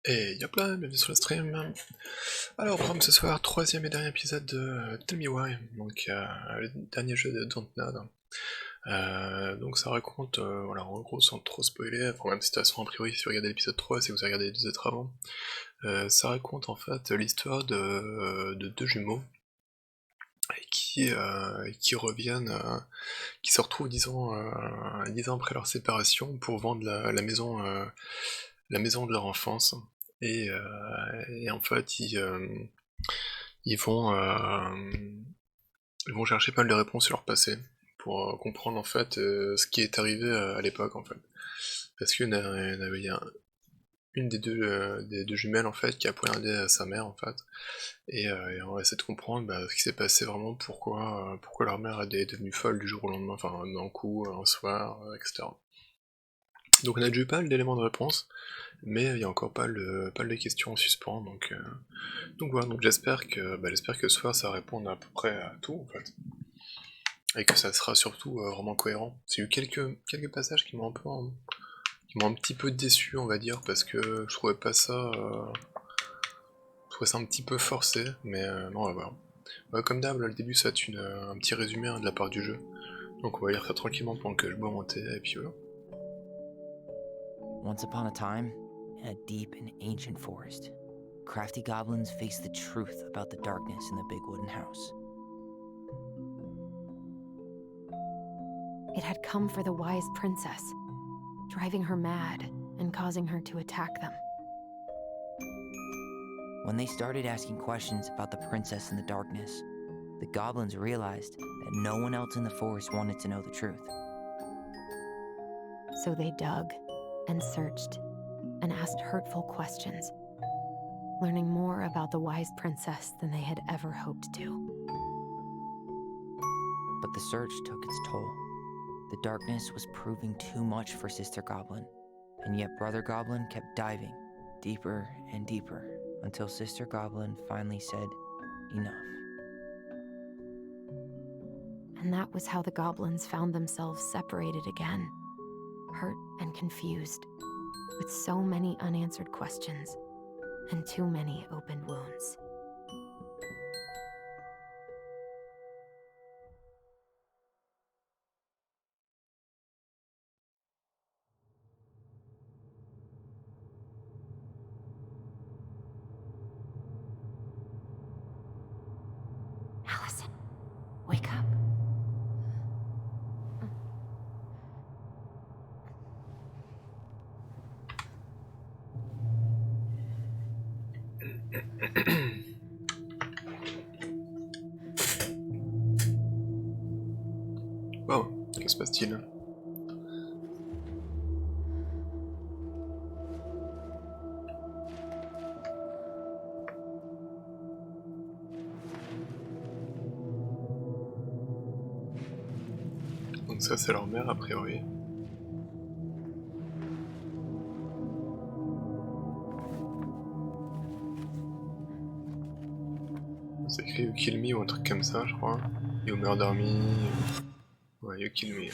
Et yop là, bienvenue sur le stream. Alors, programme ce soir, troisième et dernier épisode de Tell Me Why, donc le dernier jeu de Dontnod. Donc ça raconte, voilà, en gros sans trop spoiler, enfin même si de toute façon a priori si vous regardez l'épisode 3, si vous avez regardé les deux autres avant, ça raconte en fait l'histoire de deux jumeaux qui reviennent, qui se retrouvent 10 ans après leur séparation pour vendre la maison de leur enfance. Et en fait, ils vont, ils vont chercher pas mal de réponses sur leur passé pour comprendre en fait ce qui est arrivé à l'époque en fait. Parce qu'il y en avait une des deux jumelles en fait qui a poignardé sa mère en fait. Et on va essayer de comprendre ce qui s'est passé vraiment, pourquoi leur mère est devenue folle du jour au lendemain, enfin d'un coup, un soir, etc. Donc on a déjà eu pas mal d'éléments de réponse, mais il y a encore pas mal de questions en suspens, donc voilà, donc j'espère que ce soir ça va répondre à peu près à tout en fait. Et que ça sera surtout vraiment cohérent. Il y a eu quelques passages qui m'ont un petit peu déçu on va dire, parce que je trouvais pas ça. Je trouvais ça un petit peu forcé, mais non on va voir. Comme d'hab, le début ça va être un petit résumé de la part du jeu. Donc on va lire ça tranquillement pendant que je bois mon thé, et puis voilà. Once upon a time, in a deep and ancient forest, crafty goblins faced the truth about the darkness in the big wooden house. It had come for the wise princess, driving her mad and causing her to attack them. When they started asking questions about the princess in the darkness, the goblins realized that no one else in the forest wanted to know the truth. So they dug and searched and asked hurtful questions, learning more about the wise princess than they had ever hoped to. But the search took its toll. The darkness was proving too much for Sister Goblin, and yet Brother Goblin kept diving deeper and deeper until Sister Goblin finally said, enough. And that was how the goblins found themselves separated again, hurt and confused, with so many unanswered questions and too many open wounds. Allison, wake up. Wow, que se passe-t-il? Donc ça c'est leur mère a priori. C'est écrit You Kill Me ou un truc comme ça je crois. You Murder Me. Ouais, You Kill Me.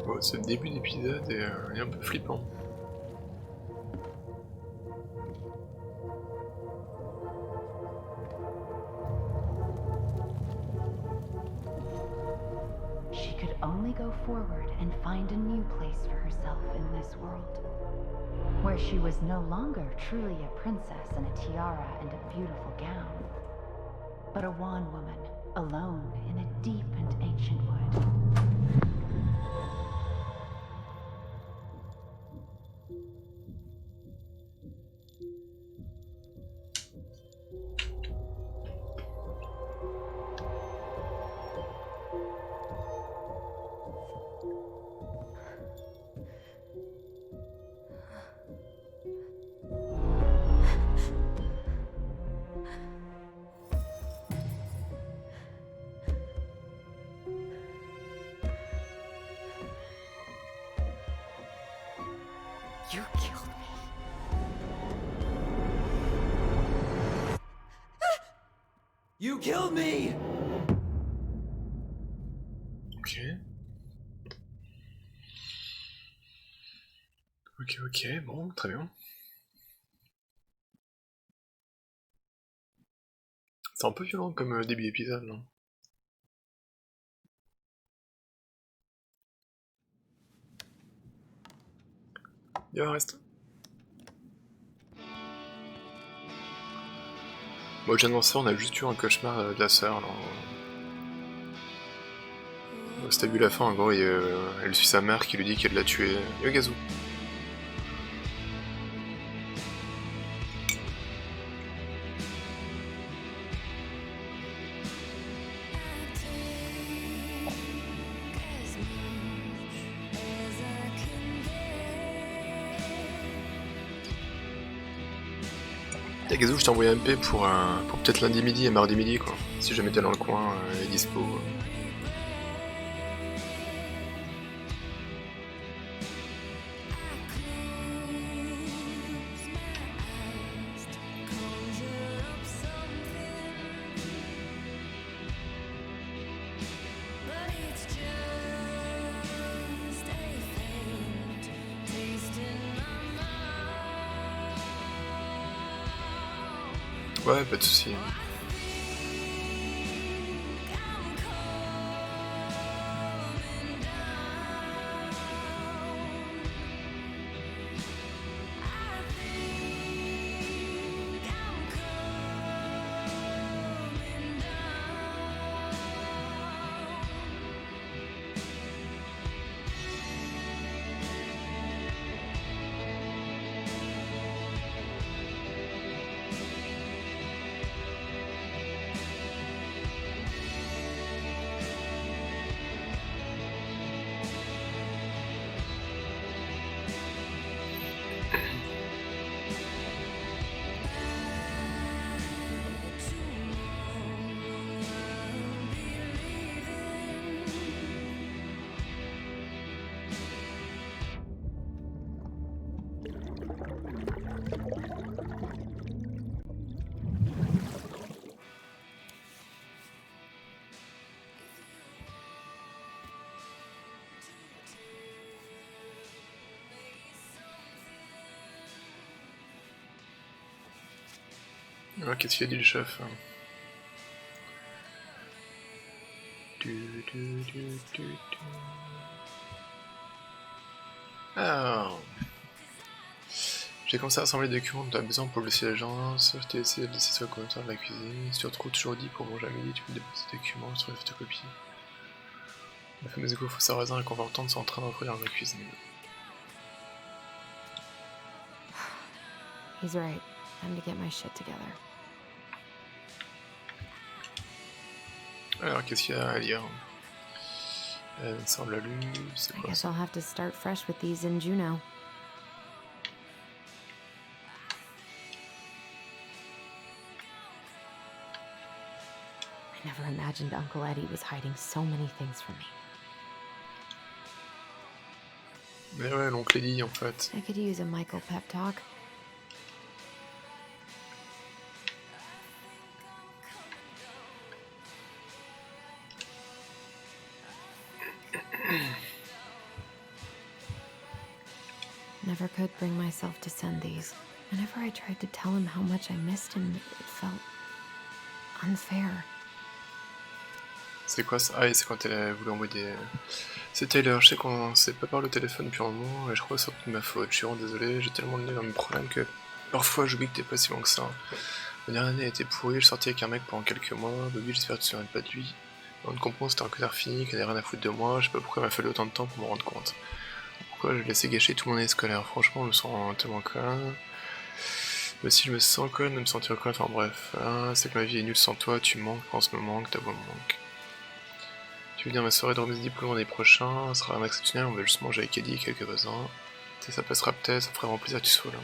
Bon, ce début d'épisode est un peu flippant. She could only go forward and find a new place for herself in this world, where where she was no longer truly a princess in a tiara and a beautiful gown, but a wan woman, alone in a deep and ancient wood. You killed me. You killed me! Ok. Ok, bon, très bien. C'est un peu violent comme début d'épisode, non? Il reste. Bon, je viens d'en sortir, on a juste eu un cauchemar de la sœur, là. Si t'as vu la fin, en gros, elle suit sa mère qui lui dit qu'elle l'a tué. Yo Gazou. Gazou, je t'ai envoyé un MP pour peut-être lundi midi et mardi midi, quoi. Si jamais t'es dans le coin et dispo. Ouais, pas de soucis. Ah, qu'est-ce qu'il a dit le chef? Alors... J'ai commencé à rassembler les documents dont tu as besoin pour le agence. Je t'ai essayé de laisser sur le compteur de la cuisine. Si tu retrouves toujours dit pour manger à midi, tu peux déposer tes documents sur les photocopies. La fameuse écho faux sarrasin et confortante sont en train de refroidir dans la cuisine. He's right. Time to get my shit together. Alors, qu'est-ce qu'il y a à lire? Ça on l'a lu, c'est I quoi guess ça? I'll have to start fresh with these in Juneau. I never imagined Uncle Eddie was hiding so many things from me. Mais ouais, l'oncle Eddie en fait. I could use a Michael pep talk. Never could bring myself to send these. Whenever I tried to tell him how much I missed him, it felt unfair. C'est quoi ça? Ah oui, c'est quand elle voulait envoyer des... C'est Taylor, je sais qu'on s'est pas parlé au téléphone depuis un moment, et je crois que c'est de ma faute. Je suis vraiment désolé, j'ai tellement de nez dans mes problèmes que parfois j'oublie que t'es pas si loin que ça. Ma dernière année a été pourrie, je sortais avec un mec pendant quelques mois, Bobby j'espère que tu te souviens pas de lui. On comprend c'était un connard fini, qu'il avait rien à foutre de moi, je sais pas pourquoi il m'a fallu autant de temps pour me rendre compte. Pourquoi j'ai laissé gâcher tout mon année scolaire, franchement je me sens tellement con. Mais si je me sens con de me sentir con, enfin bref, c'est que ma vie est nulle sans toi, tu me manques, pense me manque, ta voix me manque. Tu veux dire ma soirée de remise de diplôme l'année prochaine, ça sera un exceptionnel, on va juste manger avec Eddie et quelques voisins. Tu sais, ça passera peut-être, ça me ferait vraiment plaisir que tu sois là.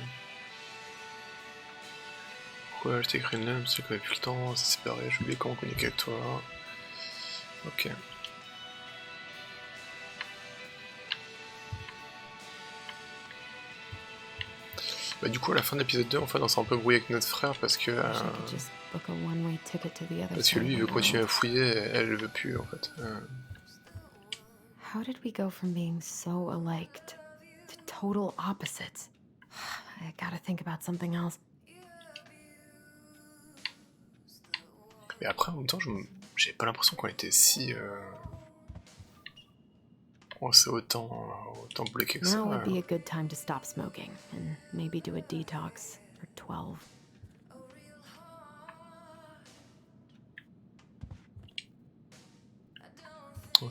Pourquoi je t'ai écrit une lettre, je sais qu'on avait plus le temps, c'est séparé, j'ai oublié comment communiquer avec toi. Ok. Bah du coup à la fin de l'épisode 2, en fait on s'est un peu brouillé avec notre frère parce que lui il veut continuer à fouiller et elle veut plus en fait. How did we go from being so alike to total opposites? I gotta think about something else. Mais après en même temps j'ai pas l'impression qu'on était si... On s'est autant bloqué que ça. Now would be a good time to stop smoking and maybe do a detox for 12.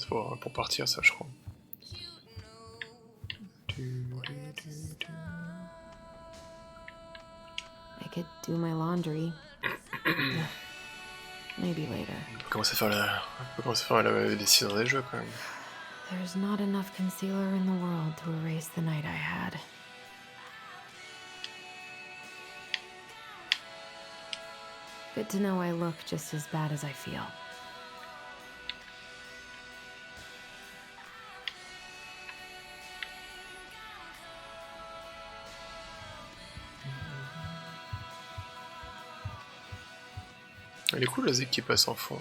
C'est pour partir ça je crois. I could do my laundry. Maybe later. On peut commencer à faire la décision des jeux quand même. There's not enough concealer in the world to erase the night I had. Good to know I look just as bad as I feel. Elle est cool la zig qui passe en fond.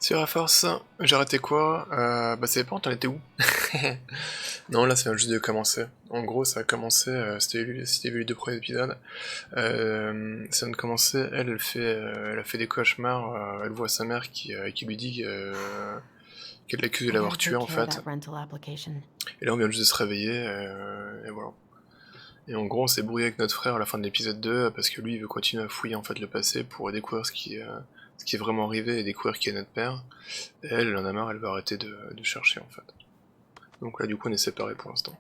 Sur la force, j'ai arrêté quoi? Bah ça dépend, t'en étais où? Non là ça vient juste de commencer. En gros ça a commencé, si t'avais vu les 2 premiers épisodes, ça vient de commencer, elle a fait des cauchemars, elle voit sa mère qui lui dit qu'elle l'accuse de l'avoir tué en fait. Et là on vient juste de se réveiller, et voilà. Et en gros on s'est brouillé avec notre frère à la fin de l'épisode 2 parce que lui il veut continuer à fouiller en fait le passé pour découvrir ce qui est vraiment arrivé et découvrir qui est notre père. Et elle en a marre, elle va arrêter de chercher en fait. Donc là du coup on est séparés pour l'instant.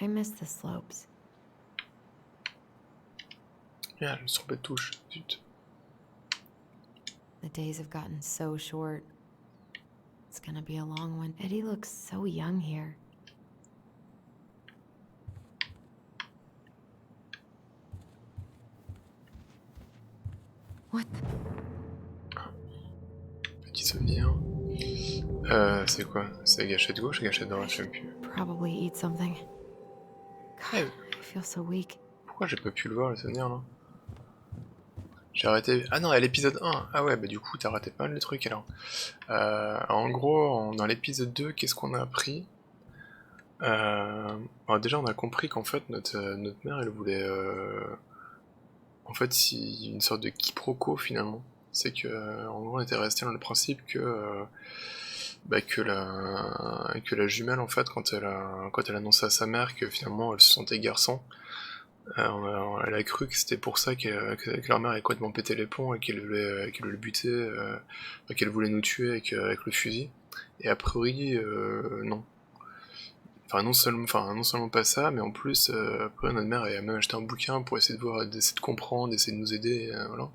I miss the slopes. Ah, je me suis trompé de touche, zut. The days have gotten so short. It's gonna be a long one. Eddie looks so young here. What the... Petit souvenir. C'est quoi? C'est gâchette gauche ou gâchette droite? Je sais plus. Probably eat something. God, I feel so weak. Pourquoi j'ai pas pu le voir le souvenir là? J'ai arrêté... Ah non, à l'épisode 1. Ah ouais, bah du coup t'as raté pas mal de trucs alors. En gros, dans l'épisode 2, qu'est-ce qu'on a appris? Alors déjà on a compris qu'en fait notre mère elle voulait... En fait c'est une sorte de quiproquo finalement. C'est que en gros on était resté dans le principe que... que la jumelle en fait quand elle a annoncé à sa mère que finalement elle se sentait garçon, elle a cru que c'était pour ça que leur mère avait complètement pété les plombs et qu'elle voulait le buter, qu'elle voulait nous tuer avec le fusil. Et a priori non. Enfin non seulement pas ça, mais en plus après notre mère elle a même acheté un bouquin pour essayer de comprendre, d'essayer de nous aider, voilà.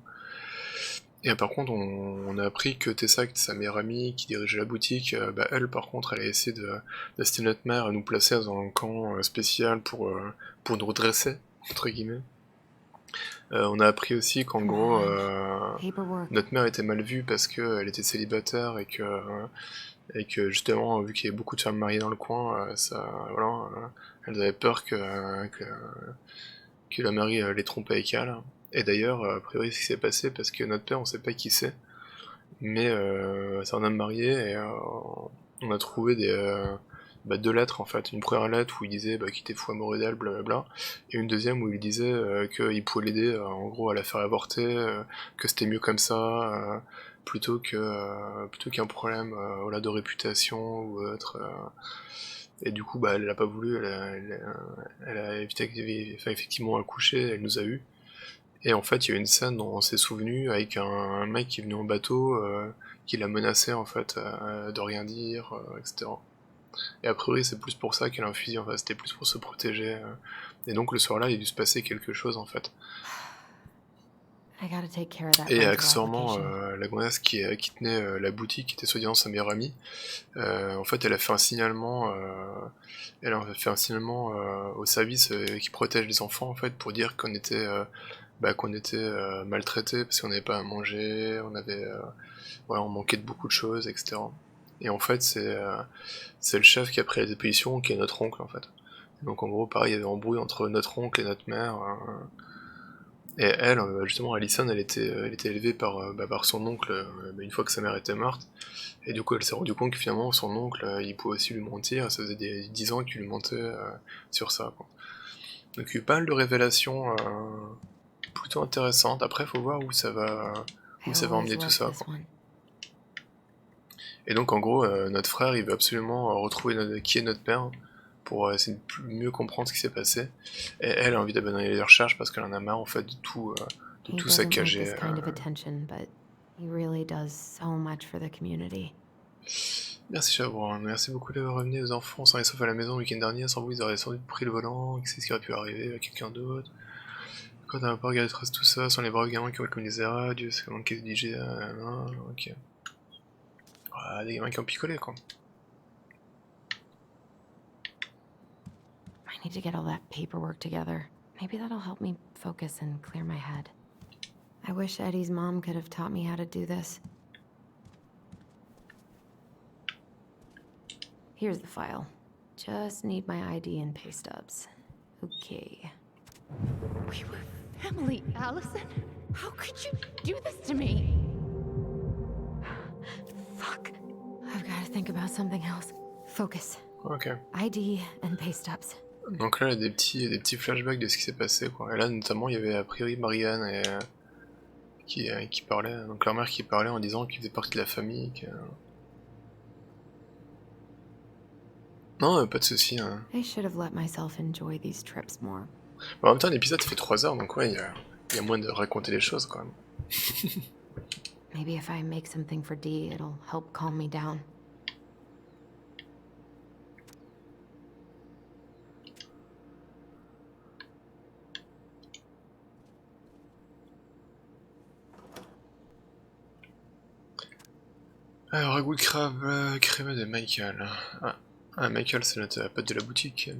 Et par contre, on a appris que Tessa, qui était sa meilleure amie, qui dirigeait la boutique, elle, par contre, elle a essayé d'assister notre mère à nous placer dans un camp spécial pour nous redresser, entre guillemets. On a appris aussi qu'en gros, Paperwork. notre mère était mal vue parce qu'elle était célibataire et que justement, vu qu'il y avait beaucoup de femmes mariées dans le coin, voilà, elles avaient peur que la mari les trompe avec elle. Et d'ailleurs, a priori, ce qui s'est passé, parce que notre père, on sait pas qui c'est, mais c'est un homme marié et on a trouvé deux lettres en fait. Une première lettre où il disait qu'il était fou amoureux d'elle, blablabla, et une deuxième où il disait qu'il pouvait l'aider en gros à la faire avorter, que c'était mieux comme ça, plutôt qu'un problème voilà, de réputation ou autre. Et du coup, elle a pas voulu, elle a évité, enfin, effectivement accouché, elle nous a eu. Et en fait, il y a eu une scène dont on s'est souvenu avec un mec qui est venu en bateau, qui l'a menacé en fait de rien dire, etc. Et a priori, c'est plus pour ça qu'elle a un fusil, enfin, c'était plus pour se protéger. Et donc le soir-là, il a dû se passer quelque chose en fait. I gotta take care of that Et rental accessoirement, application. la gonzesse qui tenait la boutique, qui était soi-disant sa meilleure amie, en fait, elle a fait un signalement, au service qui protège les enfants en fait, pour dire qu'on était maltraités parce qu'on n'avait pas à manger, voilà, on manquait de beaucoup de choses, etc. Et en fait, c'est le chef qui a pris la déposition, qui est notre oncle en fait. Donc en gros, pareil, il y avait embrouille entre notre oncle et notre mère. Et elle, justement, Alison, elle était élevée par son oncle une fois que sa mère était morte. Et du coup, elle s'est rendue compte que finalement, son oncle, il pouvait aussi lui mentir. Ça faisait 10 ans qu'il lui mentait sur ça, quoi. Donc il y a eu pas mal de révélations plutôt intéressantes. Après, faut voir où I ça va always emmener tout loved ça, this quoi. one. Et donc en gros, notre frère, il veut absolument retrouver qui est notre père pour essayer de mieux comprendre ce qui s'est passé. Et elle a envie d'abandonner les recherches parce qu'elle en a marre en fait de He tout doesn't like saccager. this kind of attention, but he really does so much for the community. Merci Chavron, merci beaucoup d'avoir ramené les enfants sans et sauf à la maison le week-end dernier. Sans vous, ils auraient sans doute pris le volant. Qu'est-ce qui aurait pu arriver à quelqu'un d'autre? Quand t'as pas regardé trace tout ça, sans les braves gamins qui ont comme des Dieu, c'est comment qu'est-ce que DJ, ok. Ah, des gamins qui ont picolé quoi. I need to get all that paperwork together. Maybe that'll help me focus and clear my head. I wish Eddie's mom could have taught me how to do this. Here's the file. Just need my ID and pay stubs. Okay. We were family, Allison. How could you do this to me? Fuck. I've got to think about something else. Focus. Ok. ID and pay stubs. Donc là, il y a des petits flashbacks de ce qui s'est passé quoi. Et là, notamment, il y avait a priori Marianne qui parlait, donc leur mère qui parlait en disant qu'ils faisaient partie de la famille. Non, pas de soucis. Hein. I should have let myself enjoy these trips more. En même temps, l'épisode fait 3 heures, donc ouais, il y a moins de raconter les choses quand même. Maybe if I make something for Dee, it'll help calm me down. Alors, ragoût de crabe crémé de Michael. Michael, c'est notre pote de la boutique.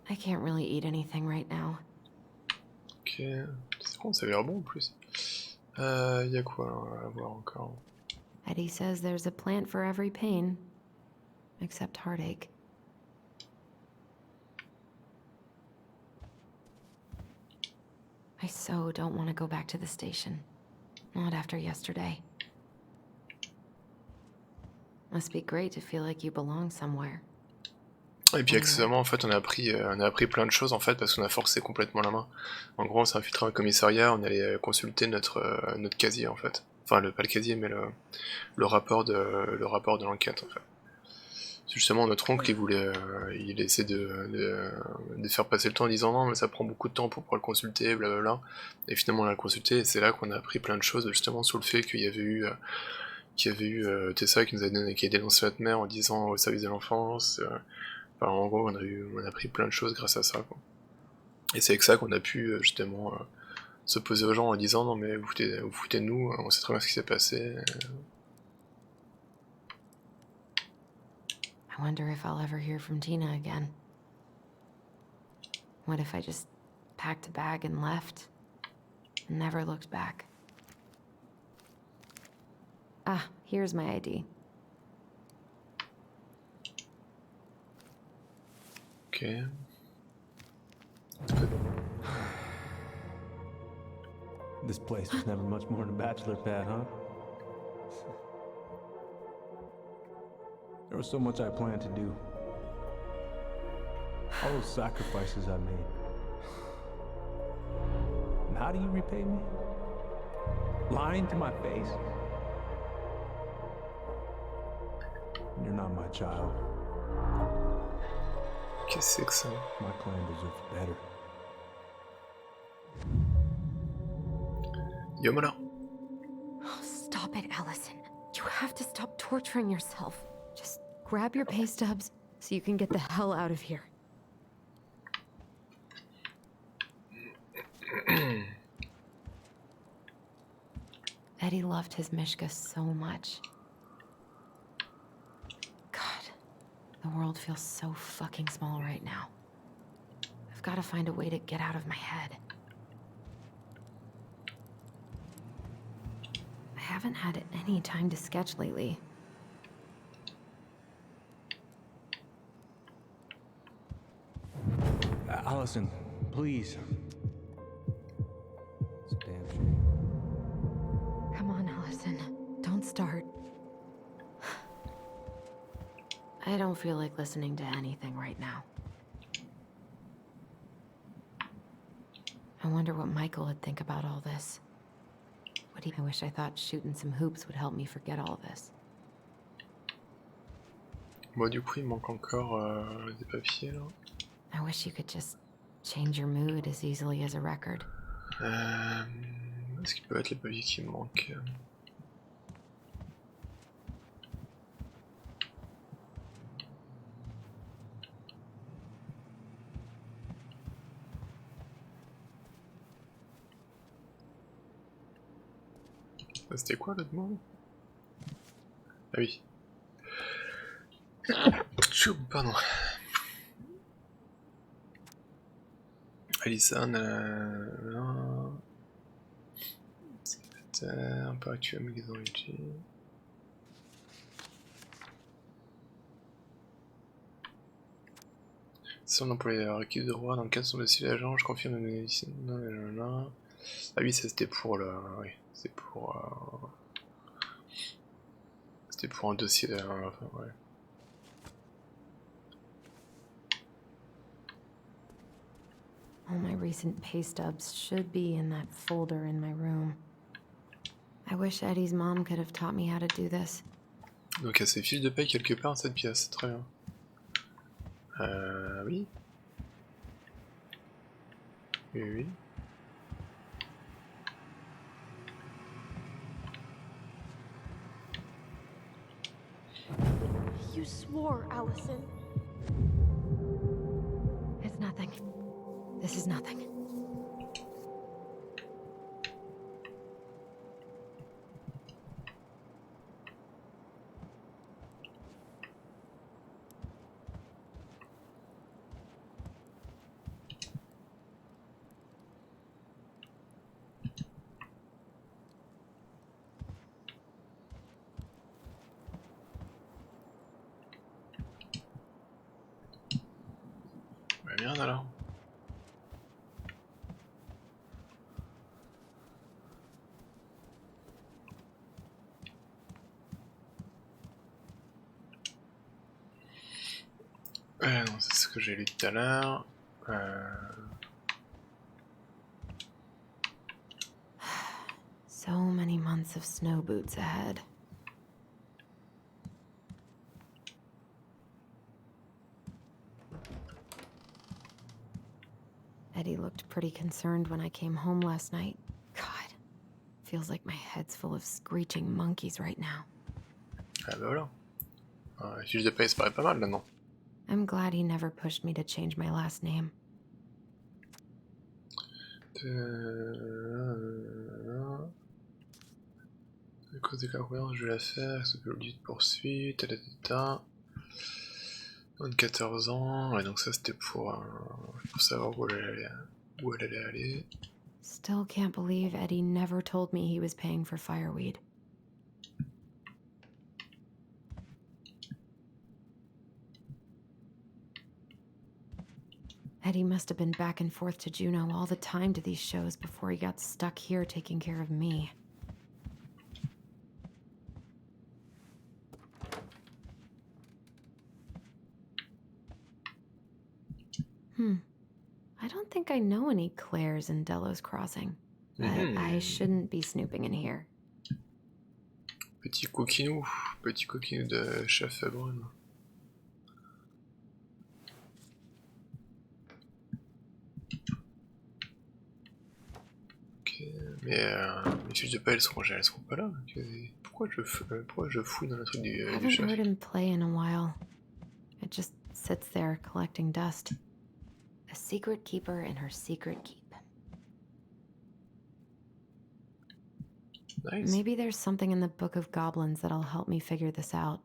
I can't really eat anything right now. Ok, c'est bon, ça a l'air bon en plus. Y a quoi à voir encore? Eddie says there's a plant for every pain, except heartache. I so don't want to go back to the station. Not after yesterday. Must be great to feel like you belong somewhere. Et puis accessoirement en fait on a appris plein de choses en fait parce qu'on a forcé complètement la main. En gros on s'est infiltré dans le commissariat, on allait consulter notre casier en fait. Enfin pas le casier mais le rapport de l'enquête en fait. Justement notre oncle il essaie de faire passer le temps en disant non mais ça prend beaucoup de temps pour pouvoir le consulter, blablabla. Et finalement on l'a consulté et c'est là qu'on a appris plein de choses justement sur le fait qu'il y avait eu Tessa qui a dénoncé notre mère en disant au service de l'enfance. Enfin, en gros, on a appris plein de choses grâce à ça, quoi. Et c'est avec ça qu'on a pu justement s'opposer aux gens en disant non mais vous foutez de nous, on sait très bien ce qui s'est passé. I I wonder if I'll ever hear from Tina again. What if I just packed a bag and left and never looked back? Ah, here's my ID. Ok. This place was never much more than a bachelor pad, huh? There was so much I planned to do. All those sacrifices I made. And how do you repay me? Lying to my face? You're not my child. Qu'est-ce que c'est que ça? My clan deserves better. Yomala. Oh, stop it, Allison. You have to stop torturing yourself. Just grab your pay stubs so you can get the hell out of here. Eddie loved his Mishka so much. God, the world feels so fucking small right now. I've got to find a way to get out of my head. I haven't had any time to sketch lately. Allison, please. It's a damn shame. Come on, Allison. Don't start. I don't feel like listening to anything right now. I wonder what Michael would think about all this. I wish I thought shooting some hoops would help me forget all this. Bon, du coup, il manque encore des papiers là. I wish you could just change your mood as easily as a record. Est-ce qu'il peut être les papiers qui me manquent? C'était quoi l'autre mot? Ah oui. Pardon. Alison, secrétaire, pas actuel, magasin Ollie. Si on emploie les requis de roi dans le cadre de son dossier d'agent, je confirme la non. Ah oui, ça c'était pour le. Oui, c'est pour. C'était pour un dossier. Enfin, ouais. All my recent pay stubs should be in that folder in my room. I wish Eddie's mom could have taught me how to do this. Donc il y a ces fiches de paye quelque part dans cette pièce, très bien. Oui. Oui, oui. You swore, Allison. It's nothing. This is nothing. Bah merde alors. Non, c'est ce que j'ai lu tout à l'heure. So many months of snow boots ahead. Eddie looked pretty concerned when I came home last night. God, feels like my head's full of screeching monkeys right now. Ah bah voilà. La fiche de paye, ça paraît pas mal là, non? I'm glad he never pushed me to change my last name. À cause des cas je vais la faire, ce que le dit de poursuite, 14 ans, et donc ça c'était pour savoir où elle allait aller. Still can't believe Eddie never told me he was paying for fireweed. Eddie must have been back and forth to Juneau all the time to these shows before he got stuck here taking care of me. I don't think I know any Claires in Delos Crossing, but I shouldn't be snooping in here. Petit coquinou de chef Brune. Ok, mais mes fiches de paie elles seront pas là. Pourquoi je fouille dans le truc du Haven't chef? heard him play in a while. It just sits there collecting dust. A secret keeper in her secret keep. Nice. Maybe there's something in the Book of Goblins that'll help me figure this out.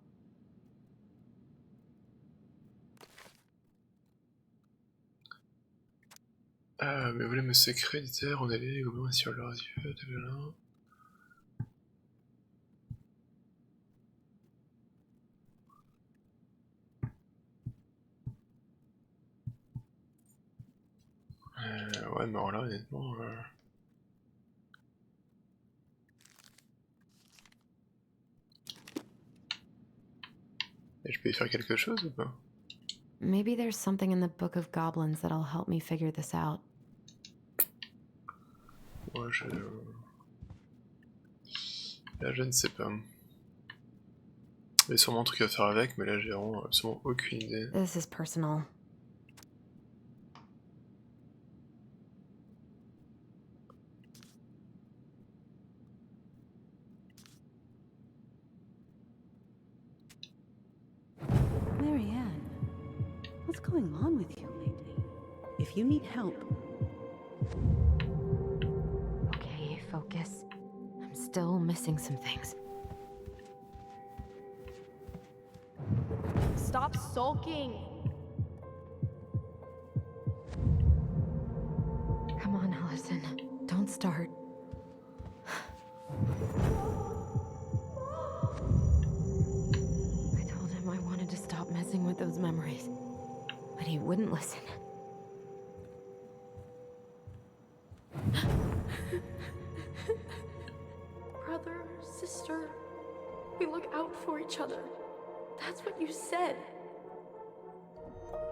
Ah, mais voilà mes secrets, disait, on allait les gobelins sur leurs yeux, là. Ouais, mais alors là, honnêtement... Et je peux y faire quelque chose ou pas? Maybe there's something in the Book of Goblins that'll help me figure this out. Ouais, là, je ne sais pas. Il y a sûrement un truc à faire avec, mais là, j'ai vraiment absolument aucune idée. This is personal. Marianne, what's going on with you lately? If you need help... Okay, focus. I'm still missing some things. Stop sulking. Come on, Allison. Don't start. I told him I wanted to stop messing with those memories, but he wouldn't listen. Brother, sister, we look out for each other. That's what you said.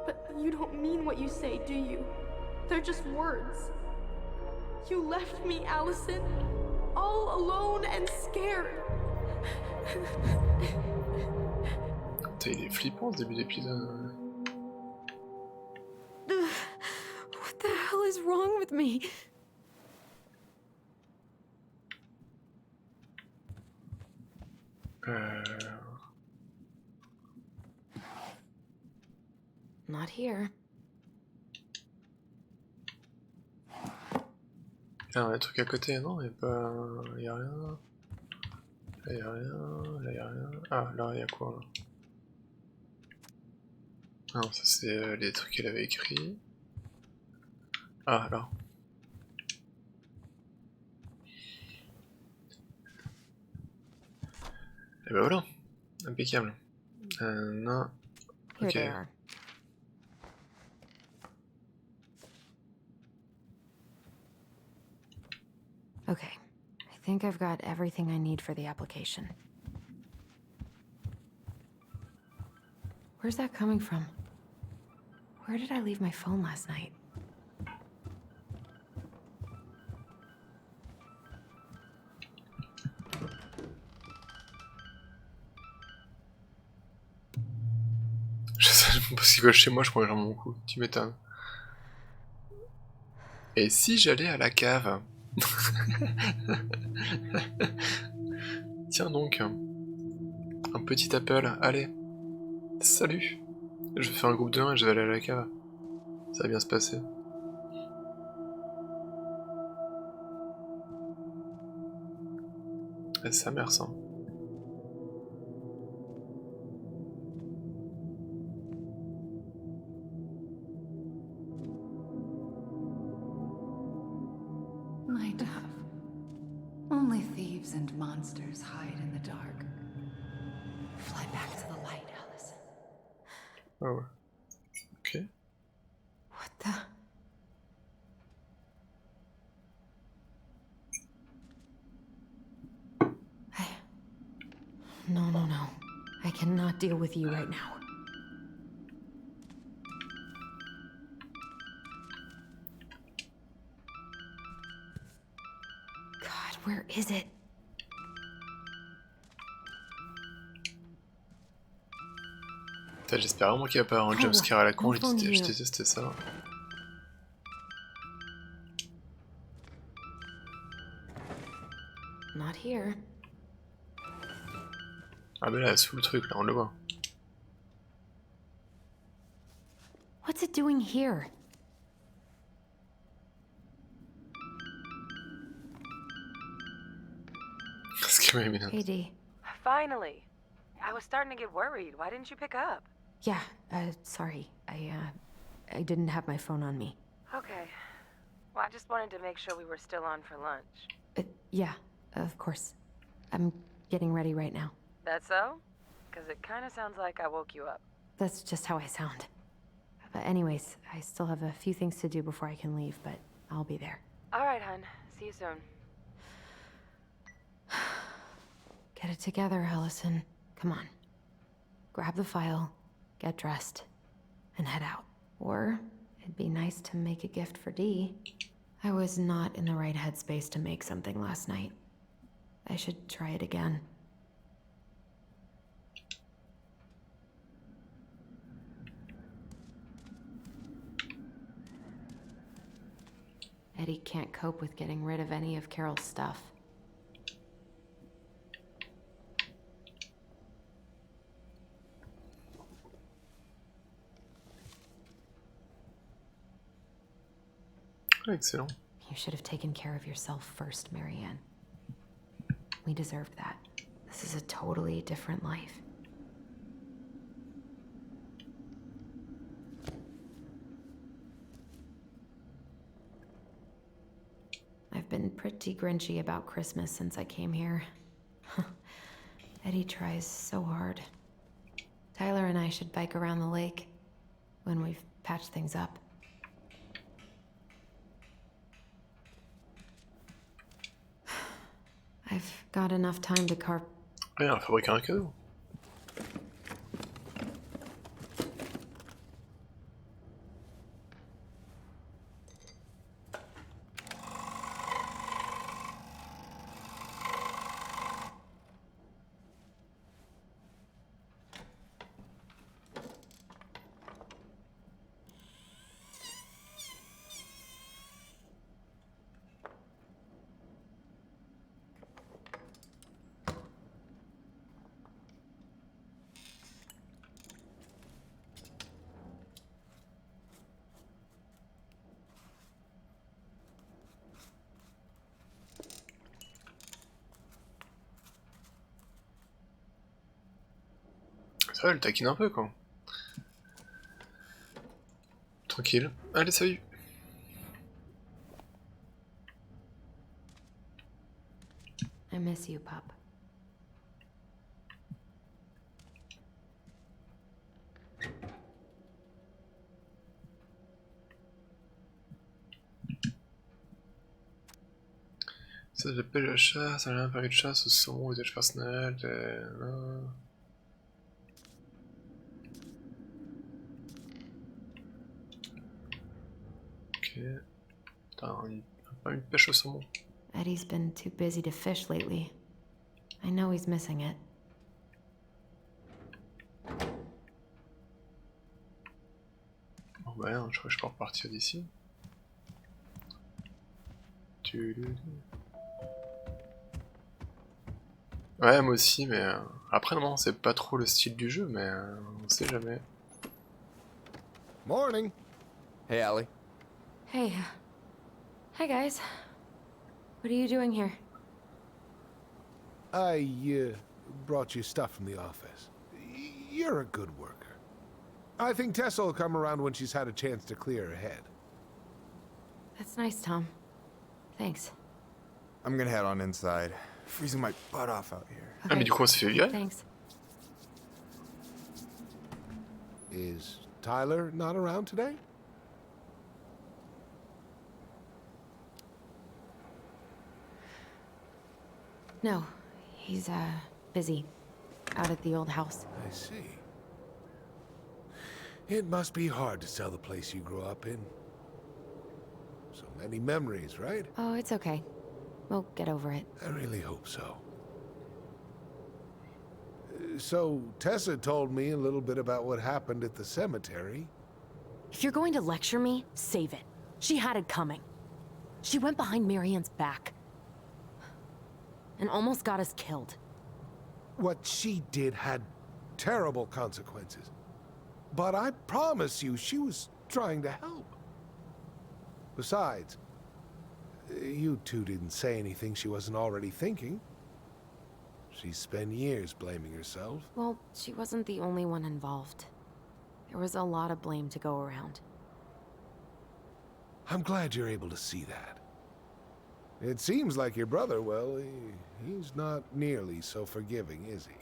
But you don't mean what you say, do you? They're just words. You left me, Allison, all alone and scared. Putain, il est flippant ce début d'épisode. What the hell is wrong with me? Not here. Ah, un truc à côté, non? Y'a rien. Là y'a rien, là y'a rien. Ah, là y'a quoi là? Non, ça c'est les trucs qu'elle avait écrits. Ah, là. Et ben voilà, impeccable. Non. Here Ok. they are. Okay, I think I've got everything I need for the application. Where's that coming from? Where did I leave my phone last night? Je sais pas ce qu'il va chez moi, je crois que j'ai mon coup. Tu m'étonnes. Et si j'allais à la cave? Tiens donc, un petit appel, allez, salut, je fais un groupe de 1 et je vais aller à la cave, ça va bien se passer. Et sa mère ça. my dove. Only thieves and monsters hide in the dark. Fly back to the light, Allison. Ah ouais. Ok. What the? No. I cannot deal with you right now. God, where is it? Putain, j'espère vraiment qu'il n'y a pas un jumpscare à la con, je Enfin, détestais ça. Not here. Ah mais là, sous le truc, là, on le voit. What's it doing here? Hey, Dee. Finally. I was starting to get worried. Why didn't you pick up? Yeah, sorry. I didn't have my phone on me. Okay. Well, I just wanted to make sure we were still on for lunch. Yeah, of course. I'm getting ready right now. That so? Because it kind of sounds like I woke you up. That's just how I sound. But anyways, I still have a few things to do before I can leave, but I'll be there. All right, hun. See you soon. Get it together, Allison. Come on. Grab the file, get dressed, and head out. Or it'd be nice to make a gift for Dee. I was not in the right headspace to make something last night. I should try it again. Eddie can't cope with getting rid of any of Carol's stuff. Excellent. You should have taken care of yourself first, Marianne. We deserved that. This is a totally different life. I've been pretty grinchy about Christmas since I came here. Eddie tries so hard. Tyler and I should bike around the lake when we've patched things up. I've got enough time to carve. Ouais, on va fabriquer un cadeau. Ça va, elle taquine un peu, quoi. Tranquille. Allez, salut. I miss you, Pop. Ça s'appelle la chasse, un appareil de chasse au saumon, usage personnel, Ok. Putain, pas une pêche au saumon. Eddie's been too busy to fish lately. I know he's missing it. Bon bah non, je crois que je peux repartir d'ici. Ouais, moi aussi, mais après non, c'est pas trop le style du jeu, mais on sait jamais. Morning. Hey, Ollie. Hey. Hi, guys. What are you doing here? I brought you stuff from the office. You're a good worker. I think Tessa will come around when she's had a chance to clear her head. That's nice, Tom. Thanks. I'm gonna head on inside. Freezing my butt off out here. Ah mais du coup on s'est fait virer. Thanks. Is Tyler not around today? No, he's busy. Out at the old house. I see. It must be hard to sell the place you grew up in. So many memories, right? Oh, it's okay. We'll get over it. I really hope so. So, Tessa told me a little bit about what happened at the cemetery. If you're going to lecture me, save it. She had it coming. She went behind Marianne's back. And almost got us killed. What she did had terrible consequences. But I promise you, she was trying to help. Besides, you two didn't say anything she wasn't already thinking. She spent years blaming herself. Well, she wasn't the only one involved. There was a lot of blame to go around. I'm glad you're able to see that. It seems like your brother, well, he's not nearly so forgiving, is he?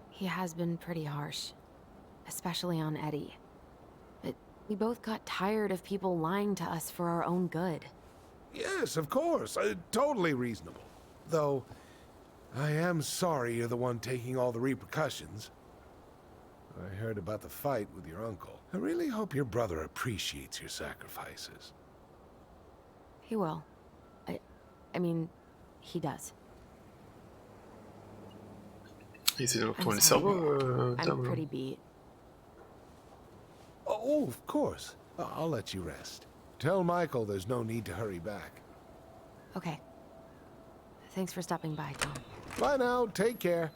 He has been pretty harsh. Especially on Eddie. But we both got tired of people lying to us for our own good. Yes, of course. Totally reasonable. Though, I am sorry you're the one taking all the repercussions. I heard about the fight with your uncle. I really hope your brother appreciates your sacrifices. He will. I mean, he does. Il essaie de I'm retourner le sorry. cerveau, I'm Tom. pretty beat. Oh, of course. I'll let you rest. Tell Michael there's no need to hurry back. Okay. Thanks for stopping by, Tom. Bye now. Take care.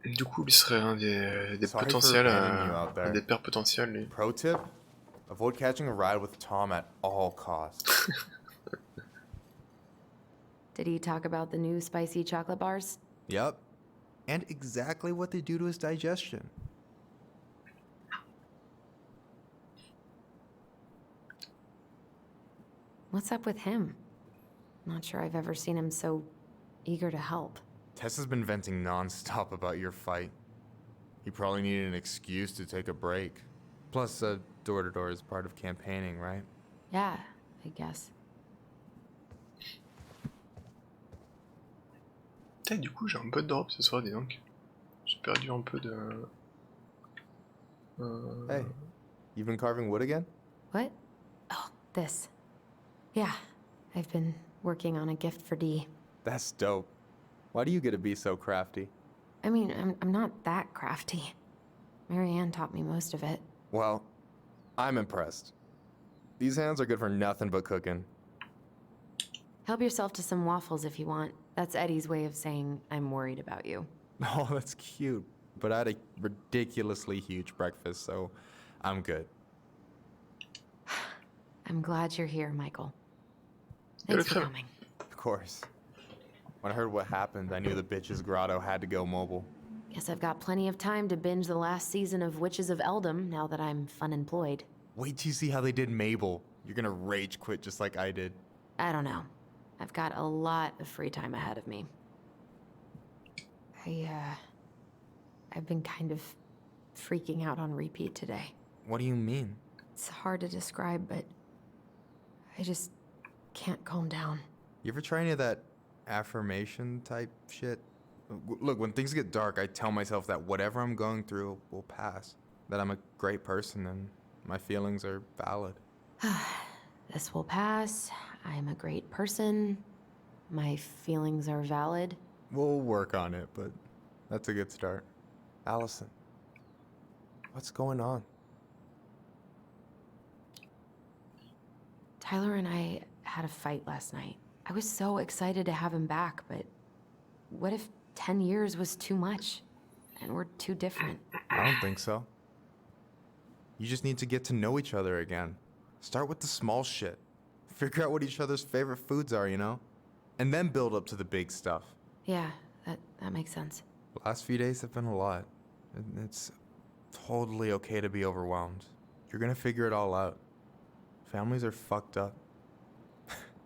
Du coup, il serait un des Sorry for potentiels, abandoning you out there. un des pères potentiels, lui. Pro tip: avoid catching a ride with Tom at all costs. Did he talk about the new spicy chocolate bars? Yep. And exactly what they do to his digestion. What's up with him? Not sure I've ever seen him so eager to help. Tessa's been venting non-stop about your fight. He probably needed an excuse to take a break. Plus, door-to-door is part of campaigning, right? Yeah, I guess. Putain, du coup, j'ai un peu de drop ce soir, dis donc. J'ai perdu un peu de... Hey, you've been carving wood again? What? Oh, this. Yeah, I've been working on a gift for Dee. That's dope. Why do you get to be so crafty? I mean, I'm not that crafty. Marianne taught me most of it. Well, I'm impressed. These hands are good for nothing but cooking. Help yourself to some waffles if you want. That's Eddie's way of saying I'm worried about you. Oh, that's cute. But I had a ridiculously huge breakfast, so I'm good. I'm glad you're here, Michael. Thanks for coming. Of course. When I heard what happened, I knew the bitch's grotto had to go mobile. Guess I've got plenty of time to binge the last season of Witches of Eldom now that I'm fun-employed. Wait till you see how they did Mabel. You're gonna rage quit just like I did. I don't know. I've got a lot of free time ahead of me. I've been kind of freaking out on repeat today. What do you mean? It's hard to describe, but I just can't calm down. You ever try any of that affirmation type shit? Look, when things get dark, I tell myself that whatever I'm going through will pass. That I'm a great person and my feelings are valid. This will pass. I'm a great person. My feelings are valid. We'll work on it, but that's a good start. Allison, what's going on? Tyler and I had a fight last night. I was so excited to have him back, but what if 10 years was too much and we're too different? I don't think so. You just need to get to know each other again. Start with the small shit. Figure out what each other's favorite foods are, you know? And then build up to the big stuff. Yeah, that makes sense. The last few days have been a lot. It's totally okay to be overwhelmed. You're gonna figure it all out. Families are fucked up.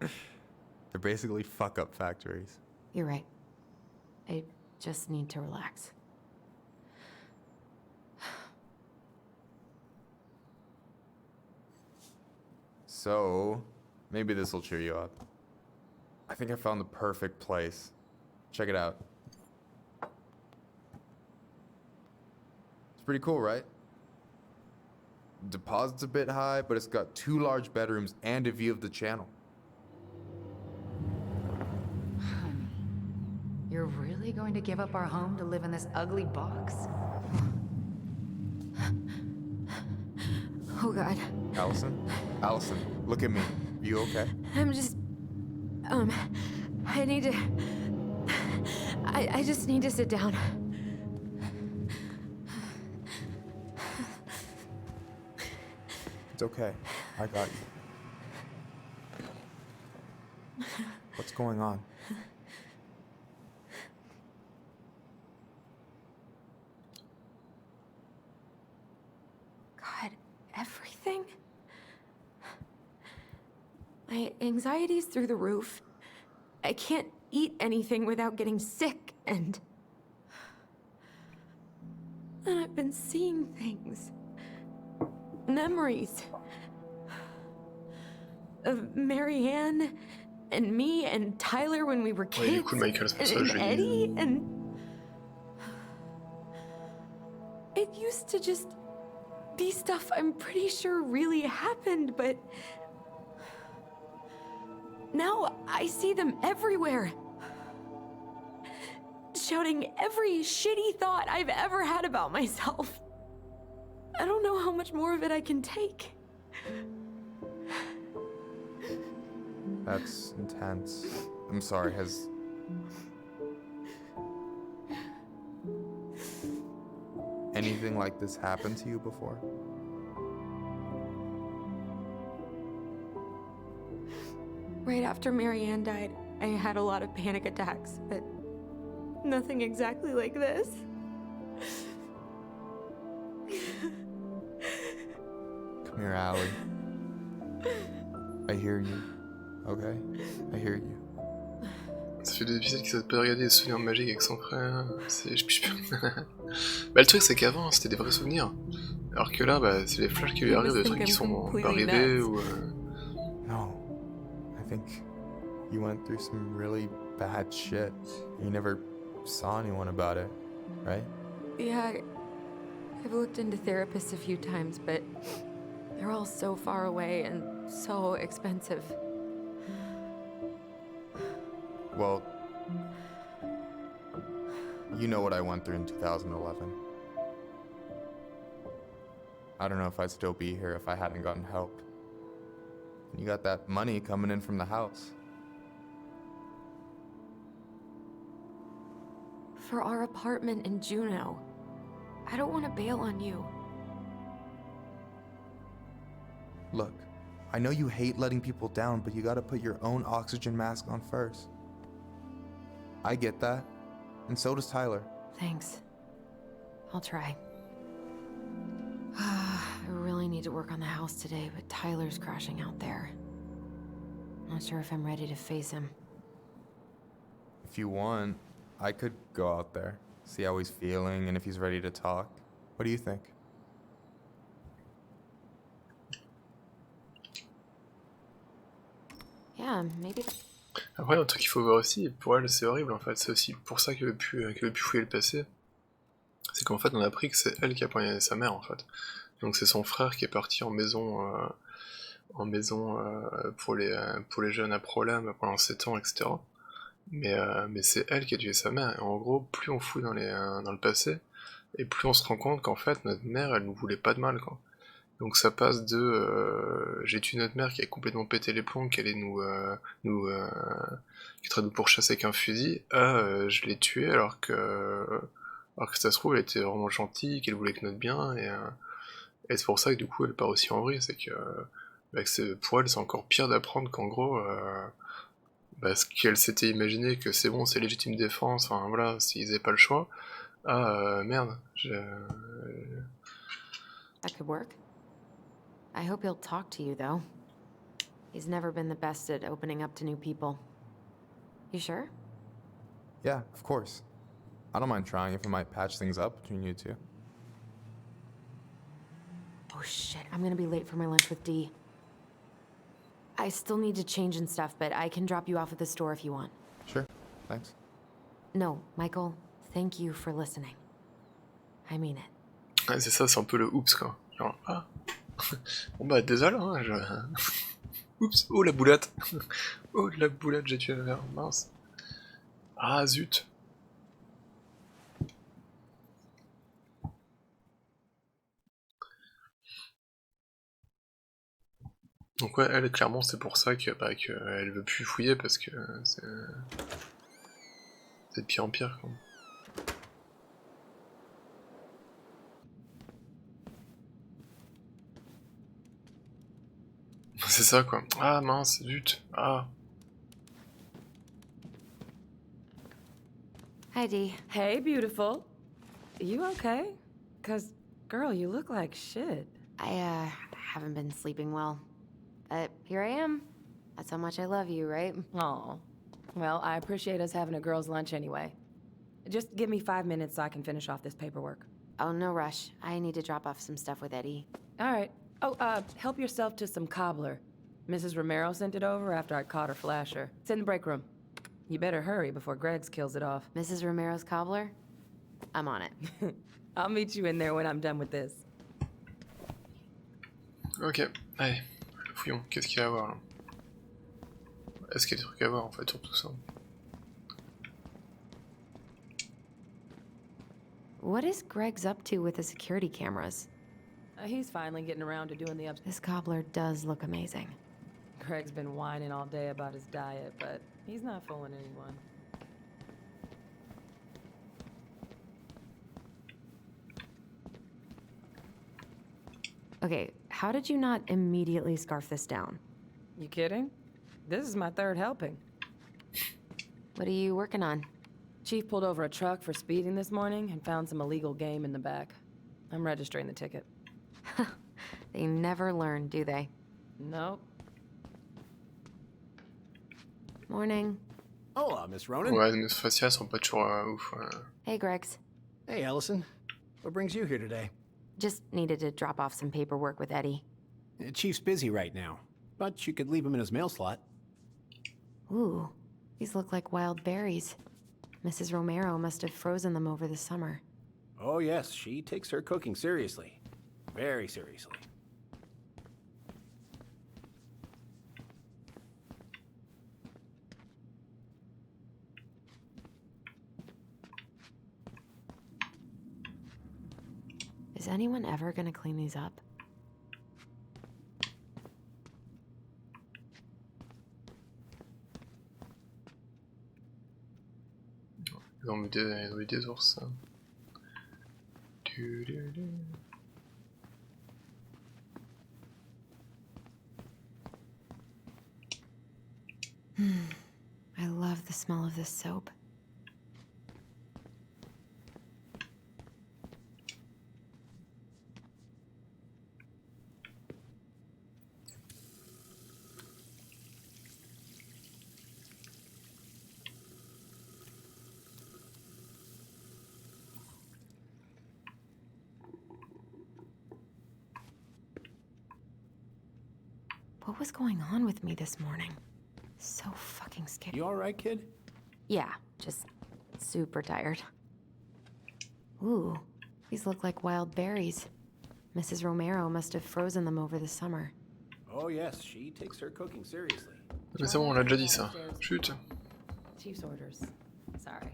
They're basically fuck-up factories. You're right. I just need to relax. So, maybe this will cheer you up. I think I found the perfect place. Check it out. It's pretty cool, right? Deposit's a bit high, but it's got 2 large bedrooms and a view of the channel. Honey, you're really going to give up our home to live in this ugly box? Oh God. Allison? Allison, look at me. You okay? I'm just... I need to... I just need to sit down. It's okay. I got you. What's going on? God, everything? My anxiety's through the roof. I can't eat anything without getting sick, and I've been seeing things. Memories. Of Marianne, and me, and Tyler when we were Ouais, du kids, coup, le Michael, c'est pour ça que and je l'ai Eddie, mis. and... It used to just be stuff I'm pretty sure really happened, but... Now I see them everywhere. Shouting every shitty thought I've ever had about myself. I don't know how much more of it I can take. That's intense. I'm sorry, has... anything like this happened to you before? Right after Marianne died, I had a lot of panic attacks, but nothing exactly like this. Come here, Allie. I hear you. Okay? I hear you. Ça fait 2 épisodes qu'il s'est pas regardé des souvenirs magiques avec son frère. C'est... Bah le truc c'est qu'avant c'était des vrais souvenirs. Alors que là bah c'est les flashs qui lui arrivent, des trucs qui sont pas arrivés ou... No. I think you went through some really bad shit. You never saw anyone about it, right? Yeah, I've looked into therapists a few times, but they're all so far away and so expensive. Well, you know what I went through in 2011. I don't know if I'd still be here if I hadn't gotten help. And you got that money coming in from the house. For our apartment in Juneau. I don't want to bail on you. Look, I know you hate letting people down, but you gotta put your own oxygen mask on first. I get that, and so does Tyler. Thanks. I'll try. I really need to work on the house today, but Tyler's crashing out there. Not sure if I'm ready to face him. If you want, I could go out there, see how he's feeling, and if he's ready to talk. What do you think? Yeah, maybe that... Après, un truc qu'il faut voir aussi, pour elle c'est horrible en fait, c'est aussi pour ça qu'elle veut plus fouiller le passé. C'est qu'en fait on a appris que c'est elle qui a poignardé sa mère en fait. Donc c'est son frère qui est parti en maison pour les jeunes à problème pendant 7 ans, etc. Mais c'est elle qui a tué sa mère. Et en gros, plus on fouille dans le passé, et plus on se rend compte qu'en fait notre mère elle nous voulait pas de mal quoi. Donc ça passe de j'ai tué notre mère qui a complètement pété les plombs, qui allait qui traite de nous pourchasser avec un fusil, à je l'ai tuée alors que ça se trouve elle était vraiment gentille, qu'elle voulait que notre bien, et c'est pour ça que du coup elle part aussi en vrille, c'est que pour elle c'est encore pire d'apprendre qu'en gros ce qu'elle s'était imaginé que c'est bon, c'est légitime défense, enfin voilà, s'ils avaient pas le choix, merde, That could work. I hope he'll talk to you, though. He's never been the best at opening up to new people. You sure? Yeah, of course. I don't mind trying if it might patch things up between you two. Oh shit, I'm gonna be late for my lunch with Dee. I still need to change and stuff, but I can drop you off at the store if you want. Sure, thanks. No, Michael, thank you for listening. I mean it. Ouais, c'est ça, c'est un peu le oups quoi. Genre, ah. Bon bah désolé, hein, oups, oh la boulette. Oh la boulette, j'ai tué la mère, mince. Ah zut. Donc ouais, elle, clairement, c'est pour ça que, bah, elle veut plus fouiller, parce que c'est de pire en pire, quoi. C'est ça, quoi. Ah mince, zut. Ah. Hi, Dee. Hey, beautiful. You okay? 'Cause, girl, you look like shit. I haven't been sleeping well. But here I am. That's how much I love you, right? Aw. Well, I appreciate us having a girls' lunch anyway. Just give me 5 minutes so I can finish off this paperwork. Oh, no rush. I need to drop off some stuff with Eddie. All right. Oh, help yourself to some cobbler. Mrs. Romero sent it over after I caught her flasher. It's in the break room. You better hurry before Greggs kills it off. Mrs. Romero's cobbler? I'm on it. I'll meet you in there when I'm done with this. Ok, allez, fouillons. Qu'est-ce qu'il y a à voir là? Est-ce qu'il y a des trucs à voir en fait sur tout ça? What is Greg's up to with the security cameras? He's finally getting around to doing the ups. This cobbler does look amazing. Greg's been whining all day about his diet, but he's not fooling anyone. Okay, how did you not immediately scarf this down? You kidding? This is my third helping. What are you working on? Chief pulled over a truck for speeding this morning and found some illegal game in the back. I'm registering the ticket. They never learn, do they? Nope. Morning. Hola, Miss Ronan. Ouais, les faciales sont pas toujours ouf. Hey, Greg's. Hey, Allison. What brings you here today? Just needed to drop off some paperwork with Eddie. Chief's busy right now, but you could leave him in his mail slot. Ooh, these look like wild berries. Mrs. Romero must have frozen them over the summer. Oh yes, she takes her cooking seriously. Very seriously. Is anyone ever gonna clean these up? Ils ont vu des ours. I love the smell of this soap. What was going on with me this morning? So fucking scared. You alright, kid? Yeah, just super tired. Ooh, these look like wild berries. Mrs. Romero must have frozen them over the summer. Oh yes, she takes her cooking seriously. Mais c'est bon, on l'a déjà dit ça. Chut. Chief's orders. Sorry.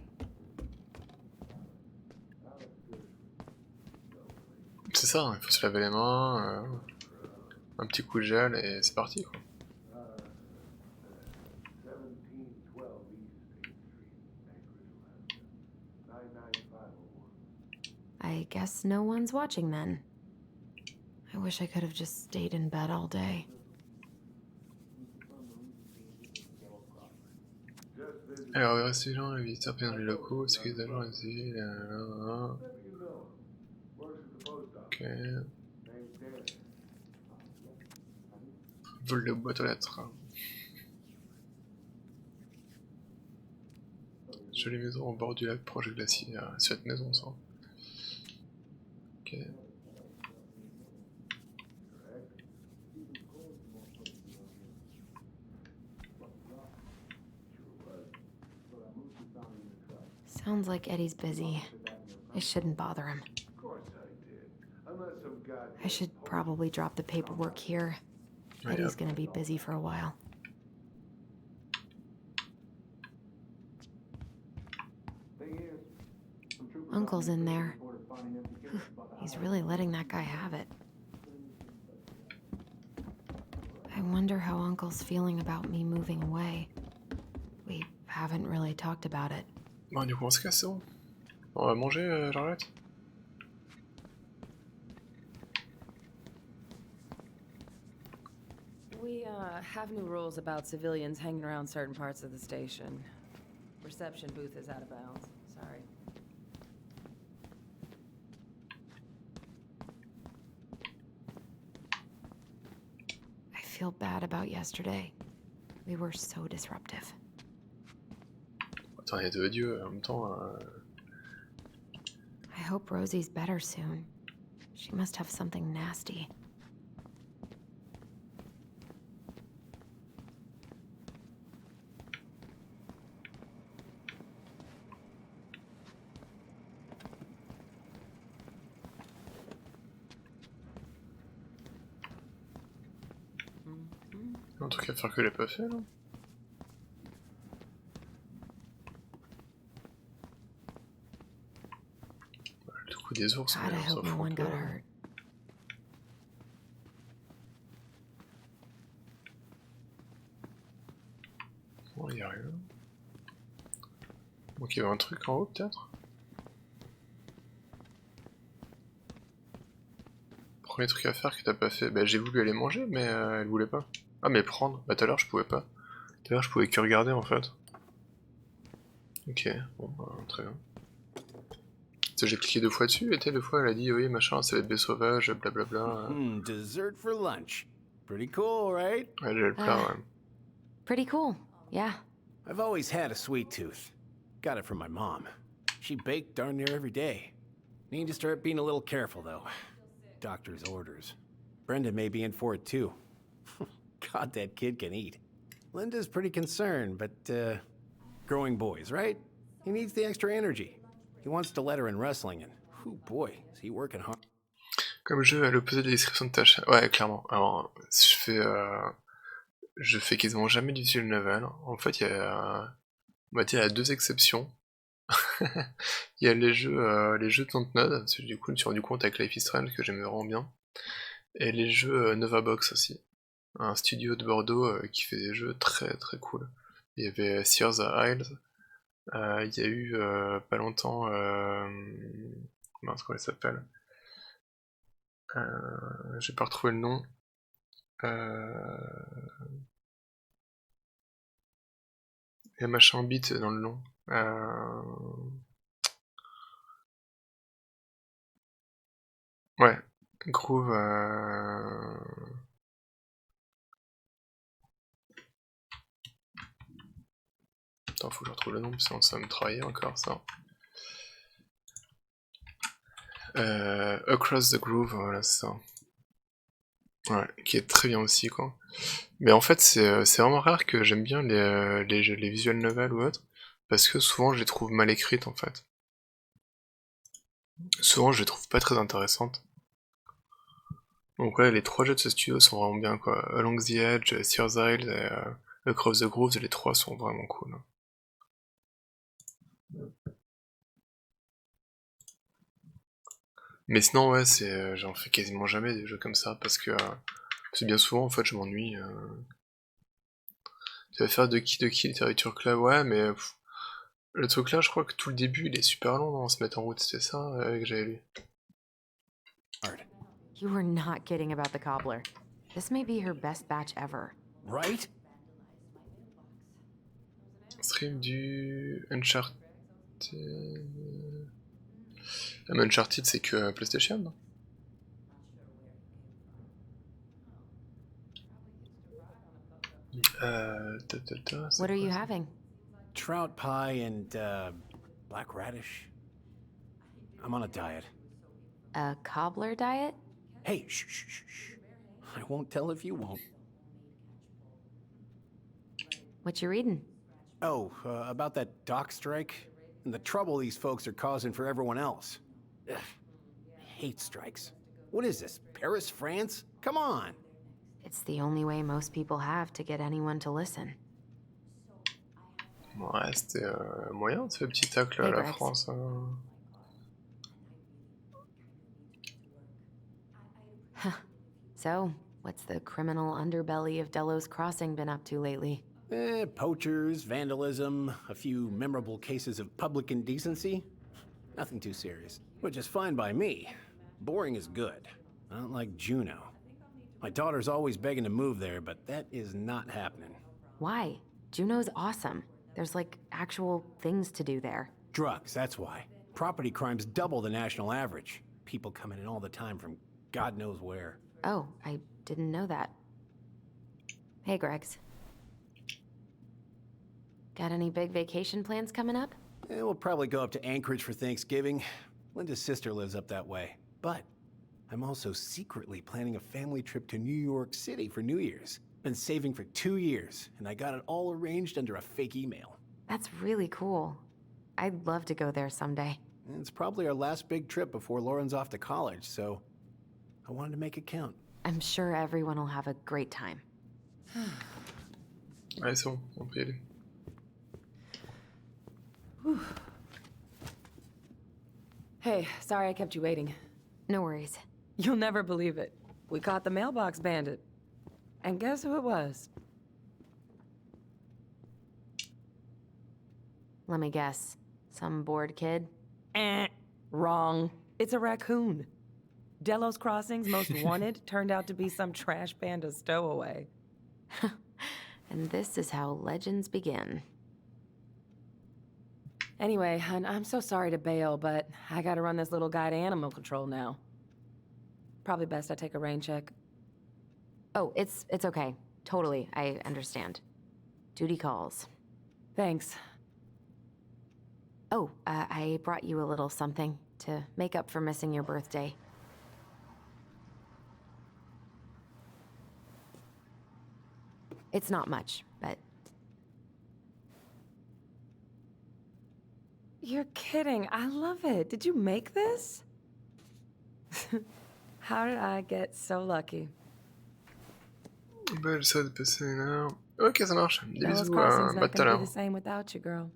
C'est ça, il faut se laver les mains, un petit coup de gel et c'est parti quoi. I guess no one's watching then. I wish I could have just stayed in bed all day. Alors, il reste des gens, les visiteurs dans les locaux, ce qu'ils agents ici, Ok. Vol de boîte aux lettres. Jolie maison au bord du lac proche du glacier. Cette maison, ça. Ok. Sounds like Eddie's busy. I shouldn't bother him. I should probably drop the paperwork here. Eddie's gonna be busy for a while. Uncle's in there. He's really letting that guy have it. I wonder how Uncle's feeling about me moving away. We haven't really talked about it. Bon, du coup, on se casse, c'est bon. On va manger, Charlotte? We have new rules about civilians hanging around certain parts of the station. Reception booth is out of bounds. Sorry. I feel bad about yesterday. We were so disruptive. Attends, il y a deux dieux en même temps. I hope Rosie's better soon. She must have something nasty. Un truc à faire que j'ai pas fait là. Le coup des ours, God, I hope no one got hurt. Bon, y a rien. Donc il y avait un truc en haut peut-être. Premier truc à faire que t'as pas fait, bah j'ai voulu aller manger mais elle voulait pas. Ah mais prendre, bah tout à l'heure je pouvais pas. Tout à l'heure je pouvais que regarder en fait. Ok, bon bah très bien. J'ai cliqué 2 fois dessus et 2 fois elle a dit oui machin ça va être des sauvages, blablabla. Dessert for lunch. Pretty cool, right? Ouais j'ai le plat ouais. Pretty cool, yeah. I've always had a sweet tooth. Got it from my mom. She baked darn near every day. Need to start being a little careful though. Doctor's orders. Brenda may be in for it too. God, that kid can eat. Linda's pretty concerned, but, growing boys, right? He needs the extra energy. He wants to let her in wrestling, and, oh boy, is he working hard. Comme jeu à l'opposé de la description de tâche. Ouais, clairement. Alors, je fais quasiment jamais du visual novel. En fait, il y a, on va dire, il y a 2 exceptions. Il y a les jeux de Dontnod, parce que du coup, je me suis rendu compte avec Life is Strange que j'aimais vraiment bien. Et les jeux Nova Box aussi. Un studio de Bordeaux qui fait des jeux très très cool. Il y avait Sears Isles, il y a eu pas longtemps, mince comment il s'appelle, j'ai pas retrouvé le nom, il y a machin beat dans le nom, ouais, Groove, attends, faut que je retrouve le nom, sinon ça va me travailler encore ça. Across the Groove, voilà c'est ça. Ouais, qui est très bien aussi quoi. Mais en fait c'est vraiment rare que j'aime bien les visual novels ou autres, parce que souvent je les trouve mal écrites en fait. Souvent je les trouve pas très intéressantes. Donc ouais, les 3 jeux de ce studio sont vraiment bien quoi. Along the Edge, Sears Isles et Across the Grooves, les 3 sont vraiment cool. Mais sinon ouais, j'en fais quasiment jamais des jeux comme ça parce que bien souvent en fait je m'ennuie. Tu vas faire de qui littérature là, ouais mais le truc là je crois que tout le début il est super long non, se mettre en route, c'était ça que j'avais lu. You were not kidding about the cobbler. This may be her best batch ever. Right? Stream du Uncharted. Ah, mais Uncharted c'est que PlayStation non? C'est What are quoi you ça? having? Trout pie and, black radish. I'm on a diet. A cobbler diet? Hey, shh, shh, shh, shh. I won't tell if you won't. What you reading? Oh, about that dock strike? And the trouble these folks are causing for everyone else. Ugh. I hate strikes. What is this, Paris, France? Come on! It's the only way most people have to get anyone to listen. Ouais, c'était moyen de ce petit tacle à Hey, la Grex. France. So, what's the criminal underbelly of Delos Crossing been up to lately? Poachers, vandalism, a few memorable cases of public indecency. Nothing too serious. Which is fine by me. Boring is good. Not like Juneau. My daughter's always begging to move there, but that is not happening. Why? Juneau's awesome. There's like actual things to do there. Drugs, that's why. Property crime's double the national average. People coming in all the time from God knows where. Oh, I didn't know that. Hey, Gregs. Got any big vacation plans coming up? We'll probably go up to Anchorage for Thanksgiving. Linda's sister lives up that way. But I'm also secretly planning a family trip to New York City for New Year's. Been saving for 2 years, and I got it all arranged under a fake email. That's really cool. I'd love to go there someday. And it's probably our last big trip before Lauren's off to college, so I wanted to make it count. I'm sure everyone will have a great time. Ouais, c'est bon, on peut y aller. Hey, sorry I kept you waiting. No worries. You'll never believe it. We caught the mailbox bandit. And guess who it was? Let me guess. Some bored kid? Wrong. It's a raccoon. Delos Crossing's most wanted turned out to be some trash panda stowaway. And this is how legends begin. Anyway, hun, I'm so sorry to bail, but I gotta run this little guy to animal control now. Probably best I take a rain check. Oh, it's okay. Totally, I understand. Duty calls. Thanks. Oh, I brought you a little something to make up for missing your birthday. It's not much, but... You're kidding. I love it. Did you make this? How did I get so lucky? Belle ça de passer là. Ok, ça marche. Des Delos bisous, Crossing's bah not tout à gonna be l'heure. the same without you, girl.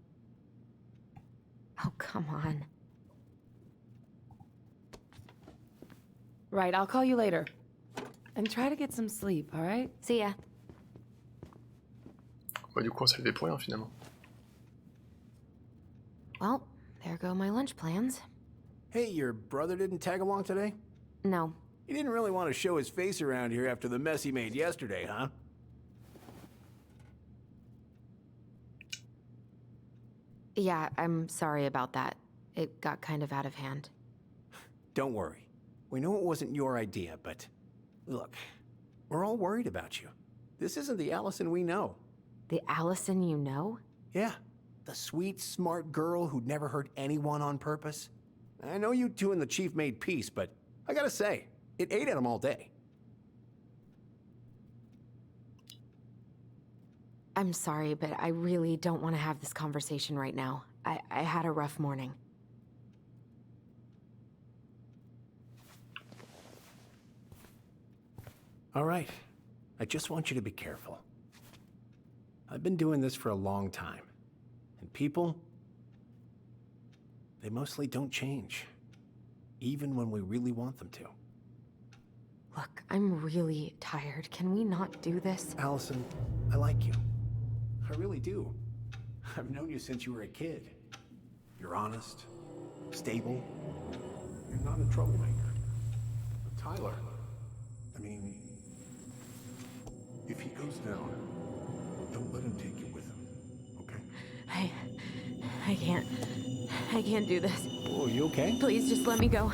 Oh, come on. Right, I'll call you later. And try to get some sleep, all right? See ya. Bah du coup on s'est levé pour rien finalement. Well, there go my lunch plans. Hey, your brother didn't tag along today? No. He didn't really want to show his face around here after the mess he made yesterday, huh? Yeah, I'm sorry about that. It got kind of out of hand. Don't worry. We know it wasn't your idea, but look, we're all worried about you. This isn't the Allison we know. The Allison you know? Yeah, the sweet, smart girl who'd never hurt anyone on purpose. I know you two and the chief made peace, but I gotta say, it ate at him all day. I'm sorry, but I really don't want to have this conversation right now. I had a rough morning. All right. I just want you to be careful. I've been doing this for a long time. And people, they mostly don't change. Even when we really want them to. Look, I'm really tired. Can we not do this? Allison, I like you. I really do. I've known you since you were a kid. You're honest, stable. You're not a troublemaker. But Tyler, I mean, if he goes down, don't let him take you with him, okay? I can't do this. Oh, you okay? Please just let me go.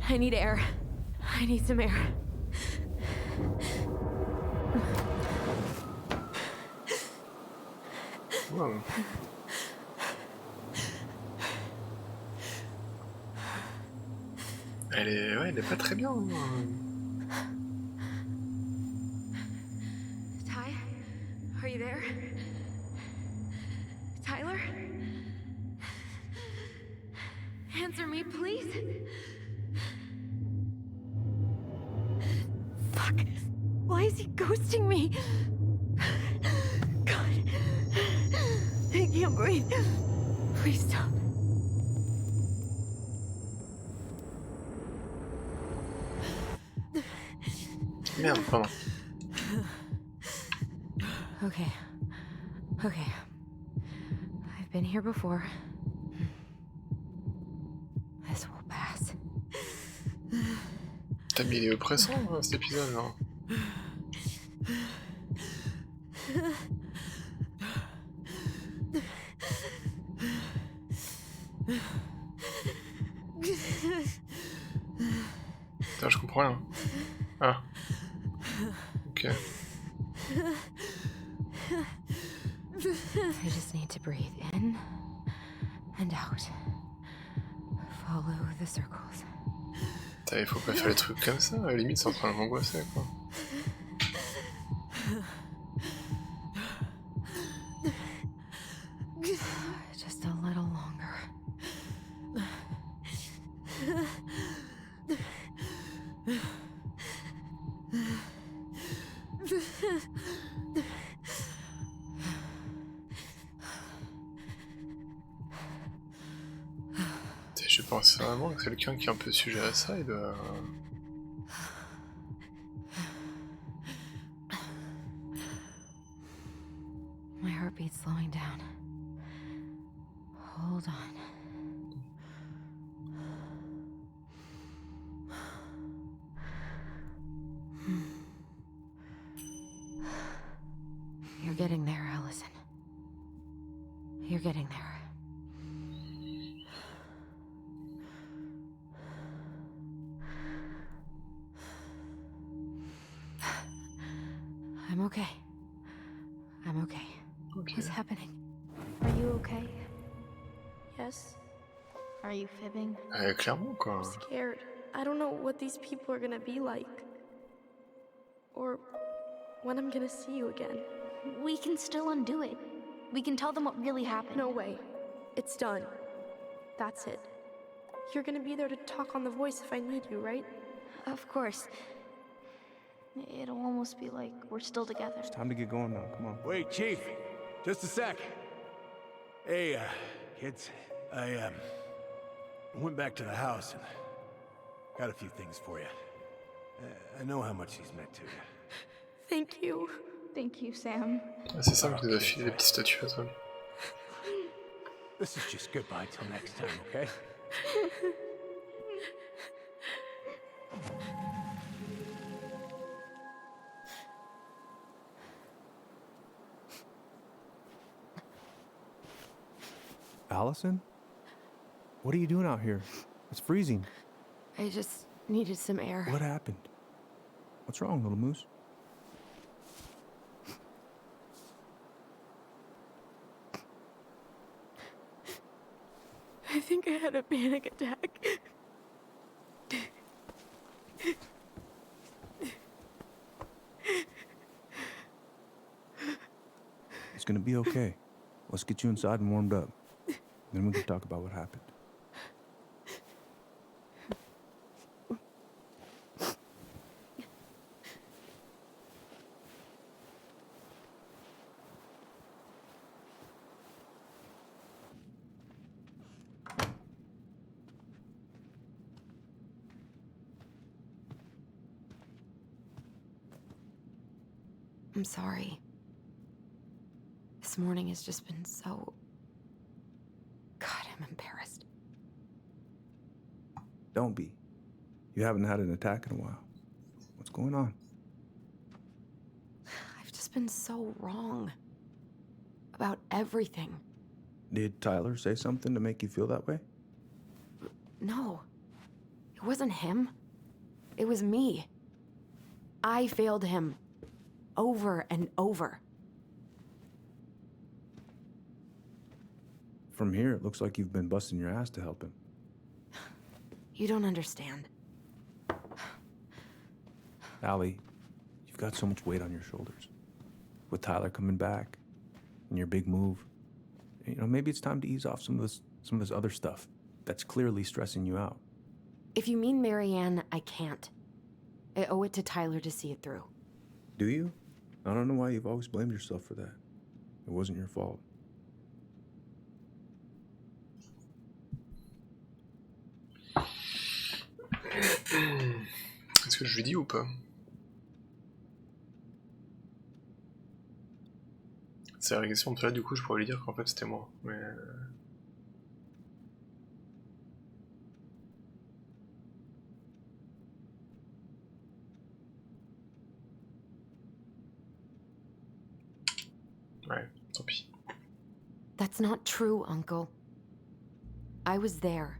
I need air. I need some air. Wow. Elle est pas très bien. Ty, are you there? Tyler? Answer me, please. Fuck. Why is he ghosting me? God. I can't breathe. Please stop. Merde, pardon. Okay. Okay. I've been here before. This will pass. T'as mis les oppressants cet épisode là. Putain, je comprends rien. Ah. Ok. I just need to breathe in and out. Follow the circles. Putain, il faut pas faire les trucs comme ça, à la limite c'est en train de m'angoisser quoi. Just a little longer. Je pense vraiment que quelqu'un qui est un peu sujet à ça, il doit... My heartbeat's slowing down. Hold on. You're getting there, Allison. You're getting there. I'm okay. I'm okay. What's happening? Are you okay? Yes? Are you fibbing? Clairement quoi. I'm scared. I don't know what these people are gonna be like. Or when I'm gonna see you again. We can still undo it. We can tell them what really happened. No way. It's done. That's it. You're gonna be there to talk on the voice if I need you, right? Of course. It'll almost be like we're still together. It's time to get going now. Come on. Wait, Chief. Just a sec. Hey, kids. I went back to the house and got a few things for you. I know how much these meant to you. Thank you. Thank you, Sam. Ah, c'est ça que vous avez filé des petites statuettes. Ouais. This is just goodbye till next time, okay? Allison? What are you doing out here? It's freezing. I just needed some air. What happened? What's wrong, little moose? I think I had a panic attack. It's gonna be okay. Let's get you inside and warmed up. Then we can talk about what happened. I'm sorry. This morning has just been so... God, I'm embarrassed. Don't be. You haven't had an attack in a while. What's going on? I've just been so wrong. About everything. Did Tyler say something to make you feel that way? No. It wasn't him. It was me. I failed him. Over and over. From here, it looks like you've been busting your ass to help him. You don't understand. Allie, you've got so much weight on your shoulders. With Tyler coming back, and your big move, you know, maybe it's time to ease off some of this other stuff that's clearly stressing you out. If you mean Marianne, I can't. I owe it to Tyler to see it through. Do you? I don't know why you've always blamed yourself for that. It wasn't your fault. Est-ce que je lui dis ou pas? C'est la question de là, du coup, je pourrais lui dire qu'en fait c'était moi. Mais. Ouais, tant pis. That's not true, Uncle. I was there.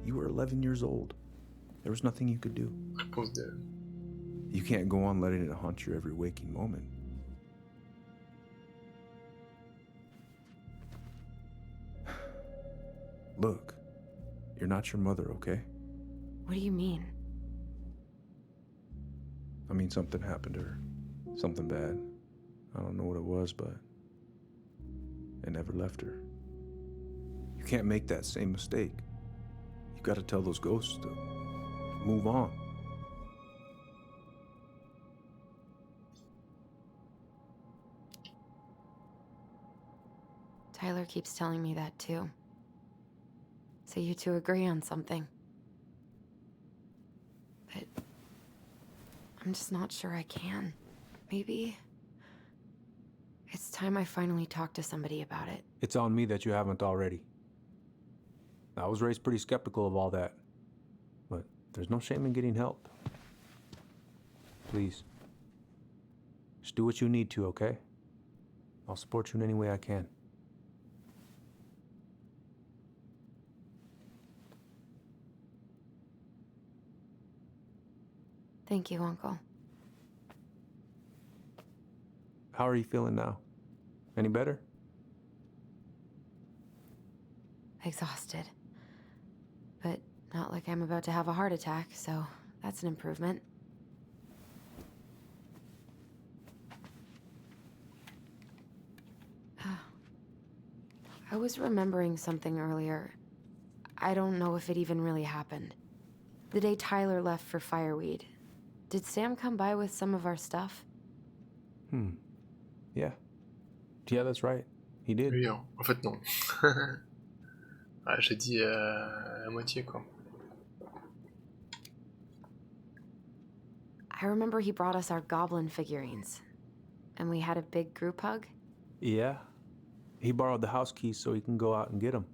You were 11 years old. There was nothing you could do. Réponse D. You can't go on letting it haunt your every waking moment. Look, you're not your mother, okay? What do you mean? I mean, something happened to her. Something bad. I don't know what it was, but it never left her. You can't make that same mistake. You've got to tell those ghosts to move on. Tyler keeps telling me that too. So you two agree on something. But I'm just not sure I can. Maybe it's time I finally talk to somebody about it. It's on me that you haven't already. I was raised pretty skeptical of all that. But there's no shame in getting help. Please. Just do what you need to, okay? I'll support you in any way I can. Thank you, Uncle. How are you feeling now? Any better? Exhausted. But not like I'm about to have a heart attack, so that's an improvement. I was remembering something earlier. I don't know if it even really happened. The day Tyler left for Fireweed, did Sam come by with some of our stuff? Yeah. Yeah, that's right. He did. Oui, en fait non. Ah, j'ai dit à moitié quoi. I remember he brought us our goblin figurines. And we had a big group hug. Yeah. He borrowed the house keys so he can go out and get them.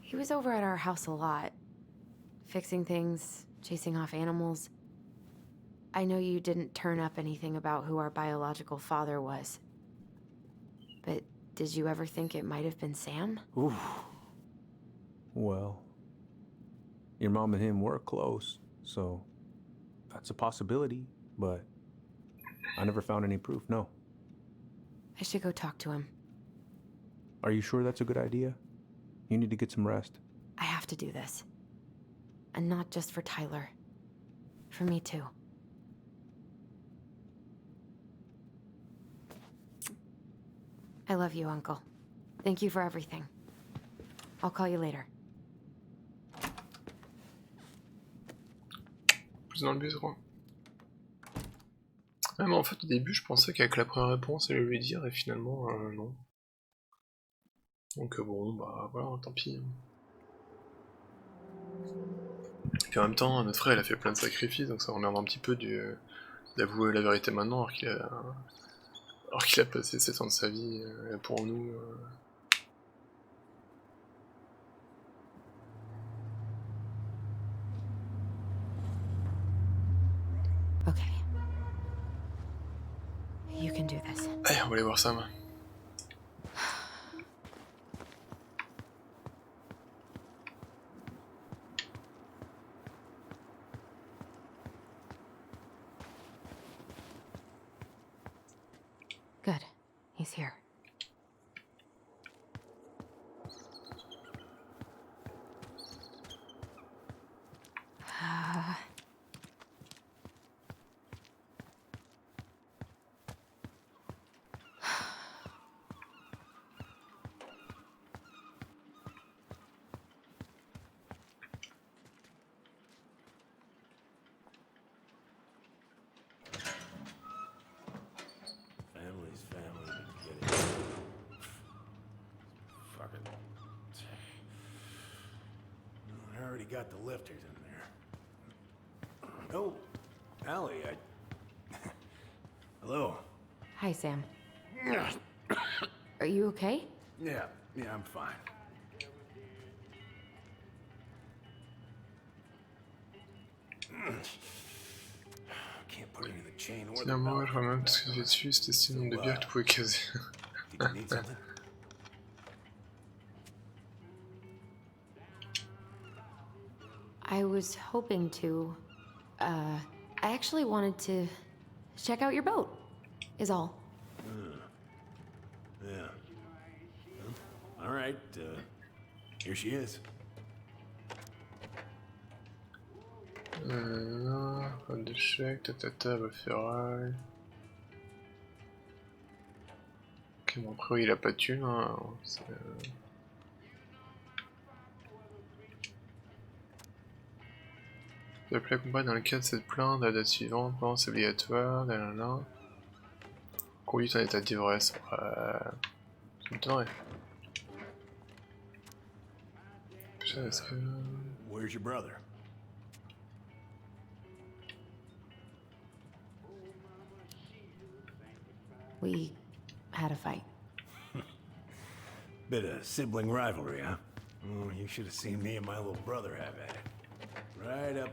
He was over at our house a lot. Fixing things, chasing off animals. I know you didn't turn up anything about who our biological father was. But did you ever think it might have been Sam? Oof. Well, your mom and him were close, so that's a possibility, but I never found any proof, no. I should go talk to him. Are you sure that's a good idea? You need to get some rest. I have to do this. And not just for Tyler. For me too. I love you, Uncle. Thank you for everything. I'll call you later. Plus dans le bureau. Ah, mais en fait, au début, je pensais qu'avec la première réponse, elle allait lui dire, et finalement, non. Donc bon, bah voilà, tant pis. Et puis en même temps, notre frère, il a fait plein de sacrifices, donc ça m'emmerde un petit peu d'avouer la vérité maintenant, alors qu'il a passé 7 ans de sa vie pour nous. Okay. You can do this. Allez, on va aller voir Sam. Good. He's here. Family's family. Get it. Fucking. I already got the lifters in there. Oh, Allie, Hello. Hi, Sam. Are you okay? Yeah, I'm fine. Can't put it in the chain or the Finalement, belt. je vois même ce que j'ai dessus, c'était ce nombre de bières que tu pouvais caser. Did you need something? I was hoping to. I actually wanted to check out your boat, is all. Yeah. Well, all right, here she is. Femme de chèque, tatata, bah ferraille. Ok, bon, après, il a pas de thune, hein. Tu appeler la compagne dans le cadre de cette plainte, la date suivante, non, c'est obligatoire, nanana. Conduite en état d'ivresse, ça m'étonnerait. Est-ce que... Where's your brother? We had a fight. Bit of sibling rivalry, huh? Oh, you should have seen me and my little brother have at it. Right up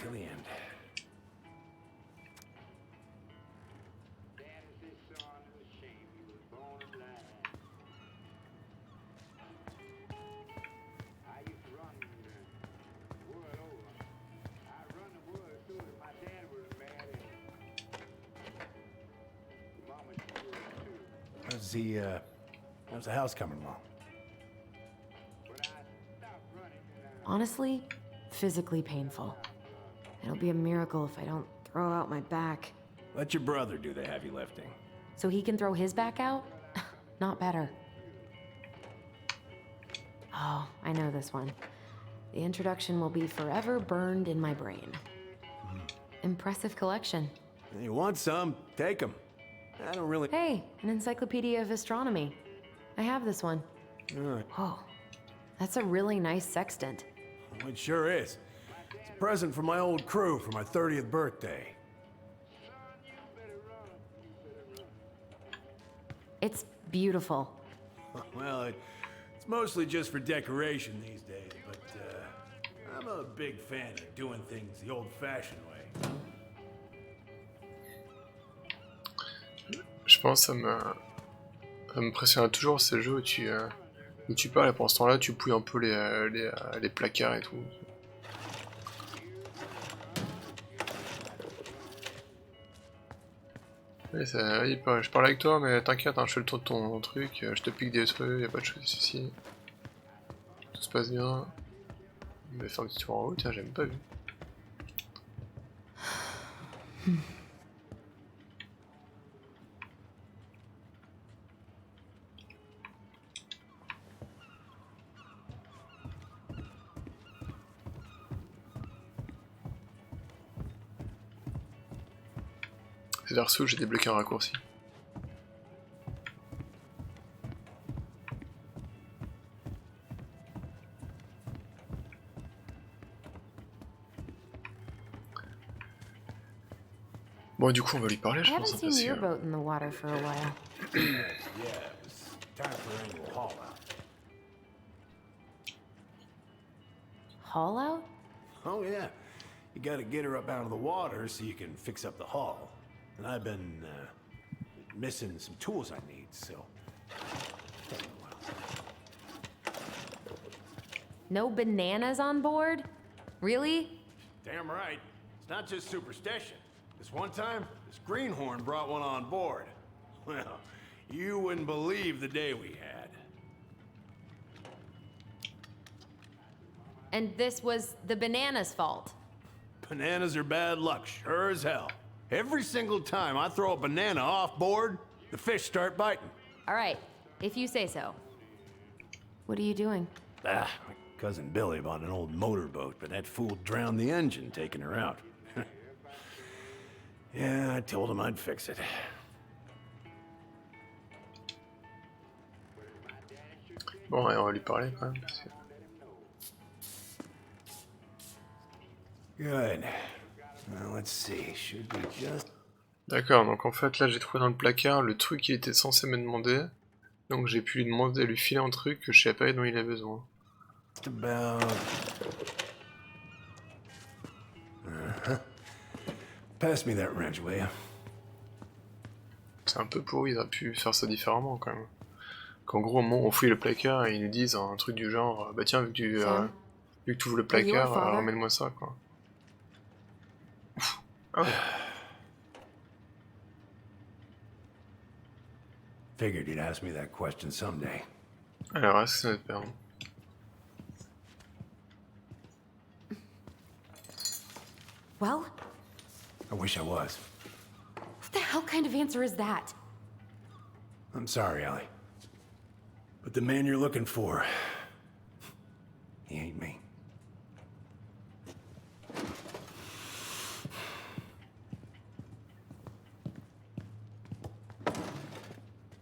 till the end. How's the house coming along? Honestly, physically painful. It'll be a miracle if I don't throw out my back. Let your brother do the heavy lifting. So he can throw his back out? Not better. Oh, I know this one. The introduction will be forever burned in my brain. Impressive collection. You want some? Take them. I don't really... Hey, an encyclopedia of astronomy. I have this one. Whoa, that's a really nice sextant. It sure is. It's a present from my old crew for my 30th birthday. It's beautiful. Well, it's mostly just for decoration these days, but I'm a big fan of doing things the old-fashioned way. Je pense que ça me impressionnera toujours ces jeux où tu parles et pendant ce temps-là tu pouilles un peu les placards et tout. Oui, je parle avec toi mais t'inquiète, hein, je fais le tour de ton truc, je te pique des trucs, y'a pas de soucis. Tout se passe bien. Je vais faire un petit tour en haut, tiens, j'ai même pas vu. C'est là-dessous, j'ai débloqué un raccourci. Bon, du coup, on va lui parler, je I pense. haven't seen your boat in the water for a while. Yeah, it was time for annual haul out. Haul out? Oh yeah, you gotta get her up out of the water so you can fix up the hull. And I've been missing some tools I need, so... No bananas on board? Really? Damn right. It's not just superstition. This one time, this greenhorn brought one on board. Well, you wouldn't believe the day we had. And this was the banana's fault. Bananas are bad luck, sure as hell. Every single time I throw a banana off board, the fish start biting. All right, if you say so. What are you doing? My cousin Billy bought an old motorboat, but that fool drowned the engine taking her out. Yeah, I told him I'd fix it. Bon, ouais, on va lui parler quand même. Parce que... Good. Well, let's see. Should we just... D'accord, donc en fait là j'ai trouvé dans le placard le truc qu'il était censé me demander. Donc j'ai pu lui demander, lui filer un truc que je savais pas dont il a besoin. About... Pass me that wrench, will ya? C'est un peu pourri, ils auraient pu faire ça différemment quand même. Qu'en gros, au moment où on fouille le placard et ils nous disent un truc du genre, bah tiens, vu que tu ouvres le placard, ramène-moi ça quoi. Ouf. Ah ouais. Figured you'd ask me that question someday. Alors, est-ce que c'est notre père? Well? I wish I was. What the hell kind of answer is that? I'm sorry, Ollie. But the man you're looking for, he ain't me.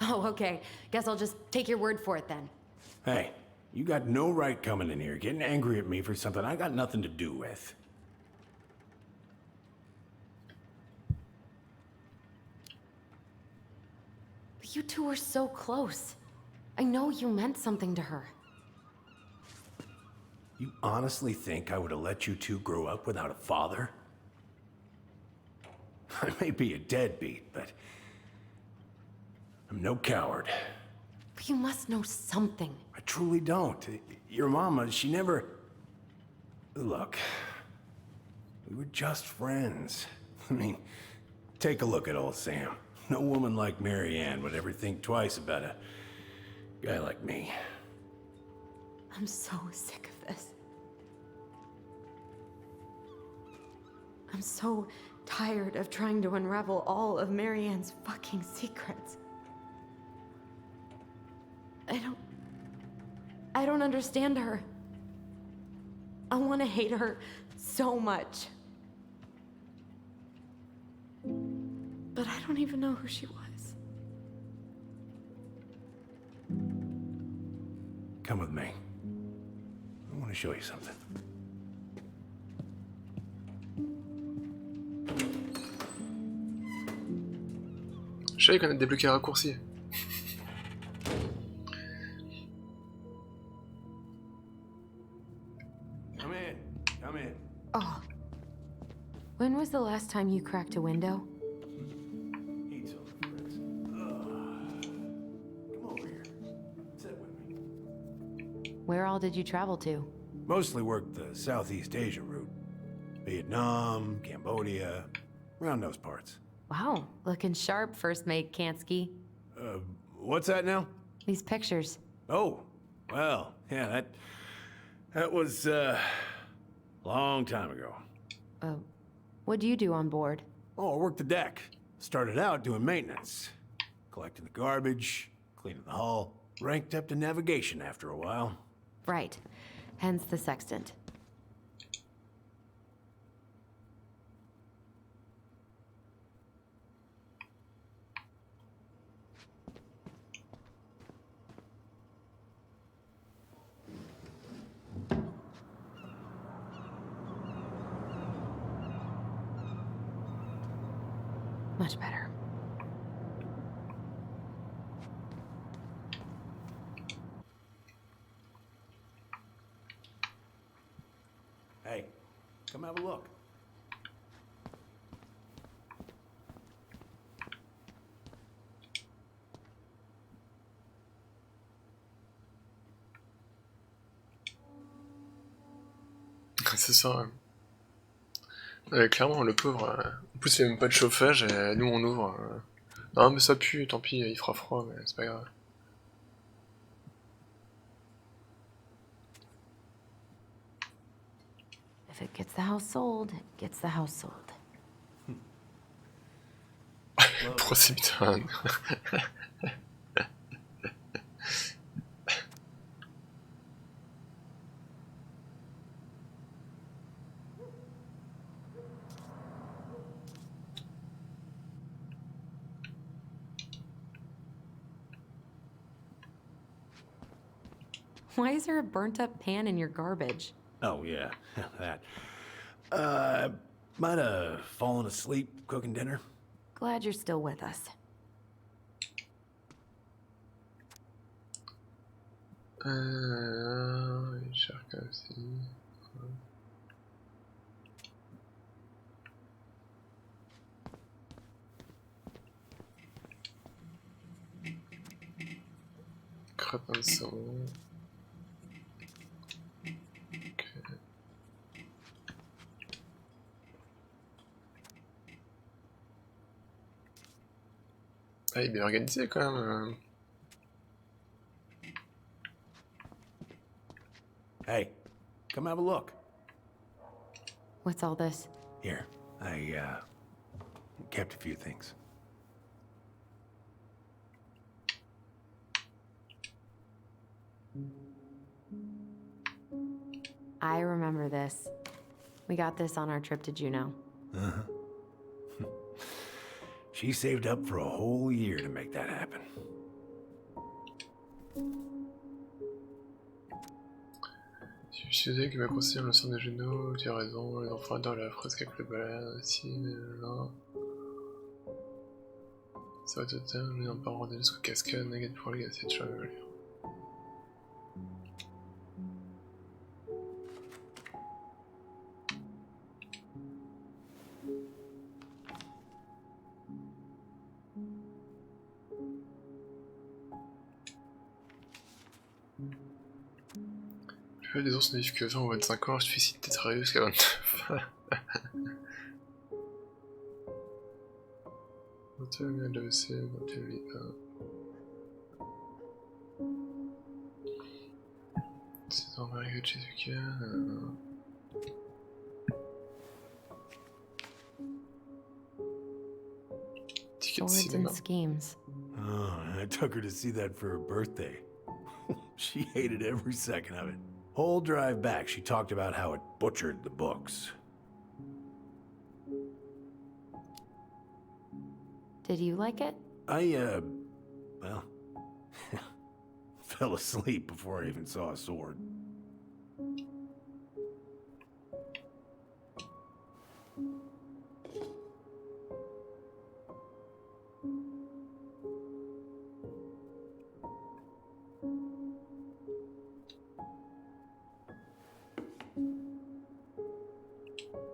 Oh, okay. Guess I'll just take your word for it then. Hey, you got no right coming in here getting angry at me for something I got nothing to do with. But you two were so close. I know you meant something to her. You honestly think I would have let you two grow up without a father? I may be a deadbeat, but I'm no coward. But you must know something. I truly don't. Your mama, she never... Look, we were just friends. I mean, take a look at old Sam. No woman like Mary Ann would ever think twice about a guy like me. I'm so sick of this. I'm so tired of trying to unravel all of Mary Ann's fucking secrets. I don't understand her. I want to hate her so much. But I don't even know who she was. Come with me. I want to show you something. Je savais qu'on a débloqué un raccourci. Come in. Come in. Oh. When was the last time you cracked a window? Eat something, Prince. Come over here. Sit with me. Where all did you travel to? Mostly worked the Southeast Asia route. Vietnam, Cambodia, around those parts. Wow, looking sharp, First Mate Kansky. What's that now? These pictures. Oh, well, yeah, that was, long time ago. What'd you do on board? Oh, I worked the deck. Started out doing maintenance. Collecting the garbage, cleaning the hull. Ranked up to navigation after a while. Right. Hence the sextant. Much better. Hey, come have a look. C'est ça. Clairement, le pauvre, en plus il n'y a même pas de chauffage et nous on ouvre Non mais ça pue, tant pis, il fera froid, mais c'est pas grave. If it gets the house sold, it gets the house sold. Possibilités. Why is there a burnt up pan in your garbage? Oh, yeah, that. Might have fallen asleep cooking dinner. Glad you're still with us. Cher comme si. Crapin de sang. Ah, il est bien organisé quand même. Hey, come have a look. What's all this? Here, I kept a few things. I remember this. We got this on our trip to Juneau. Uh-huh. She saved up for a whole year to make that happen. Je suis désolé que ma conseillère le sang des genoux, tu as raison, les enfants adorent la fresque avec le balai, aussi, là. Ça va tout le mais on peut rendre jusqu'au cascade, nugget pour les gars, c'est toujours le lire. Les ours ne vivent que 20 ou 25 ans, je suis cité sérieux jusqu'à 29. C'est en Marie de Jésus-Christ. Swords and schemes. Oh, I took her to see that for her birthday. She hated every second of it. Whole drive back, she talked about how it butchered the books. Did you like it? I, well, fell asleep before I even saw a sword.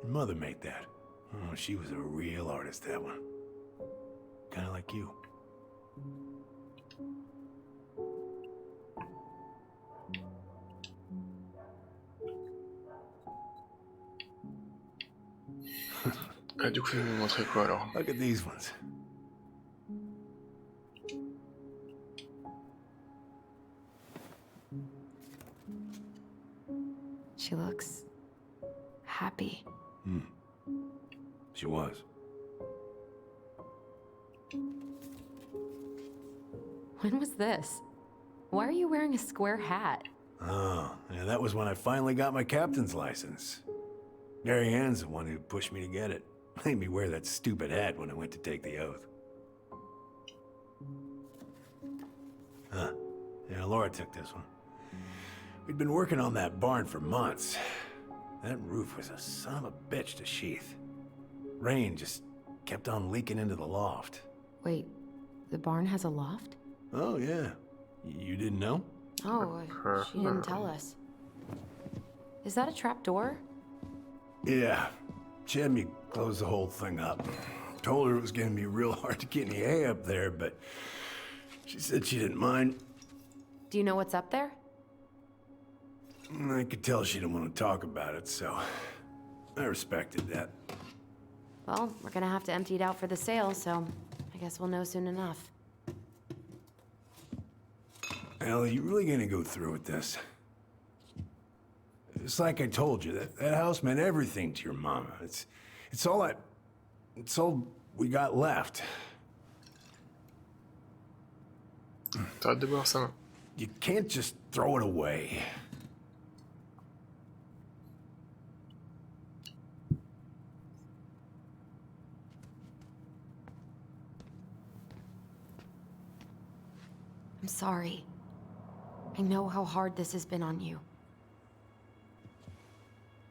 Mother made that. Oh, she was a real artist, that one. Kind of like you. Ah, du coup, il me montrer quoi alors? Look at these ones. She looks happy. She was. When was this? Why are you wearing a square hat? Oh, yeah, that was when I finally got my captain's license. Mary Ann's the one who pushed me to get it. Made me wear that stupid hat when I went to take the oath. Huh. Yeah, Laura took this one. We'd been working on that barn for months. That roof was a son of a bitch to sheath. Rain just kept on leaking into the loft. Wait, the barn has a loft? Oh, yeah. You didn't know? Oh, she didn't tell us. Is that a trap door? Yeah. She had me close the whole thing up. Told her it was gonna be real hard to get any hay up there, but she said she didn't mind. Do you know what's up there? I could tell she didn't want to talk about it, so I respected that. Well, we're gonna have to empty it out for the sale, so I guess we'll know soon enough. Ellie, you really gonna go through with this? It's like I told you, that house meant everything to your mama. It's all we got left. T'arrêtes de boire ça, main. You can't just throw it away. I'm sorry. I know how hard this has been on you.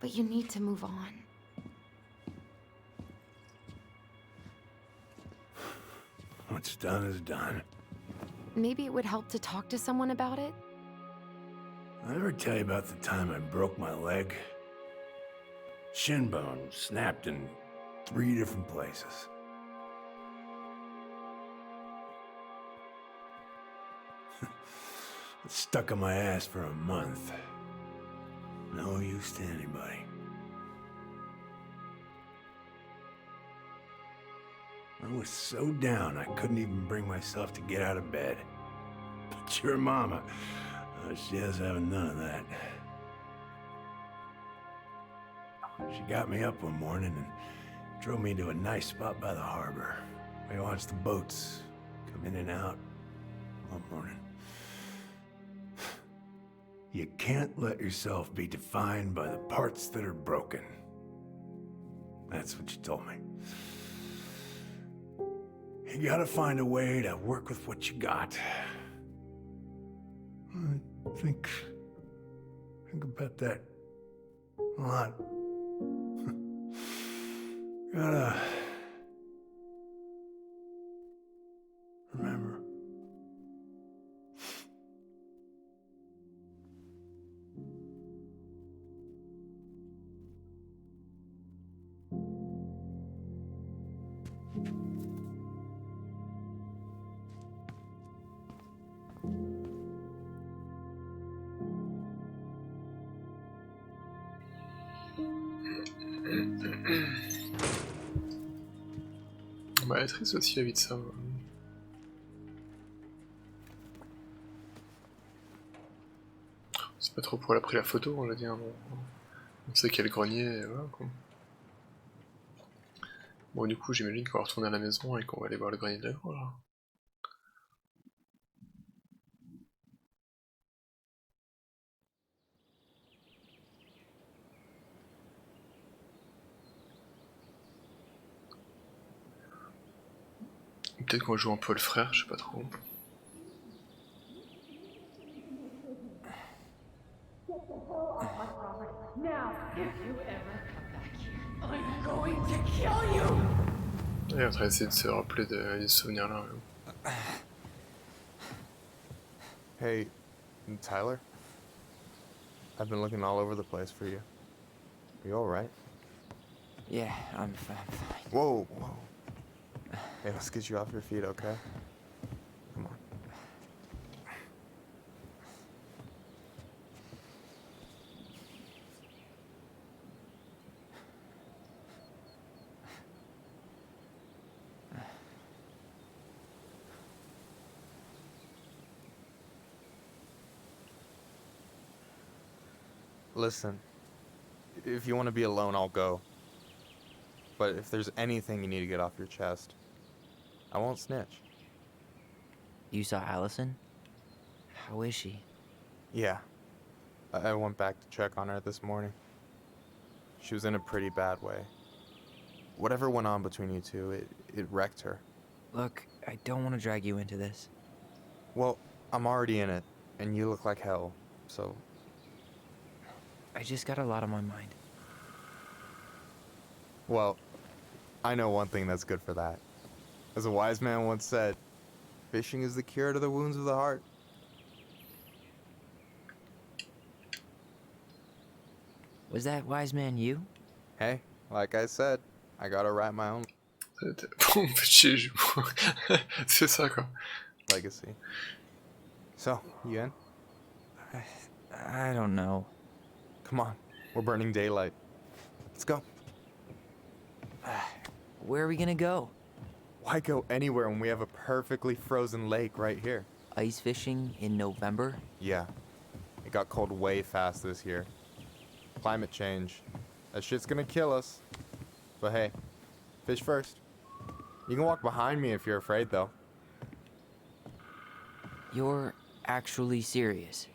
But you need to move on. What's done is done. Maybe it would help to talk to someone about it? I ever tell you about the time I broke my leg? Shin bone snapped in 3 different places. It's stuck on my ass for a month. No use to anybody. I was so down I couldn't even bring myself to get out of bed. But your mama, she has having none of that. She got me up one morning and drove me to a nice spot by the harbor. We watched the boats come in and out one morning. You can't let yourself be defined by the parts that are broken. That's what you told me. You gotta find a way to work with what you got. I think about that a lot. Gotta remember. Bah, elle est triste aussi la vie de ça. C'est pas trop pour elle a pris la photo, on va dire. On sait qu'il y a le grenier, et voilà quoi. Bon, du coup, j'imagine qu'on va retourner à la maison et qu'on va aller voir le grenier de l'œuvre là. Peut-être qu'on joue un peu le frère, je sais pas trop. Et on est en train d'essayer de se rappeler des souvenirs là. Hey, Tyler? I've been looking all over the place for you. Are you alright? Yeah, I'm fine. Whoa, whoa. Hey, let's get you off your feet, okay? Come on. Listen, if you want to be alone, I'll go. But if there's anything you need to get off your chest, I won't snitch. You saw Allison? How is she? Yeah. I went back to check on her this morning. She was in a pretty bad way. Whatever went on between you two, it wrecked her. Look, I don't want to drag you into this. Well, I'm already in it, and you look like hell, so... I just got a lot on my mind. Well, I know one thing that's good for that. As a wise man once said, fishing is the cure to the wounds of the heart. Was that wise man you? Hey, like I said, I gotta write my own C'est ça quoi. legacy. So, you in? I don't know. Come on, we're burning daylight. Let's go. Where are we gonna go? Why go anywhere when we have a perfectly frozen lake right here? Ice fishing in November? Yeah. It got cold way fast this year. Climate change. That shit's gonna kill us. But hey, fish first. You can walk behind me if you're afraid, though. You're actually serious?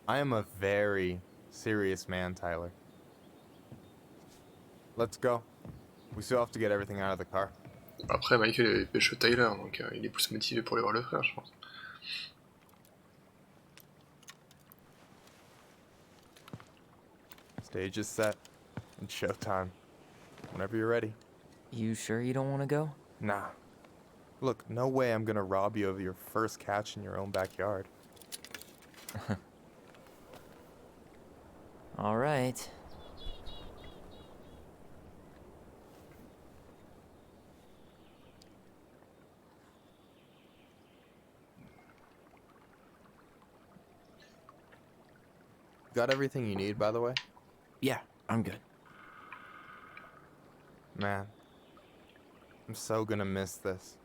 I am a very serious man, Tyler. Let's go. We still have to get everything out of the car. Après, Michael avait pêché Tyler, donc il est plus motivé pour aller voir le frère, je pense. Stage is set. It's showtime. Whenever you're ready. You sure you don't want to go? Nah. Look, no way I'm gonna rob you of your first catch in your own backyard. All right. Got everything you need, by the way? Yeah, I'm good. Man, I'm so gonna miss this.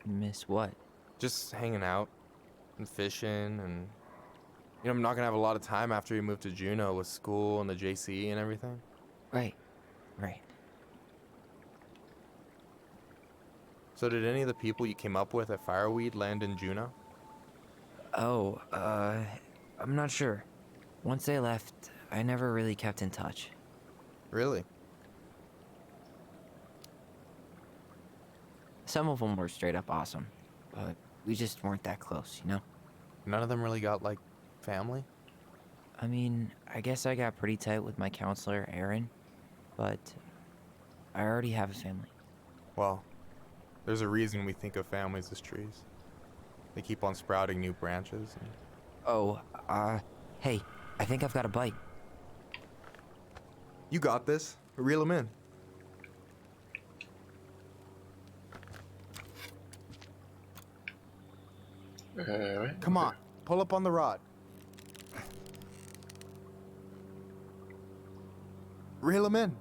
Miss what? Just hanging out and fishing and... You know, I'm not gonna have a lot of time after we move to Juneau with school and the JC and everything. Right. So did any of the people you came up with at Fireweed land in Juneau? Oh, I'm not sure. Once they left, I never really kept in touch. Really? Some of them were straight up awesome, but we just weren't that close, you know? None of them really got, like, family? I mean, I guess I got pretty tight with my counselor, Aaron, but I already have a family. Well, there's a reason we think of families as trees. They keep on sprouting new branches. And... Oh, hey, I think I've got a bite. You got this. Reel them in. Ouais. Come on, pull up on the rod. Reel them in.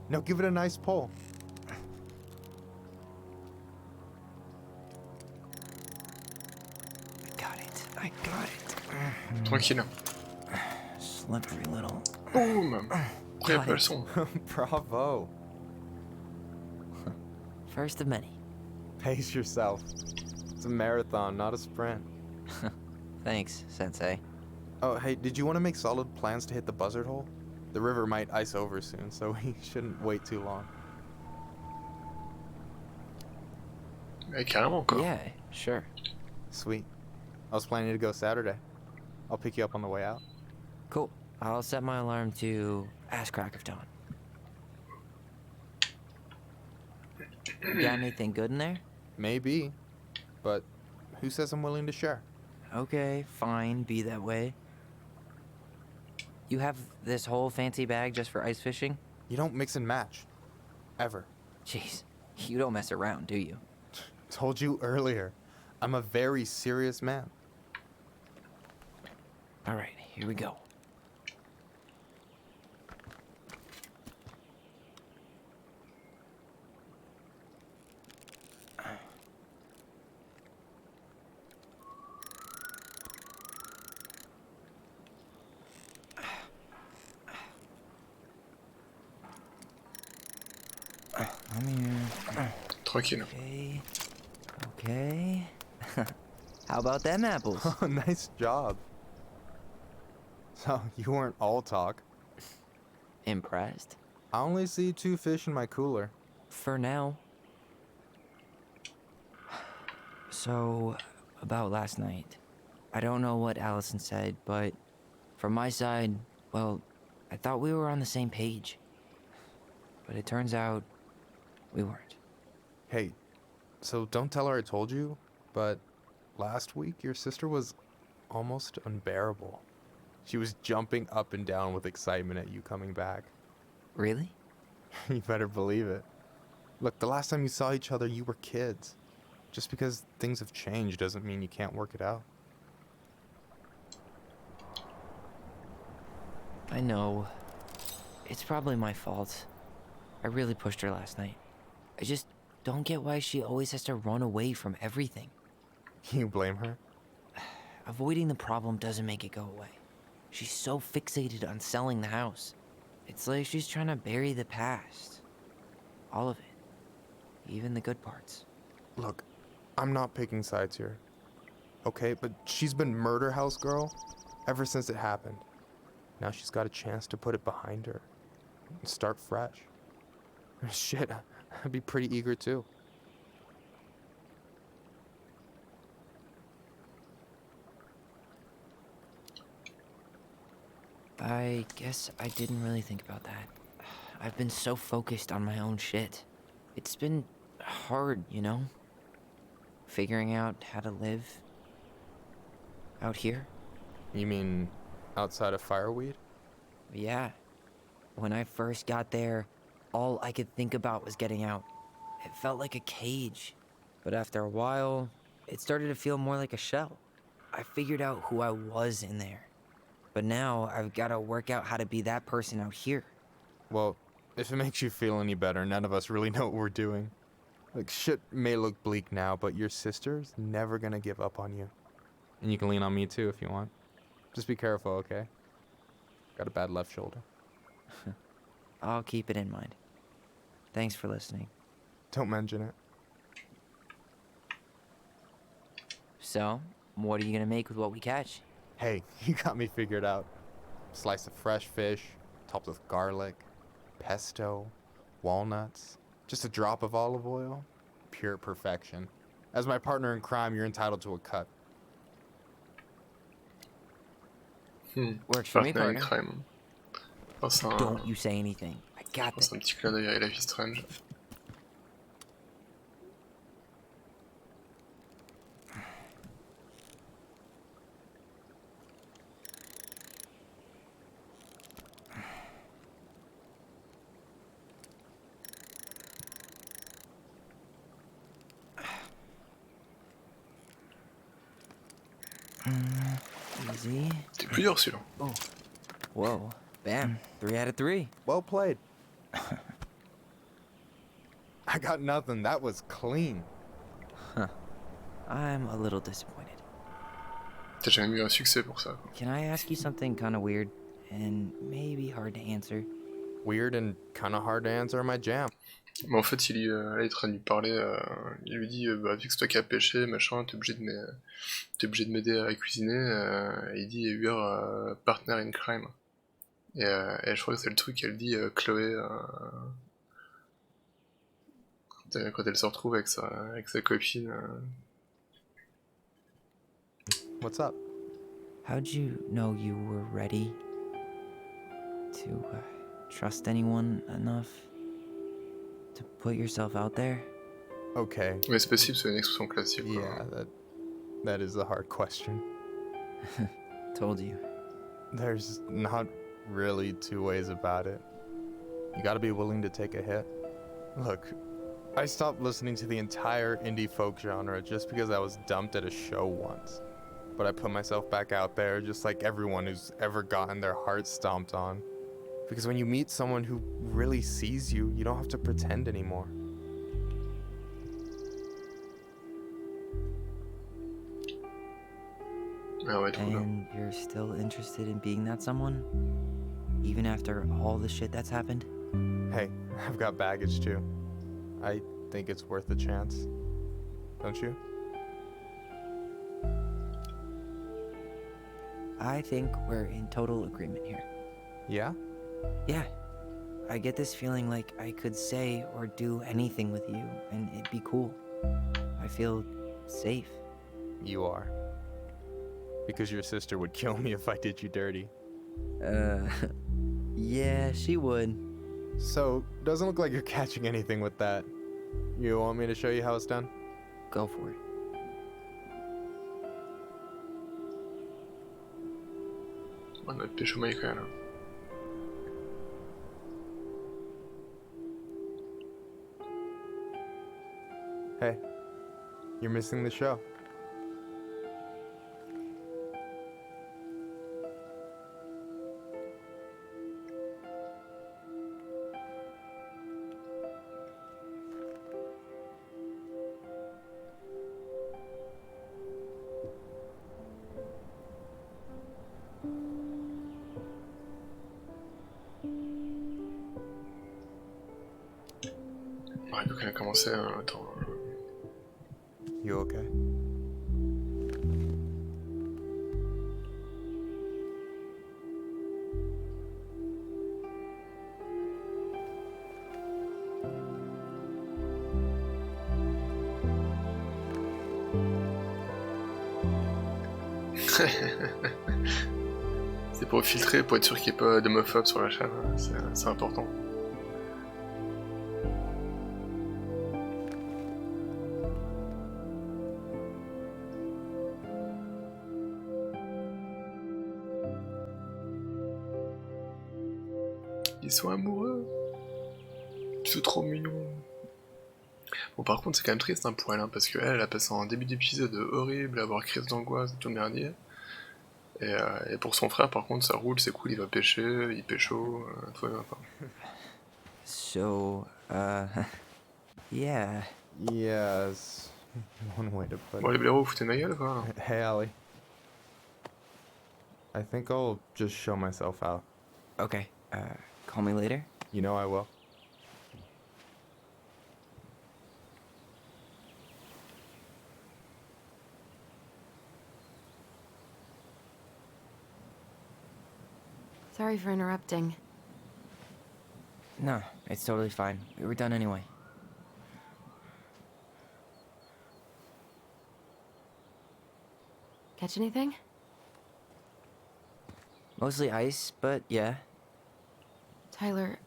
Now give it a nice pull. I got it. Tranquille. Slippery little. Boum! Après, il a pas le son. Bravo. First of many. Pace yourself. It's a marathon, not a sprint. Thanks, Sensei. Oh, hey, did you want to make solid plans to hit the buzzard hole? The river might ice over soon, so we shouldn't wait too long. Mais carrément, quoi. Yeah, sure. Sweet. I was planning to go Saturday. I'll pick you up on the way out. Cool. I'll set my alarm to ass crack of dawn. You got anything good in there? Maybe, but who says I'm willing to share? Okay, fine, be that way. You have this whole fancy bag just for ice fishing? You don't mix and match. Ever. Jeez, you don't mess around, do you? Told you earlier. I'm a very serious man. All right, here we go. I'm here. Tranquille. Okay. How about them apples? Oh, nice job. So, you weren't all talk. Impressed? I only see 2 fish in my cooler. For now. So, about last night. I don't know what Allison said, but from my side, well, I thought we were on the same page. But it turns out we weren't. Hey, so don't tell her I told you, but last week your sister was almost unbearable. She was jumping up and down with excitement at you coming back. Really? You better believe it. Look, the last time you saw each other, you were kids. Just because things have changed doesn't mean you can't work it out. I know. It's probably my fault. I really pushed her last night. I just don't get why she always has to run away from everything. You blame her? Avoiding the problem doesn't make it go away. She's so fixated on selling the house. It's like she's trying to bury the past. All of it. Even the good parts. Look, I'm not picking sides here. Okay, but she's been murder house girl ever since it happened. Now she's got a chance to put it behind her and start fresh. Shit, I'd be pretty eager too. I guess I didn't really think about that. I've been so focused on my own shit. It's been hard, you know? Figuring out how to live out here. You mean outside of fireweed? Yeah. When I first got there, all I could think about was getting out. It felt like a cage. But after a while, it started to feel more like a shell. I figured out who I was in there. But now I've got to work out how to be that person out here. Well, if it makes you feel any better, none of us really know what we're doing. Like, shit may look bleak now, but your sister's never gonna give up on you. And you can lean on me too if you want. Just be careful, okay? Got a bad left shoulder. I'll keep it in mind. Thanks for listening. Don't mention it. So, what are you gonna make with what we catch? Hey, you got me figured out. Slice of fresh fish, topped with garlic, pesto, walnuts, just a drop of olive oil. Pure perfection. As my partner in crime, you're entitled to a cut. Works for me, Partner in partner. crime. Pense à Don't you say anything. I got this. un petit clin d'œil à Life is Strange. Easy. C'est plus dur celui-là. Oh. Whoa. Bam. 3 out of 3. Well played. I got nothing. That was clean. Huh. I'm a little disappointed. T'as jamais eu un succès pour ça, quoi. Can I ask you something kind of weird and maybe hard to answer? Weird and kind of hard to answer my jam. Mais en fait, là, il est en train de lui parler, il lui dit, bah, vu que c'est toi qui as pêché, machin, t'es obligé de m'aider à cuisiner, et il dit, you're partner in crime. Et je crois que c'est le truc qu'elle dit, Chloé, quand elle se retrouve avec sa copine. What's up? How'd you know you were ready to trust anyone enough to put yourself out there? Okay. Mais c'est possible, c'est une expression classique. Quoi. Yeah, that is a hard question. Told you. There's not really two ways about it. You gotta be willing to take a hit. Look, I stopped listening to the entire indie folk genre just because I was dumped at a show once. But I put myself back out there just like everyone who's ever gotten their heart stomped on. Because when you meet someone who really sees you, you don't have to pretend anymore. Ah ouais, trop bien. And you're still interested in being that someone? Even after all the shit that's happened? Hey, I've got baggage too. I think it's worth a chance. Don't you? I think we're in total agreement here. Yeah? Yeah. I get this feeling like I could say or do anything with you, and it'd be cool. I feel safe. You are. Because your sister would kill me if I did you dirty. Yeah, she would. So, doesn't look like you're catching anything with that. You want me to show you how it's done? Go for it. On a pêché au maïka, là. Hey, you're missing the show. Ouais, donc elle a commencé, attends... You okay? C'est pour filtrer, pour être sûr qu'il n'y ait pas d'homophobe sur la chaîne, c'est important. Ils sont amoureux. Ils sont trop mignons. Bon, par contre, c'est quand même triste hein, pour elle, hein, parce qu'elle a passé un début d'épisode horrible, à avoir crise d'angoisse, tout merdier. Et pour son frère, par contre, ça roule, c'est cool, il va pêcher, il pécho, tout va bien, quoi. So, yeah. Yes. One way to put Bon, les it. blaireaux, foutez ma gueule, quoi. Hey, Ollie. I think I'll just show myself out. Okay, call me later? You know I will. Sorry for interrupting. No, it's totally fine. We were done anyway. Catch anything? Mostly ice, but yeah. Tyler,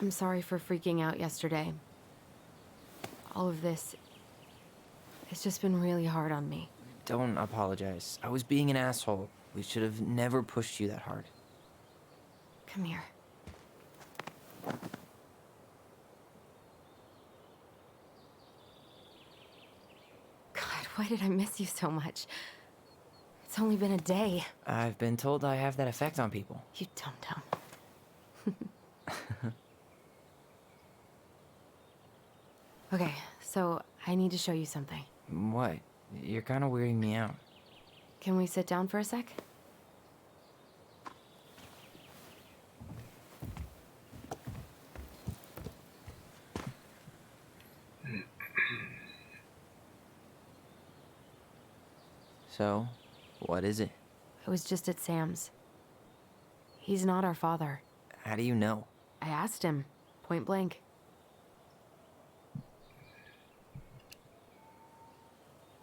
I'm sorry for freaking out yesterday. All of this, it's just been really hard on me. Don't apologize. I was being an asshole. We should have never pushed you that hard. Come here. God, why did I miss you so much? It's only been a day. I've been told I have that effect on people. You dum-dum. Okay, so I need to show you something. What? You're kind of weirding me out. Can we sit down for a sec? So, what is it? I was just at Sam's. He's not our father. How do you know? I asked him, point blank.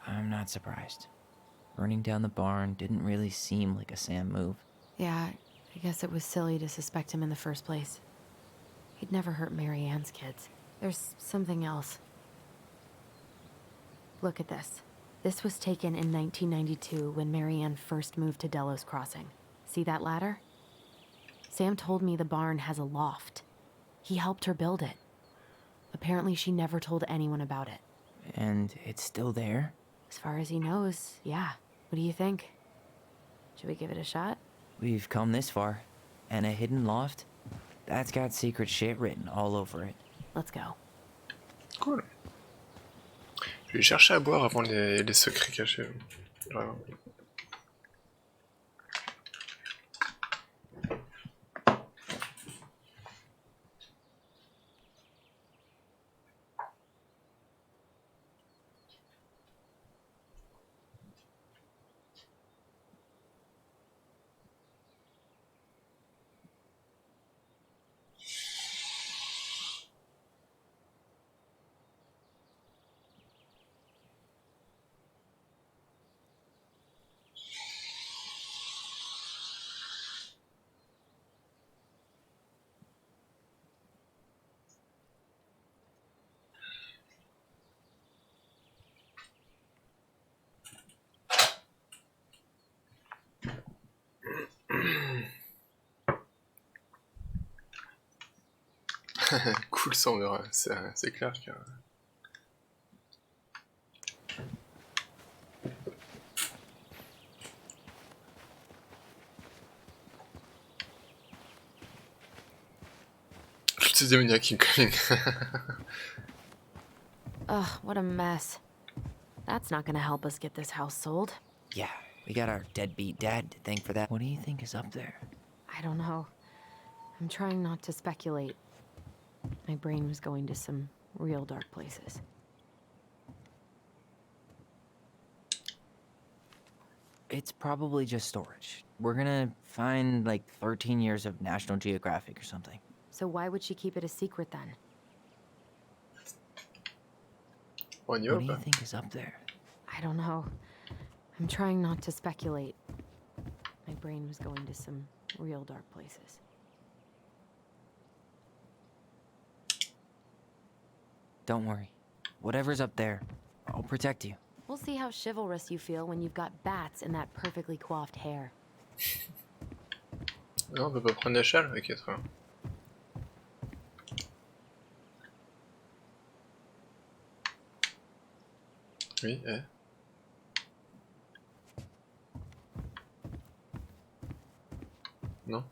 I'm not surprised. Burning down the barn didn't really seem like a Sam move. Yeah, I guess it was silly to suspect him in the first place. He'd never hurt Mary Ann's kids. There's something else. Look at this. This was taken in 1992 when Mary Ann first moved to Delos Crossing. See that ladder? Sam told me the barn has a loft. He helped her build it. Apparently she never told anyone about it. And it's still there? As far as he knows, yeah. What do you think? Should we give it a shot? We've come this far. And a hidden loft? That's got secret shit written all over it. Let's go. Cool. Je vais chercher à boire avant les secrets cachés. Vraiment. Cool sang de c'est clair que... Toutes ces démoniaques incoming. Ugh, what a mess. That's not gonna help us get this house sold. Yeah, we got our deadbeat dad to thank for that. What do you think is up there? I don't know. I'm trying not to speculate. My brain was going to some real dark places. It's probably just storage. We're gonna find like 13 years of National Geographic or something. So why would she keep it a secret then? On y What va do ou you pas? think is up there? I don't know. I'm trying not to speculate. My brain was going to some real dark places. Don't worry. Whatever's up there, I'll protect you. We'll see how chivalrous you feel when you've got bats in that perfectly coiffed hair. Non, on peut pas prendre l'échelle? Ok, très bien. Oui, eh. Non?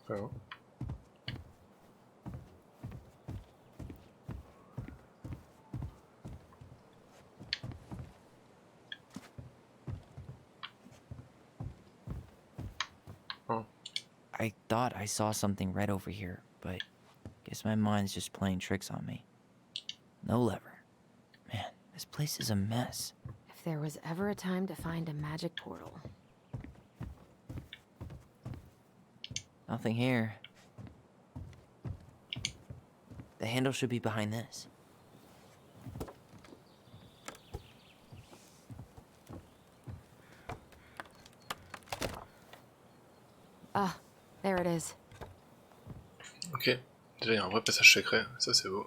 Pas bon. Oh. I thought I saw something red over here, but guess my mind's just playing tricks on me. No lever. Man, this place is a mess. If there was ever a time to find a magic portal. Nothing here. The handle should be behind this. Ah, there it is. Ok, déjà il y a un vrai passage secret, ça c'est beau.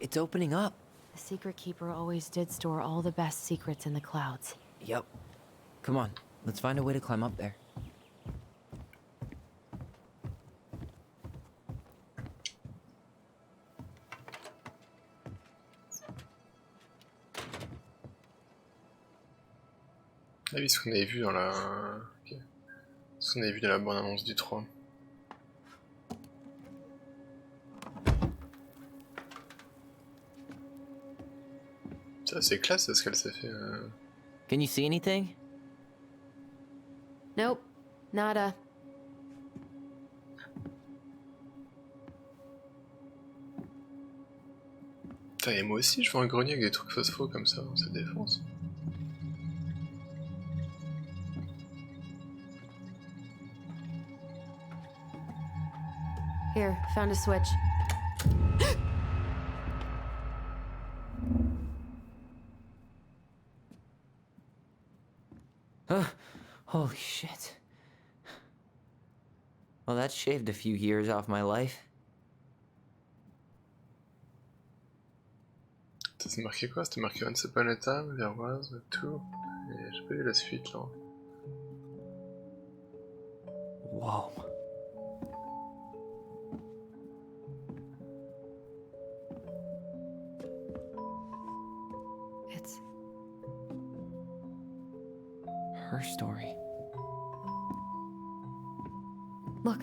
It's opening up. The secret keeper always did store all the best secrets in the clouds. Yep. Come on, let's find a way to climb up there. Ah oui, ce qu'on avait vu dans la... Ok. Ce qu'on avait vu dans la bande-annonce du 3. Ça c'est classe ce qu'elle s'est fait. Can you see anything? Nope, nada. Putain, et moi aussi je vois un grenier avec des trucs phospho comme ça, ça défonce. Here, found a switch. Holy shit. Well, that shaved a few years off my life. C'est marqué quoi? C'était marqué Once Upon a Time, There Was, Tout. Et j'ai pas vu la suite là. Whoa. It's her story. Look,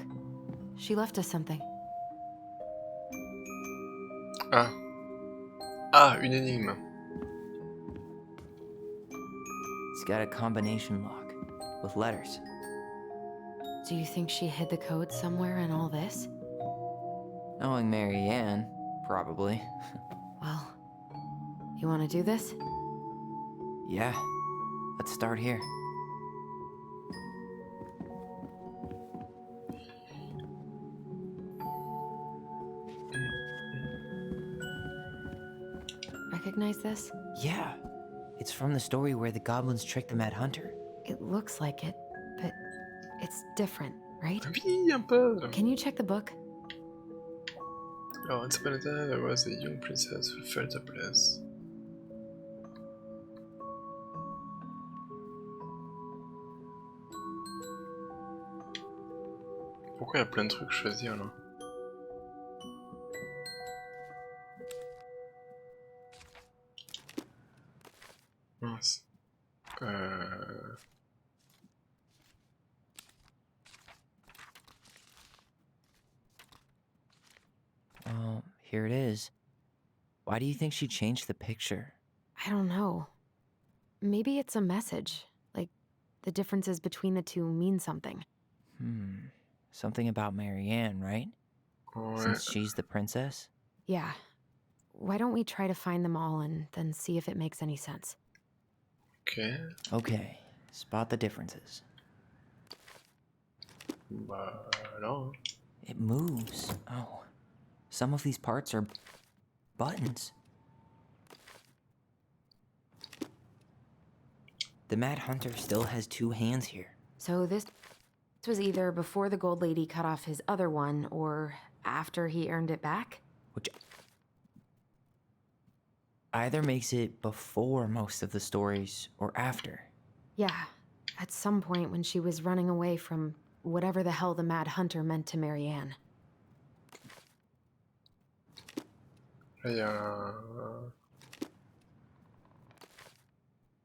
she left us something. Ah. Ah, une énigme. It's got a combination lock with letters. Do you think she hid the code somewhere in all this? Knowing Mary Ann, probably. Well, you want to do this? Yeah. Let's start here. Recognize this? Yeah. It's from the story where the goblins tricked the Mad Hunter. It looks like it, but it's different, right? Oui, un peu. Can you check the book? Alors, Once Upon a Time, there was a young princess who felt a bliss. Pourquoi il y a plein de trucs à choisir là? Mince. Well, here it is. Why do you think she changed the picture? I don't know. Maybe it's a message. Like, the differences between the two mean something. Something about Mary Ann, right? Ouais. since she's the princess? Yeah. Why don't we try to find them all and then see if it makes any sense? Ok. Okay, spot the differences. Bah là. Hein. It moves. Oh, some of these parts are buttons. The Mad Hunter still has 2 hands here. So this was either before the gold lady cut off his other one or after he earned it back? Which either makes it before most of the stories or after. Yeah, at some point when she was running away from whatever the hell the Mad Hunter meant to Marianne. Là, il y a un...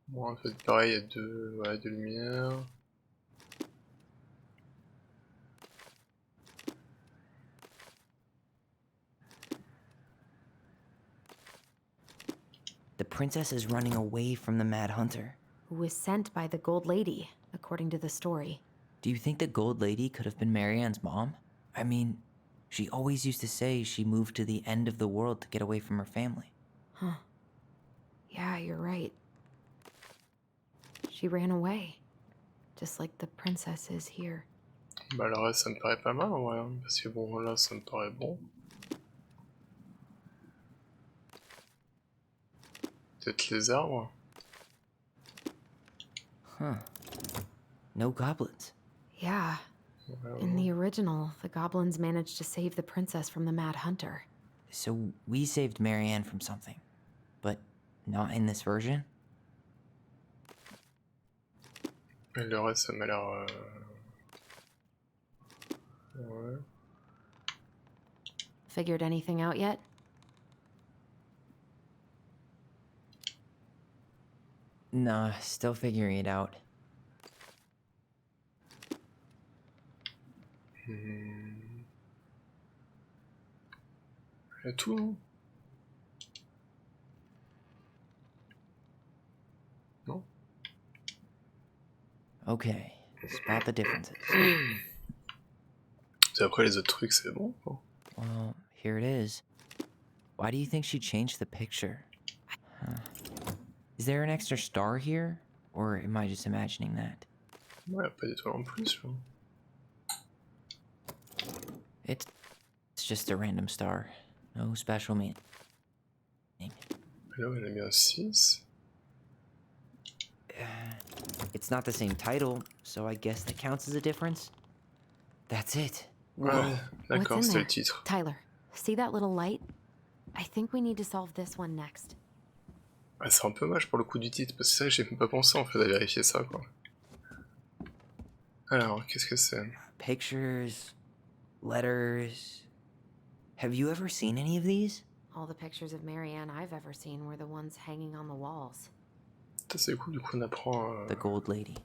Bon, en fait, pareil, il y a deux lumières. The princess is running away from the Mad Hunter. Who was sent by the gold lady, according to the story. Do you think the gold lady could have been Marianne's mom? I mean, she always used to say she moved to the end of the world to get away from her family. Huh. Yeah, you're right. She ran away. Just like the princess is here. Bah le reste ça me paraît pas mal en vrai, hein, parce que bon là ça me paraît bon. Peut-être les arbres. Huh. No goblins. Yeah. In the original, the goblins managed to save the princess from the Mad Hunter. So we saved Marianne from something, but not in this version? Et le reste ça m'a l'air... Ouais. Figured anything out yet? Nah, still figuring it out. Il y a tout, non? Non? Okay, spot the differences. Après les autres trucs c'est bon quoi. Well, here it is. Why do you think she changed the picture? Huh. Is there an extra star here? Or am I just imagining that? Ouais, pas d'étoile en plus. Hein. It's just a random star. No special meaning. Là elle a mis un 6. It's not the same title, so I guess that counts as a difference. That's it. Ouais, d'accord, What's in c'était le there? titre. Tyler, see that little light? I think we need to solve this one next. Ah, c'est un peu moche pour le coup du titre, parce que ça j'ai même pas pensé en fait à vérifier ça quoi. Alors, qu'est-ce que c'est? Pictures, letters. Have you ever seen any of these? All the pictures of Marianne I've ever seen were the ones hanging on the walls. Ça c'est cool, du coup on apprend... The gold lady.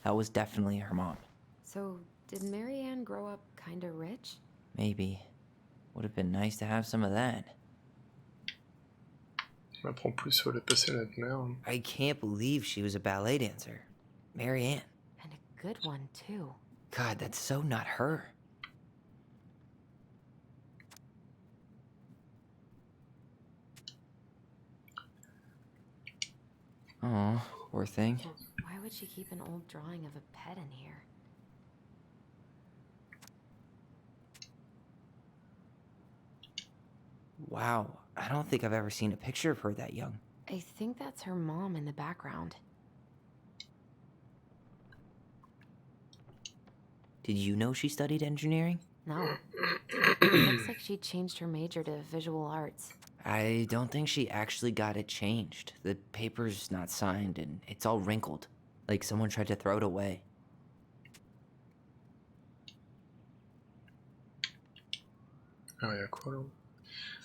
That was definitely her mom. So, did Marianne grow up kinda rich? Maybe. Would have been nice to have some of that. On apprend plus sur le passé de notre mère. I can't believe she was a ballet dancer. Marianne. And a good one, too. God, that's so not her. Oh, poor thing. Why would she keep an old drawing of a pet in here? Wow, I don't think I've ever seen a picture of her that young. I think that's her mom in the background. Did you know she studied engineering? No. It looks like she changed her major to visual arts. I don't think she actually got it changed. The paper's not signed and it's all wrinkled. Like someone tried to throw it away. Ah, il y a quoi là?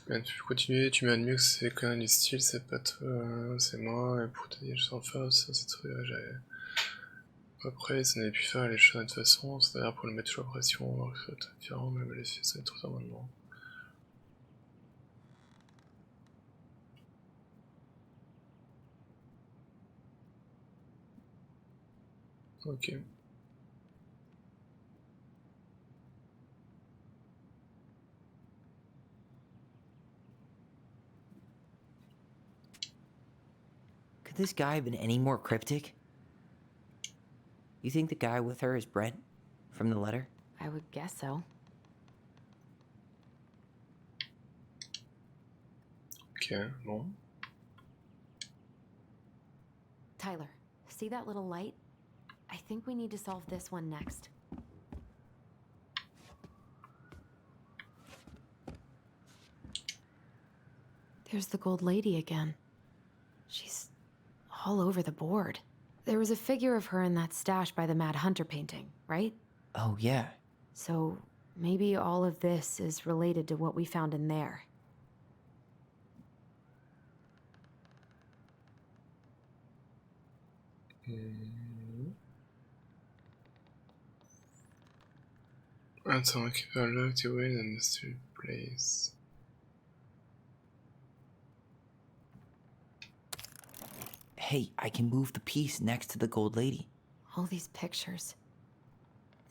Ben, tu peux continuer, tu m'admires que c'est quand même les styles, c'est pas toi, c'est moi, et pour te dire, je suis en face, ça c'est trop j'avais... Après, ça n'avait pu faire les choses de toute façon, c'est-à-dire pour le mettre sous la pression, alors que c'est différent, mais me laisser ça être trop maintenant. Ok. Could this guy have been any more cryptic? You think the guy with her is Brent from the letter? I would guess so. Ok, bon. Tyler, see that little light? I think we need to solve this one next. There's the gold lady again. She's all over the board. There was a figure of her in that stash by the Mad Hunter painting, right? Oh, yeah. So maybe all of this is related to what we found in there. Attends, keep her locked away in a mystery place. Hey, I can move the piece next to the gold lady. All these pictures.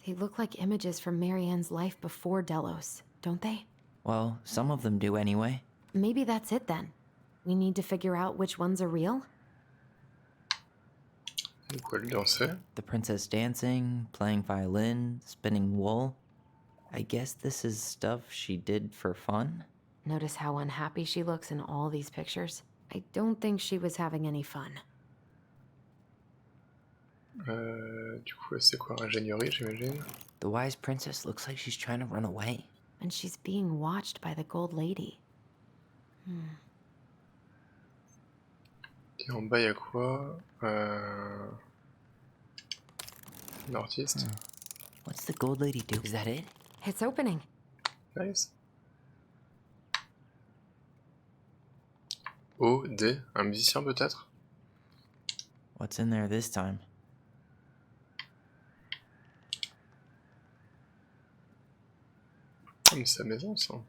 They look like images from Marianne's life before Delos, don't they? Well, some of them do anyway. Maybe that's it then. We need to figure out which ones are real? De quoi elle dansait? The princess dancing, playing violin, spinning wool. I guess this is stuff she did for fun? Notice how unhappy she looks in all these pictures? I don't think she was having any fun. Du coup, c'est quoi, ingénierie, j'imagine? The wise princess looks like she's trying to run away. And she's being watched by the gold lady. Et en bas, y'a quoi? L'artiste. What's the gold lady do? Is that it? It's opening. Nice. O, D, un musicien peut-être? What's in there this time? Ah, mais c'est sa maison, ça.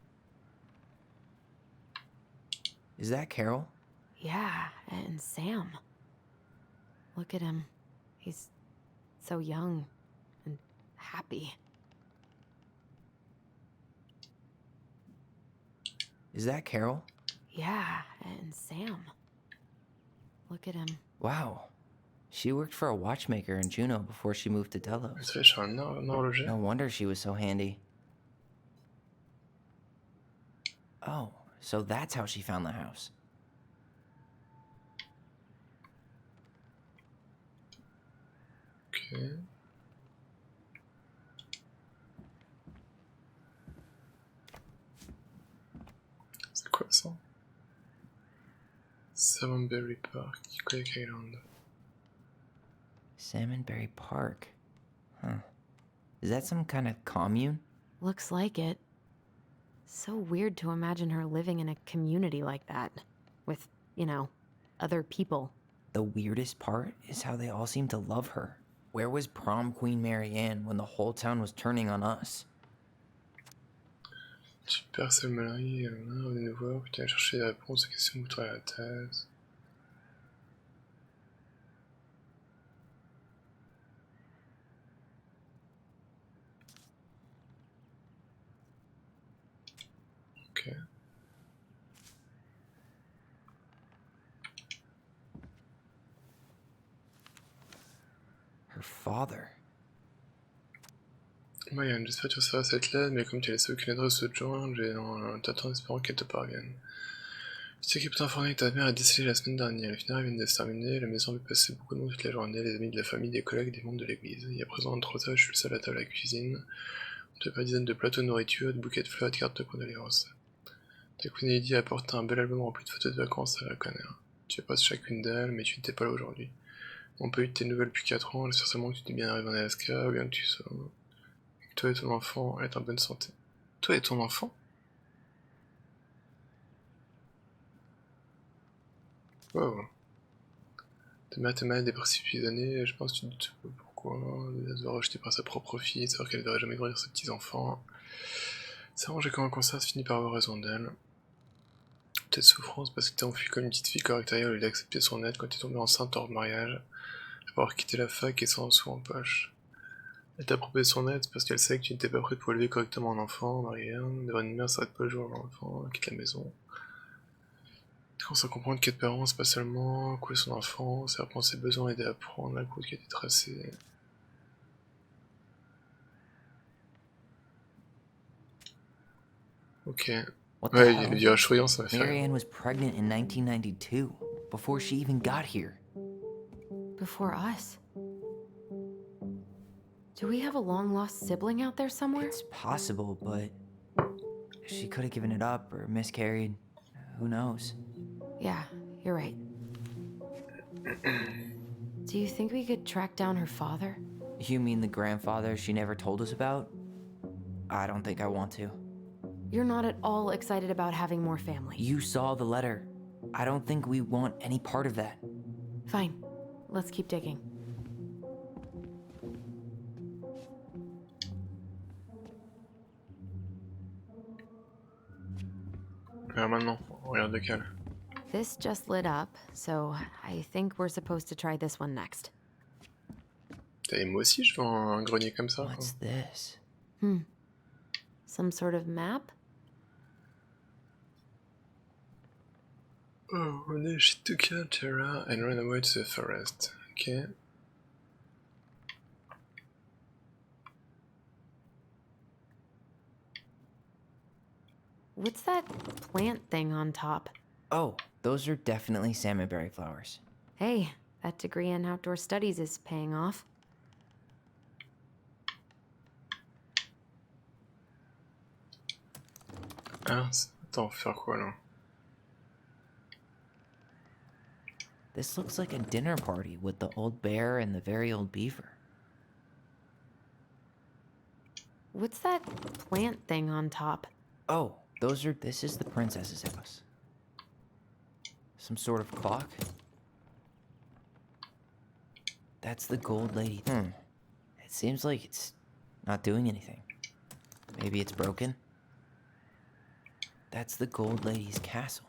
Is that Carol? Yeah, and Sam. Look at him. He's so young and happy. Is that Carol? Yeah, and Sam. Look at him. Wow. She worked for a watchmaker in Juneau before she moved to Delos. Vous savez, je suis un horloger. No wonder she was so handy. Oh, so that's how she found the house. Ok. C'est quoi ça? Salmonberry Park, Quake Island. Salmonberry Park. Huh. Is that some kind of commune? Looks like it. So weird to imagine her living in a community like that. With, you know, other people. The weirdest part is how they all seem to love her. Where was prom queen Marianne when the whole town was turning on us? Super, c'est le mari, venez nous voir, puis tu vas chercher les réponses aux questions que tu as à la thèse. Ok. Her father. Marianne, j'espère que tu recevras cette lettre, mais comme tu as laissé aucune adresse de joindre, t'attends en espérant qu'elle te parvienne. Je sais qu'il peut t'informer que ta mère est décédée la semaine dernière, les funérailles viennent de se terminer, la maison a vu passer beaucoup de monde toute la journée, les amis de la famille, des collègues, des membres de l'église. Il y a présent entre ça, je suis le seul à table à la cuisine. On te fait une dizaine de plateaux de nourriture, de bouquets de fleurs, de cartes de condoléances. Ta cousine Lydie a apporté un bel album rempli de photos de vacances à la Canère. Tu passes chacune d'elles, mais tu n'étais pas là aujourd'hui. On peut eu de tes nouvelles depuis 4 ans, j'espère seulement que tu t'es bien arrivé en Alaska, ou bien que tu sois... que toi et ton enfant êtes en bonne santé. Toi et ton enfant? Wow. Ta mère était malade dépressive depuis des années, et je pense que tu te doutes pourquoi, de se voir rejetée par sa propre fille, de savoir qu'elle ne verrait jamais grandir ses petits-enfants. C'est arrangé quand un cancer se finit par avoir raison d'elle. Peut-être souffrance parce que t'es enfui comme une petite fille caractérielle au lieu d'accepter son aide quand t'es tombée enceinte hors de mariage, avoir quitté la fac et sans sous en poche. Elle t'a proposé son aide parce qu'elle sait que tu n'étais pas prêt pour élever correctement un enfant, Marianne, devant une mère s'arrête pas le jour où l'enfant quitte la maison. Quand ça comprend que 4 parents, c'est pas seulement quoi son enfant, c'est apprendre ses besoins, aider à apprendre la route qui a été tracée. Ok. What the Ouais, hell? le dire choyant, ça va faire. Mary Ann was pregnant in 1992, before she even got here. Before us? Do we have a long-lost sibling out there somewhere? It's possible, but she could have given it up or miscarried. Who knows? Yeah, you're right. Do you think we could track down her father? You mean the grandfather she never told us about? I don't think I want to. You're not at all excited about having more family. You saw the letter. I don't think we want any part of that. Fine. Let's keep digging. Alors maintenant, on regarde lequel. This just lit up, so I think we're supposed to try this one next. Et moi aussi, je veux un grenier comme ça. What's this? Some sort of map? Oh, she took her Terra and ran away to the forest. Okay. What's that plant thing on top? Oh, those are definitely salmonberry flowers. Hey, that degree in outdoor studies is paying off. Ah, attends, faire quoi là? This looks like a dinner party with the old bear and the very old beaver. What's that plant thing on top? Oh, this is the princess's house. Some sort of clock? That's the gold lady. It seems like it's not doing anything. Maybe it's broken? That's the gold lady's castle.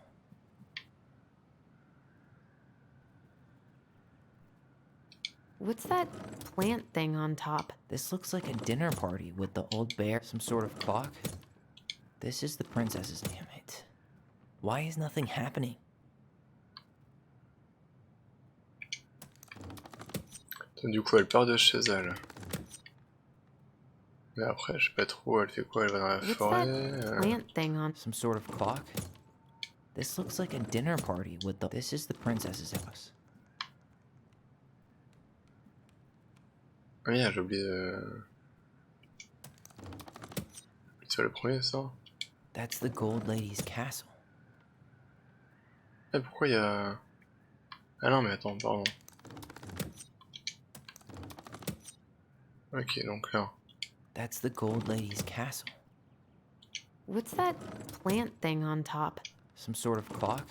What's that plant thing on top? This looks like a dinner party with the old bear. Some sort of clock? This is the princess's. Damn it. Why is nothing happening? Donc, du coup, elle part de chez elle. Mais après, je sais pas trop, elle fait quoi? Elle va dans la What's forêt. that plant thing on? Some sort of clock? This looks like a dinner party with the. This is the princess's house. Ah merde, j'ai oublié de... C'est le premier, ça? That's the gold lady's castle. Eh, pourquoi il y a... Ah non, mais attends, pardon. Ok, donc là. That's the gold lady's castle. What's that plant thing on top? Some sort of clock?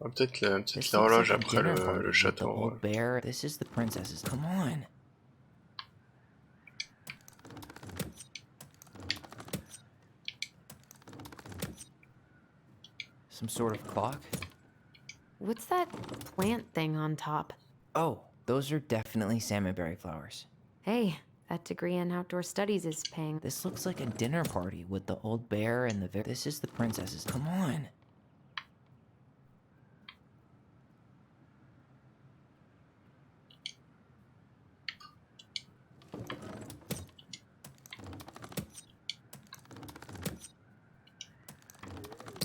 Ah, peut-être This l'horloge looks like a après dinner party le with the château. old bear. This is the princess's. Come on. Some sort of clock? What's that plant thing on top? Oh, those are definitely salmonberry flowers. Hey, that degree in outdoor studies is paying. This looks like a dinner party with the old bear and the this is the princess's. Come on.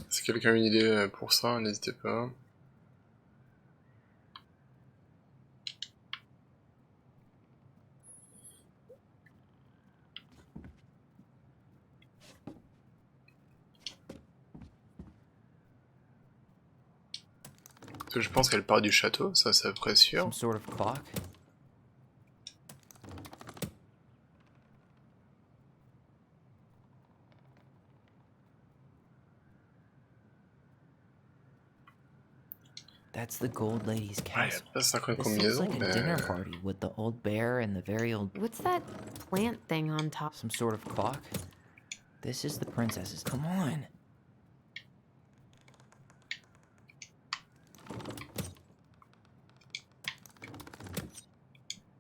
Si quelqu'un a une idée pour ça, n'hésitez pas. Parce que je pense qu'elle part du château, ça c'est à peu près sûr. Some sort of clock? That's the gold lady's castle. Pas 50 This looks combinaisons, like a mais... dinner party with the old bear and the very old. What's that plant thing on top? Some sort of clock? This is the princess's. Come on.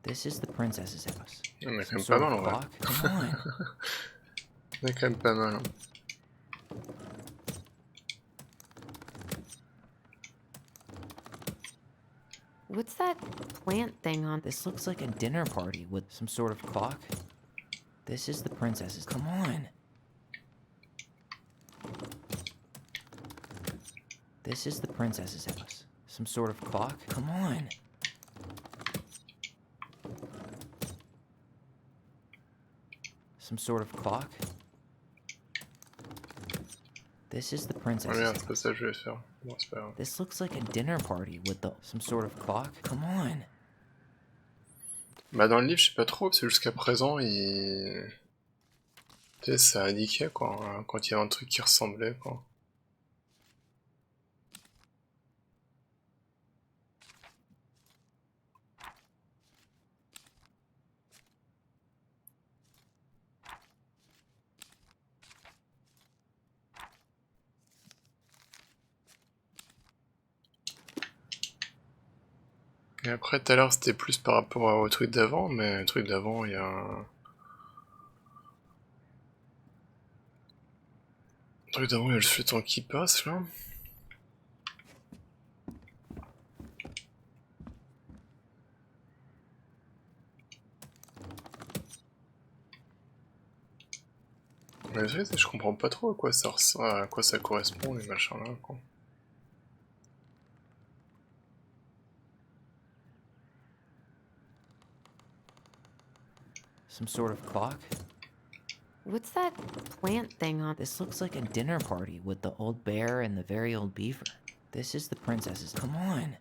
This is the princess's house. On est quand Some même pas sort mal of en vrai. clock? Come on. On est quand même pas mal. Hein. What's that plant thing on? This looks like a dinner party with some sort of clock. This is the princess's. Come on. This is the princess's house. Some sort of clock. Come on. Some sort of clock. This is the princess's Regarde, house. c'est pas ça que je vais faire. Bon, c'est pas grave. This looks like a dinner party with some sort of clock. Come on. Bah dans le livre, je sais pas trop, parce que jusqu'à présent, il... Tu sais, ça indiquait, quoi, hein, quand il y a un truc qui ressemblait, quoi. Et après, tout à l'heure, c'était plus par rapport au truc d'avant, mais le truc d'avant, il y a un... Le truc d'avant, il y a juste le temps qui passe, là. Mais je comprends pas trop à quoi ça correspond, les machins là, quoi. Some sort of clock. What's that plant thing on? This looks like a dinner party with the old bear and the very old beaver. This is the princess's. Come on.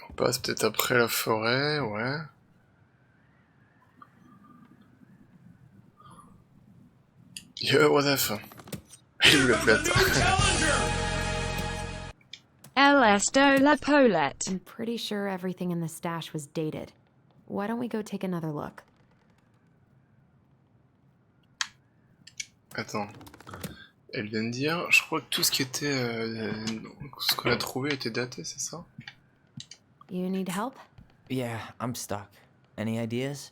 On passe peut-être après la forêt, ouais. Yo, what the fuck? Il le plate. El esto la Paulette. I'm pretty sure everything in the stash was dated. Why don't we go take another look? Attends. Elle vient de dire, je crois que tout ce qui était... ce qu'on a trouvé était daté, c'est ça? You need help? Yeah, I'm stuck. Any ideas?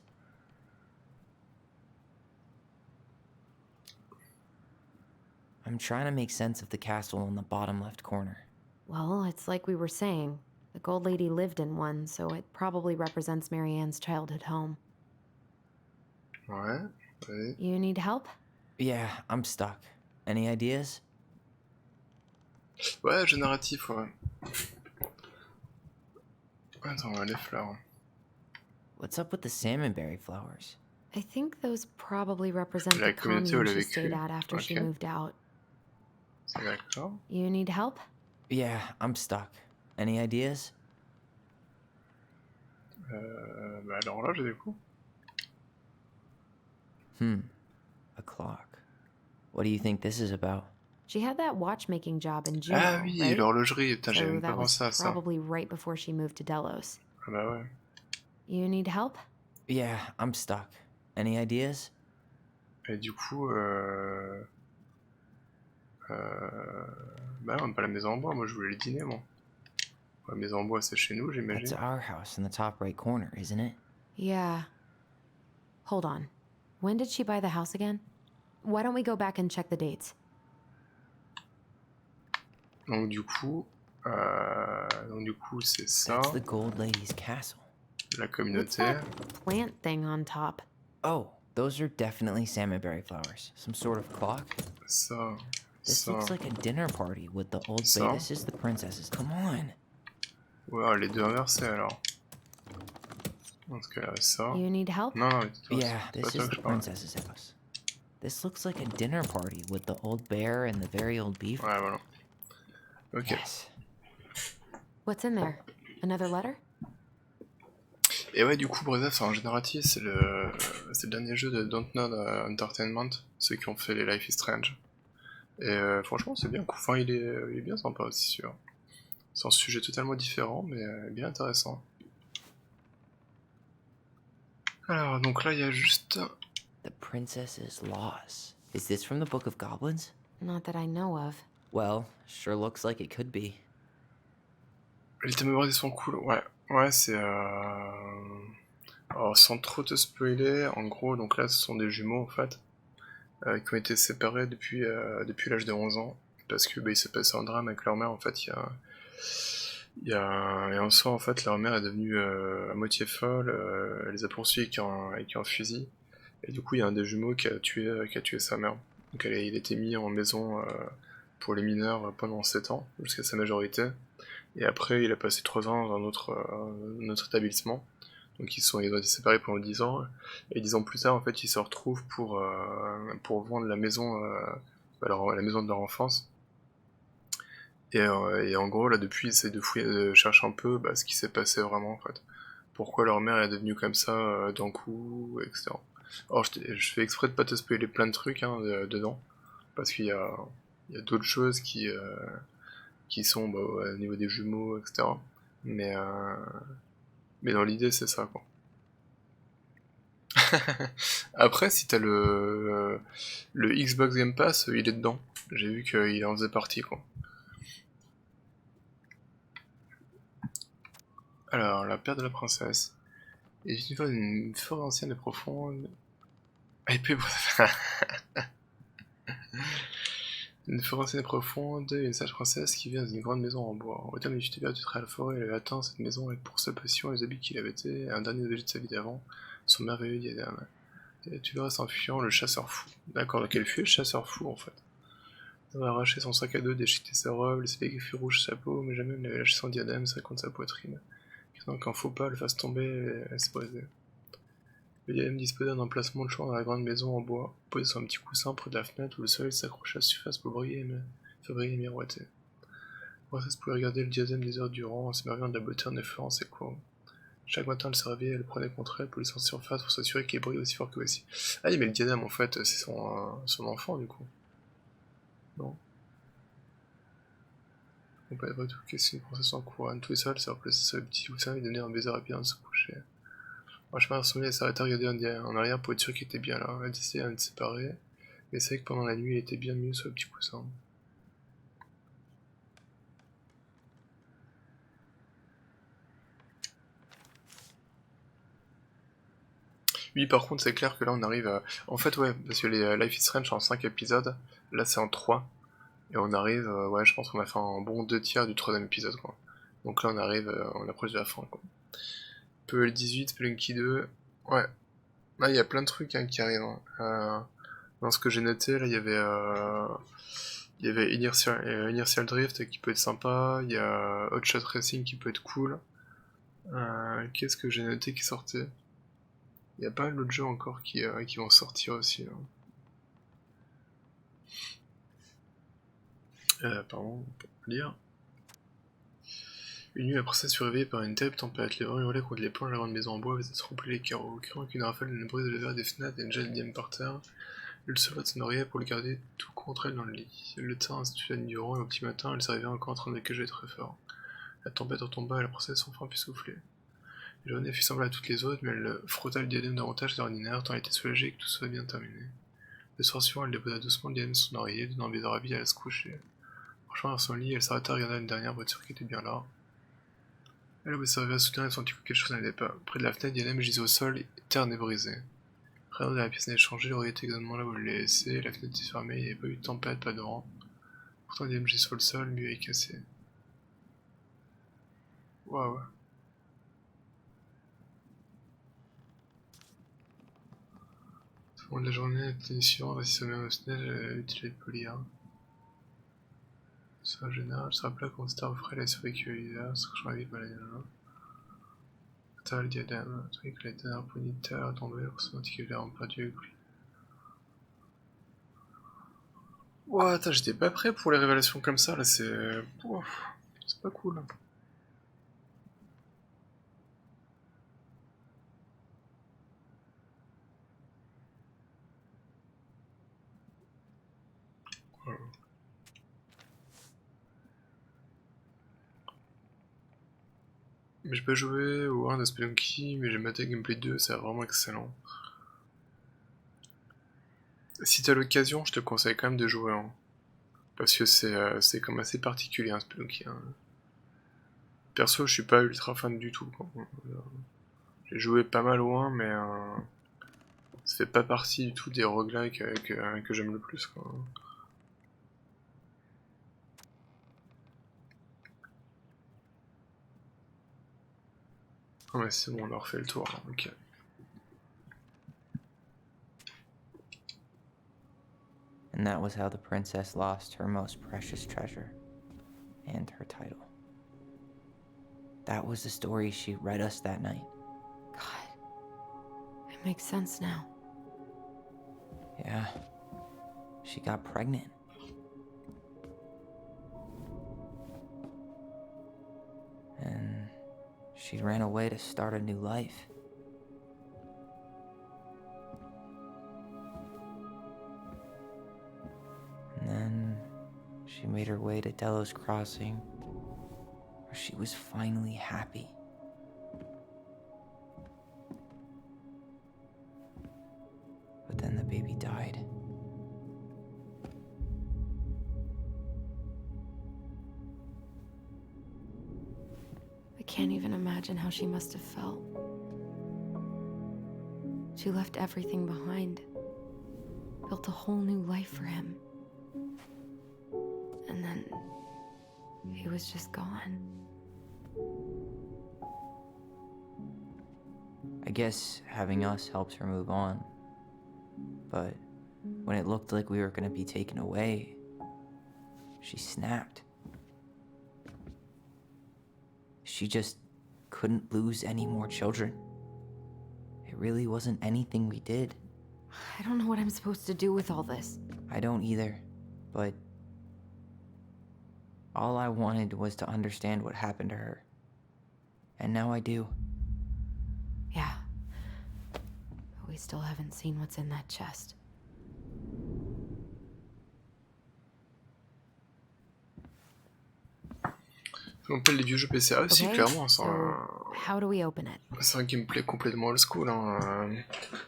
I'm trying to make sense of the castle in the bottom left corner. Well, it's like we were saying. The Gold Lady lived in one, so it probably represents Marianne's childhood home. Ouais, vas-y. You need help? Yeah, I'm stuck. Any ideas? Ouais, jeu narratif, ouais. Attends, les fleurs. What's up with the salmonberry flowers? I think those probably represent La the communauté où commune elle a she stayed vécu. at after she Ok. moved out. C'est d'accord. You need help? Yeah, I'm stuck. Any ideas? Bah alors là, j'ai des coups. A clock. What do you think this is about? She had that watchmaking job in Juneau, Ah oui, right? l'horlogerie, putain, j'avais So même pas that was pensé à ça. probably right before she moved to Delos. Ah bah ouais. You need help? Yeah, I'm stuck. Any ideas? Et du coup, bah non, pas la maison en bois, moi je voulais le dîner, moi. La maison en bois, c'est chez nous, That's j'imagine. our house in the top right corner, isn't it? Yeah. Hold on. When did she buy the house again? Why don't we go back and check the dates? Donc du coup, c'est ça, That's the Gold Lady's castle. la What's communauté. that plant thing on top? Oh, those are definitely salmonberry flowers. Some sort of clock? Ça, This ça. looks like a dinner party with the old Ça. bear. This is the princess's. Come on. Ouais, les deux inversés alors. En tout cas, ça. You need help? Non, non, mais toi, Yeah, c'est pas this toi is que the je parle. princess's house. This looks like a dinner party with the old bear and the very old beaver. Ouais, voilà. Ok. Yes. What's in there? Another letter? Et ouais, du coup, bref, c'est un jeu narratif, c'est le dernier jeu de Dontnod Entertainment, ceux qui ont fait les Life is Strange. Et franchement, c'est bien cool. Enfin, il est bien sympa aussi, sûr. C'est un sujet totalement différent, mais bien intéressant. Alors, donc là, il y a juste... The princess's loss. Is this from the Book of Goblins? Not that I know of. Well, sure looks like it could be. Les thèmes abordés sont cool, ouais, c'est... Alors, sans trop te spoiler, en gros, donc là, ce sont des jumeaux, en fait, qui ont été séparés depuis l'âge de 11 ans, parce que il s'est passé un drame avec leur mère, en fait, il y a un soir, en fait, leur mère est devenue à moitié folle, elle les a poursuivis avec un fusil, et du coup, il y a un des jumeaux qui a tué sa mère. Donc il a été mis en maison pour les mineurs pendant 7 ans, jusqu'à sa majorité, et après, il a passé 3 ans dans un autre établissement. Donc ils ont été séparés pendant 10 ans, et 10 ans plus tard, en fait, ils se retrouvent pour vendre la maison, la maison de leur enfance. Et en gros, là, depuis, ils essaient de chercher un peu ce qui s'est passé vraiment, en fait. Pourquoi leur mère est devenue comme ça d'un coup, etc. Alors, je fais exprès de pas te spoiler plein de trucs dedans, parce qu'il y a d'autres choses qui sont au niveau des jumeaux, etc. Mais dans l'idée, c'est ça, quoi. Après, si t'as le Xbox Game Pass, il est dedans. J'ai vu qu'il en faisait partie, quoi. Alors, la perte de la princesse. est une fois une forêt ancienne et profonde. Une forêt ancienne et profonde, et une sage princesse qui vient dans une grande maison en bois. Au terme du tuteur du trait à la forêt, elle avait atteint cette maison et pour sa passion et les habits qu'il avait été, un dernier objet de sa vie d'avant, son merveilleux diadème. Et tu verras s'enfuyant le chasseur fou. D'accord, donc elle fuit le chasseur fou en fait. Elle a arraché son sac à dos, déchiqueté sa robe, laissé les griffes rouges sa peau, mais jamais elle n'avait lâché son diadème, ça contre sa poitrine. Craignant qu'un faux pas le fasse tomber, elle s'est brisée. Le diadème disposait d'un emplacement de choix dans la grande maison en bois, posé sur un petit coussin près de la fenêtre où le soleil s'accrochait à la surface pour briller et miroiter. La princesse pouvait regarder le diadème des heures durant, en s'émerveillant de la beauté en effleurant ses cours. Chaque matin, elle se réveillait, elle le prenait contre elle pour lui sortir en surface pour s'assurer qu'il brillait aussi fort que possible. Ah oui, mais le diadème, en fait, c'est son enfant, du coup. Non. On peut pas tout qu'est-ce qu'une princesse en couronne. Tous les soirs, elle s'est replacée sur le petit coussin et donnait un baiser rapide avant de se coucher. Franchement, elle s'arrêtait à regarder en arrière pour être sûre qu'il était bien là. Elle décidait à se séparer, mais c'est vrai que pendant la nuit, il était bien mieux sur le petit coussin. Oui, par contre, c'est clair que là, on arrive à... En fait, ouais, parce que les Life is Strange en 5 épisodes, là, c'est en 3. Et on arrive, ouais, je pense qu'on a fait un bon 2/3 du 3ème épisode, quoi. Donc là, on arrive, on approche de la fin, quoi. Peu L18, Spelunky 2, ouais. Là, il y a plein de trucs qui arrivent. Dans ce que j'ai noté, là, il y avait Inertial Drift qui peut être sympa, il y a Hot Shot Racing qui peut être cool. Qu'est-ce que j'ai noté qui sortait? Il y a pas mal d'autres jeux encore qui vont sortir aussi. Pardon, on peut lire. Une nuit, la princesse fut réveillée par une terrible tempête. Les vents hurlaient contre les planches de la grande maison en bois, faisaient se remplir les carreaux. Craignant qu'une rafale ne brise le verre des fenêtres et une jette dième par terre, elle se leva de son oreiller pour le garder tout contre elle dans le lit. Elle le tint ainsi la nuit durant, et au petit matin, elle se réveilla encore en train de quecher très fort. La tempête retomba et la princesse enfin put souffler. La journée fut semblable à toutes les autres, mais elle frotta le diadème davantage d'ordinaire, tant elle était soulagée que tout soit bien terminé. Le soir suivant, elle déposa doucement le diadème sur son oreiller, donnant un baiser rapide à se coucher. Franchement, dans son lit, elle s'arrêta à regarder une dernière voiture qui était bien là. Elle observa soudain et sentit que quelque chose n'allait pas. Près de la fenêtre, diadème gisait au sol, terre n'est brisée. Rien de la pièce n'avait changé, l'oreiller était exactement là où elle l'avait laissé, la fenêtre était fermée, il n'y avait pas eu de tempête, pas de vent. Pourtant, diadème gisait sur le sol, mieux est cassé. Waouh. Tout le long de la journée, la suivante, assis sur même au snell, elle utilisait le polir. C'est en général, je se rappela qu'on s'était offert la survécu à l'hiver, ce que je m'avais pas la dernière. T'as le diadème, tu que la dernière poignée de terre est tombée pour se sentir qu'elle avait en perdu avec lui. Ouah, attends, j'étais pas prêt pour les révélations comme ça, là, c'est... Ouf, c'est pas cool. Mais j'ai pas joué au 1 de Spelunky, mais j'ai maté Gameplay 2, c'est vraiment excellent. Si t'as l'occasion, je te conseille quand même de jouer, hein. Parce que c'est comme assez particulier, un Spelunky. Hein. Perso, je suis pas ultra fan du tout, quoi. J'ai joué pas mal au 1, mais ça fait pas partie du tout des roguelikes que j'aime le plus, quoi. Ah mais c'est bon, on a refait le tour, hein, ok. And that was how the princess lost her most precious treasure and her title. That was the story she read us that night. God, it makes sense now. Yeah, she got pregnant. And she ran away to start a new life. And then she made her way to Delos Crossing, where she was finally happy. But then the baby died. I can't even imagine how she must have felt. She left everything behind, built a whole new life for him. And then he was just gone. I guess having us helped her move on. But when it looked like we were gonna be taken away, she snapped. She just couldn't lose any more children. It really wasn't anything we did. I don't know what I'm supposed to do with all this. I don't either, but all I wanted was to understand what happened to her. And now I do. Yeah. But we still haven't seen what's in that chest. On appelle les vieux jeux PC. Ah si, Okay, clairement, so how do we open it? c'est un gameplay complètement old school, hein.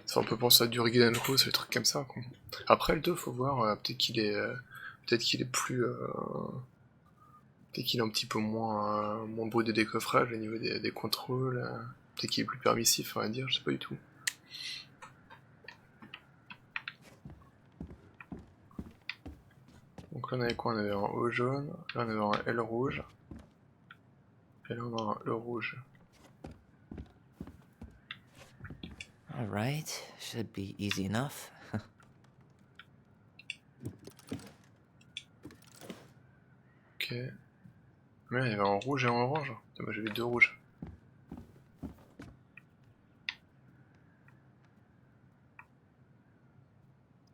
Ça, on peut penser à du Rigged and Rose, des trucs comme ça, quoi. Après, le 2, faut voir, peut-être qu'il est plus... peut-être qu'il est un petit peu moins beau des décoffrages au niveau des contrôles, peut-être qu'il est plus permissif, on va dire, je sais pas du tout. Donc là on avait quoi? On avait un O jaune, là on avait un L rouge, et là on a un E rouge. Alright, should be easy enough. Ok. Mais il y avait un rouge et un orange. Moi j'avais 2 rouges.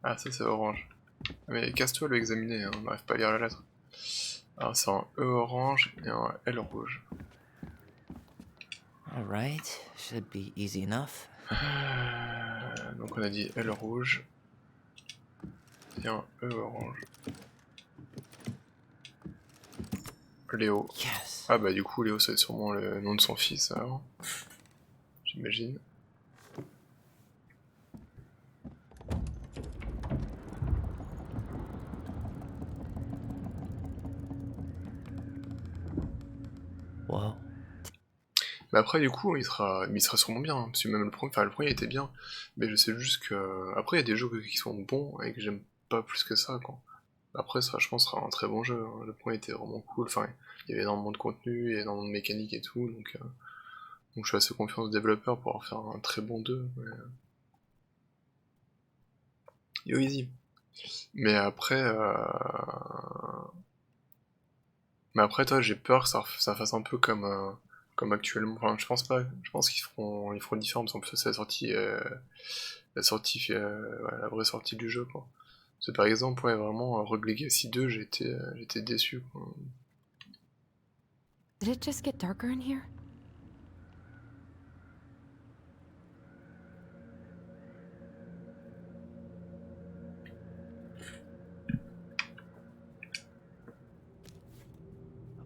Ah ça c'est orange. Mais casse-toi le examiner, hein, on n'arrive pas à lire la lettre. Alors c'est un E orange et un L rouge. Alright, should be easy enough. Donc on a dit L rouge et un E orange. Léo. Yes. Ah bah du coup Léo c'est sûrement le nom de son fils alors. J'imagine. Wow. Mais après du coup il sera sûrement bien, hein, parce que même le premier était bien, mais je sais juste que après il y a des jeux qui sont bons et que j'aime pas plus que ça, quoi. Après ça je pense sera un très bon jeu, hein. Le premier était vraiment cool, enfin il y avait énormément de contenu, et énormément de mécanique et tout, donc je suis assez confiant aux développeurs pour en faire un très bon 2. Mais... Yo easy. Mais après toi j'ai peur que ça fasse un peu comme actuellement, enfin je pense pas, je pense qu'ils feront différent, parce que c'est la sortie, la vraie sortie du jeu, quoi. C'est par exemple, ouais, vraiment, Rogue Legacy 2, j'étais déçu, quoi. Did it just get darker in here?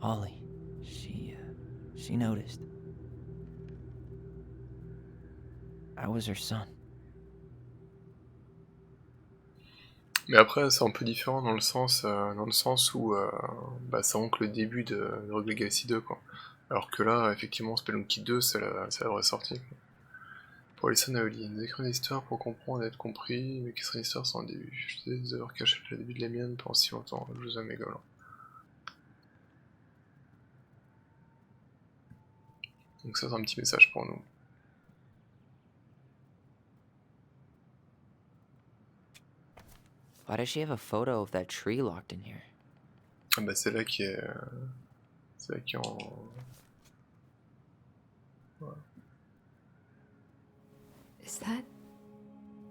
Ollie, she noticed. I was her son. Mais après, c'est un peu différent dans le sens où ça manque le début de Rogue Legacy 2, quoi. Alors que là, effectivement, Spelunky 2, c'est la vraie sortie. Pour les scènes à Ollie, nous écrivons une histoire pour comprendre et être compris, mais quelle serait une histoire sans début? Je sais des heures cachées le début de les miennes pendant si longtemps, je vous aime mes gars. Donc ça c'est un petit message pour nous. Why does she have a photo of that tree locked in here? Ah bah c'est là qui est... c'est là qui est en... Voilà. Is that...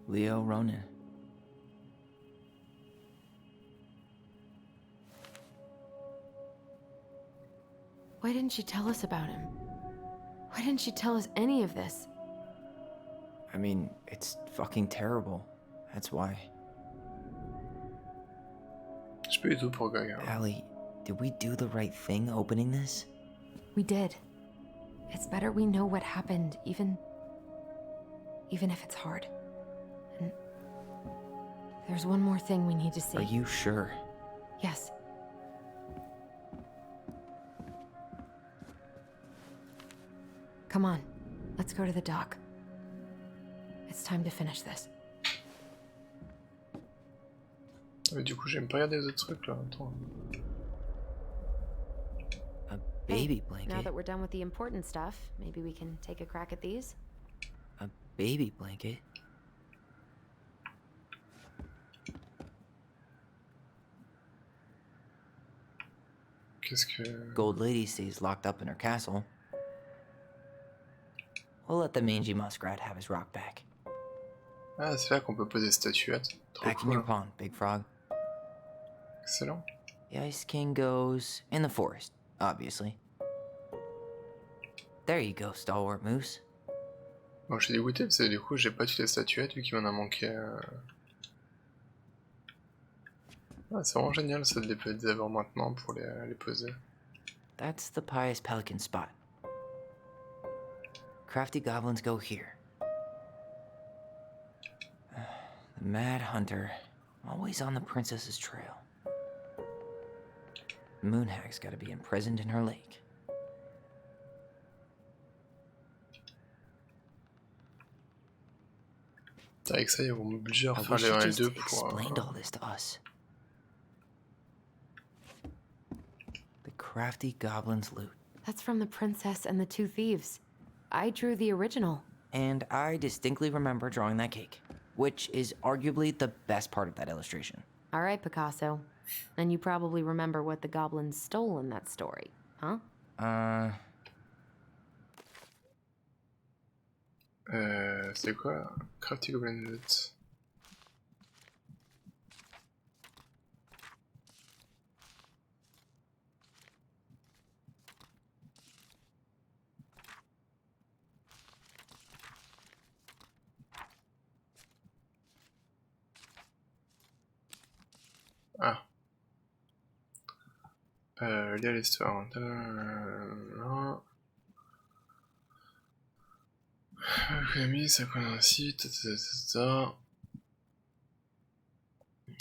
Leo Ronan. Why didn't she tell us about him? Why didn't she tell us any of this? I mean, it's fucking terrible. That's why. Je peux tout pour Gaga. Allie, did we do the right thing opening this? We did. It's better we know what happened, even if it's hard. And there's one more thing we need to say. Are you sure? Yes. Come on, let's go to the dock. It's time to finish this. Mais du coup, j'aime pas regarder les autres trucs là. Attends. A baby blanket. Now that we're done with the important stuff, maybe we can take a crack at these? A baby blanket? Qu'est-ce que... Gold Lady stays locked up in her castle. We'll let the mangy muskrat have his rock back. Ah, c'est là qu'on peut poser statuettes. Trop Back in cool. your pond, Big Frog. Excellent. The Ice King goes in the forest, obviously. There you go, stalwart moose. Bon, je suis dégoûté parce que du coup, j'ai pas toutes les statuettes vu qu'il m'en a manqué. Ah, c'est vraiment génial ça de les avoir maintenant pour les poser. That's the pious pelican spot. Crafty goblins go here. The mad hunter, always on the princess's trail. The moon hag's gotta be imprisoned in her lake. Avec ça, ils vont m'obliger à I refaire wish les you 1 et just 2 pour... explained all this to us. The crafty goblin's loot. That's from The Princess and the Two Thieves. I drew the original. And I distinctly remember drawing that cake, which is arguably the best part of that illustration. All right, Picasso. And you probably remember what the goblins stole in that story, huh? C'est quoi? Crafty Goblin Loot. Ah. Lire l'histoire. Camille, ça connaît un site,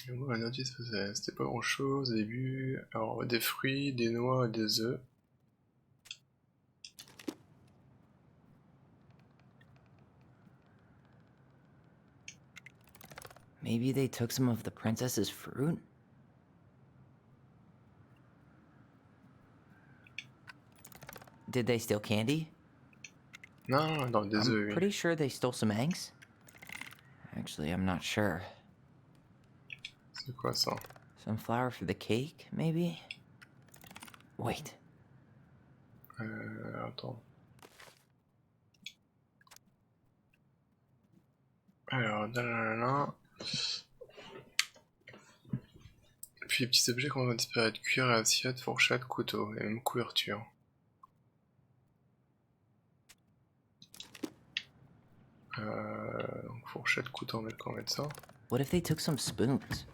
un indice, c'était pas grand chose au début. Alors, des fruits, des noix, des œufs. Maybe they took some of the princess's fruit? Did they steal candy? Non, non, des œufs. I'm pretty sure they stole some eggs. Actually, I'm not sure. C'est quoi ça? Some flour for the cake, maybe? Wait. Attends. Alors, nanana. Puis les petits objets qu'on va disparaître de cuillère, assiette, fourchette, couteau, et même couverture. Donc fourchette, couteau, on va mettre ça. What if they took some spoons?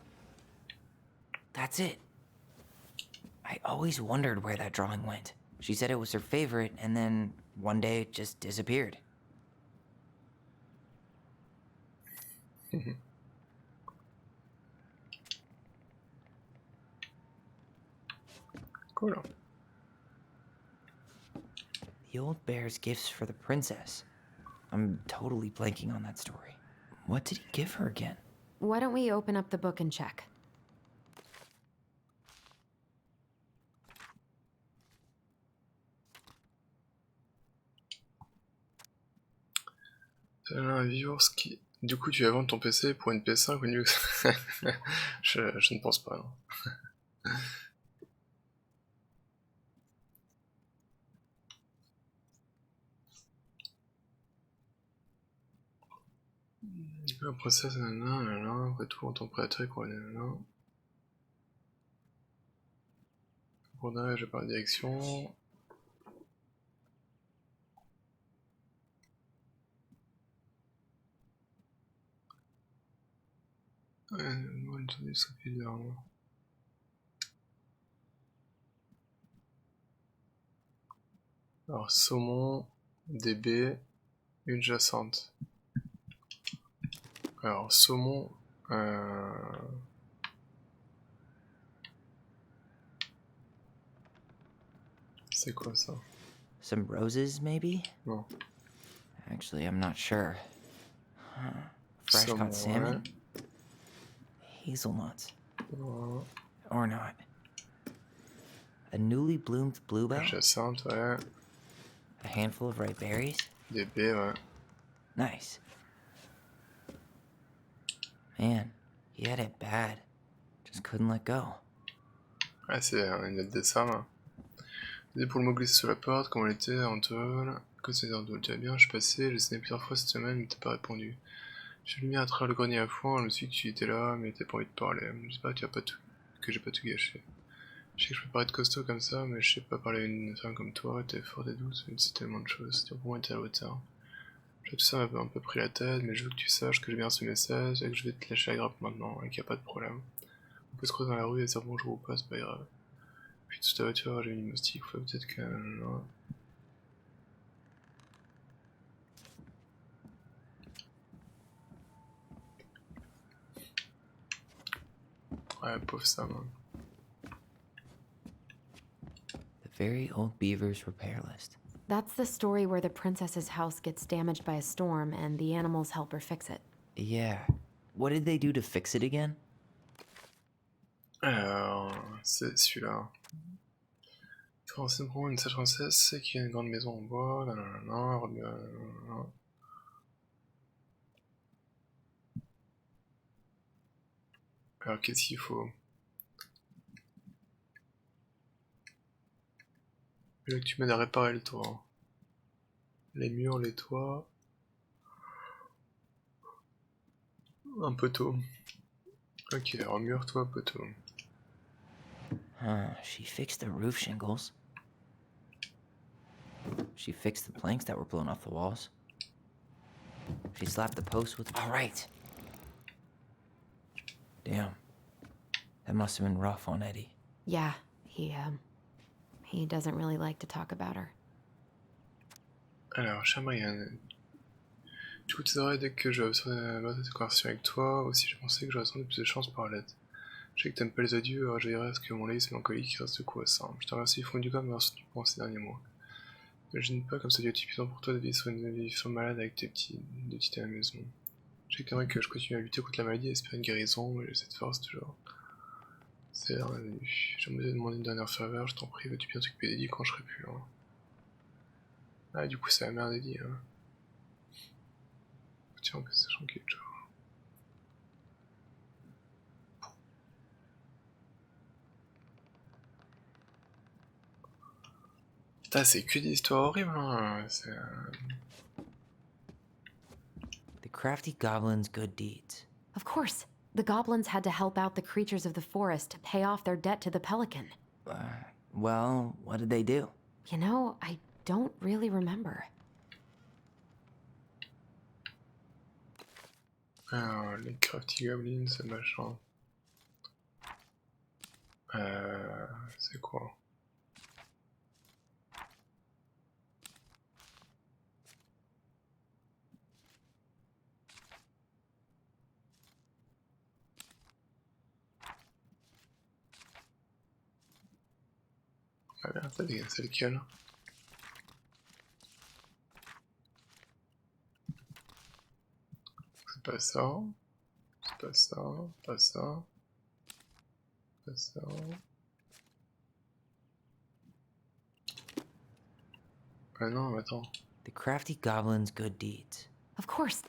That's it. I always wondered where that drawing went. She said it was her favorite, and then one day it just disappeared. Cool. The old bear's gifts for the princess. I'm totally blanking on that story. What did he give her again? Why don't we open up the book and check? Un viewer qui... Du coup, tu vas vendre ton PC pour une PS5 ou une Xbox? je ne pense pas. Non. La princesse, nanana, après tout, en tant que prêtre, quoi, nanana. Abordage par la direction. Alors, saumon, DB, une jacente. Alors, saumon, c'est quoi ça? Some roses, maybe? Non. Actually, I'm not sure. Huh. Fresh Saumon, caught salmon? ouais. Hazelnuts. Ouais. Or not. A newly bloomed bluebell? Jacinthe, ouais. A handful of ripe berries? DB, ouais. Nice. Man, he had it bad. Just couldn't let go. Ah, c'est une lettre de Sam. Désolé pour le mot glissé sur la porte, comment elle était, en tôle. Que c'est d'un doute, tu vas bien, je suis passé, j'ai sonné plusieurs fois cette semaine, mais t'as pas répondu. J'ai mis à travers le grenier à foin, je me suis dit que tu étais là, mais t'as pas envie de parler. Je sais pas, tu as pas tout, que j'ai pas tout gâché. Je sais que je peux paraître costaud comme ça, mais je sais pas parler à une femme comme toi, t'es fort et douce, mais c'est tellement de choses, pour moi t'es à la hauteur. Tout ça m'a un peu pris la tête, mais je veux que tu saches que j'ai bien ce message et que je vais te lâcher la grappe maintenant, et qu'il n'y a pas de problème. On peut se croiser dans la rue et dire bonjour ou pas, c'est pas grave. Puis toute ta voiture, j'ai mis une moustique, faut peut-être que... Non. Ouais, pauvre Sam. The very old beaver's repair list. That's the story where the princess's house gets damaged by a storm and the animals help her fix it. Yeah. What did they do to fix it again? Alors, c'est celui-là. Troisième, une sage princesse, c'est qu'il y a une grande maison en bois, nanana. Alors, qu'est-ce qu'il faut? Là que tu m'aides à réparer le toit. Les murs, les toits. Un poteau. Ok, alors mur, toit, poteau. She fixed the roof shingles. She fixed the planks that were blown off the walls. She slapped the posts with... All right. Damn. That must have been rough on Eddie. Yeah, he doesn't really like to talk about her. Alors, chère Marianne, du coup, tu saurais dès que je vais aborder cette conversation avec toi, aussi j'ai pensé que j'aurais sans doute plus de chance par lettre. Je sais que t'aimes pas les adieux, alors je dirais à ce que mon laïs mélancolique reste de coup à ça. Je te remercie fond du corps de m'avoir soutenu pendant ces derniers mois. J'imagine pas comme ça doit être épuisant pour toi de vivre sur une vieille femme malade avec tes petits à la maison. Je sais que je continue à lutter contre la maladie et espérer une guérison, mais j'ai cette force toujours. C'est l'heure d'invenu. J'aimerais te demander une dernière faveur, je t'en prie, veux-tu bien t'occuper d'Eddie quand je serai plus là? Ah, du coup, c'est la mère d'Eddie, hein. Tiens, en plus, sachant qu'il est déjà... Putain, c'est que des histoires horribles, hein. C'est... The crafty goblin's good deeds. Of course. The goblins had to help out the creatures of the forest to pay off their debt to the pelican. Well, what did they do? You know, I don't really remember. Alors, les crafty goblins, c'est machin. C'est quoi? Ah bien, c'est lequel? pas ça. C'est pas ça. Pas ça. Pas ça. Ah non, attends. The crafty goblin's good deeds. Of course.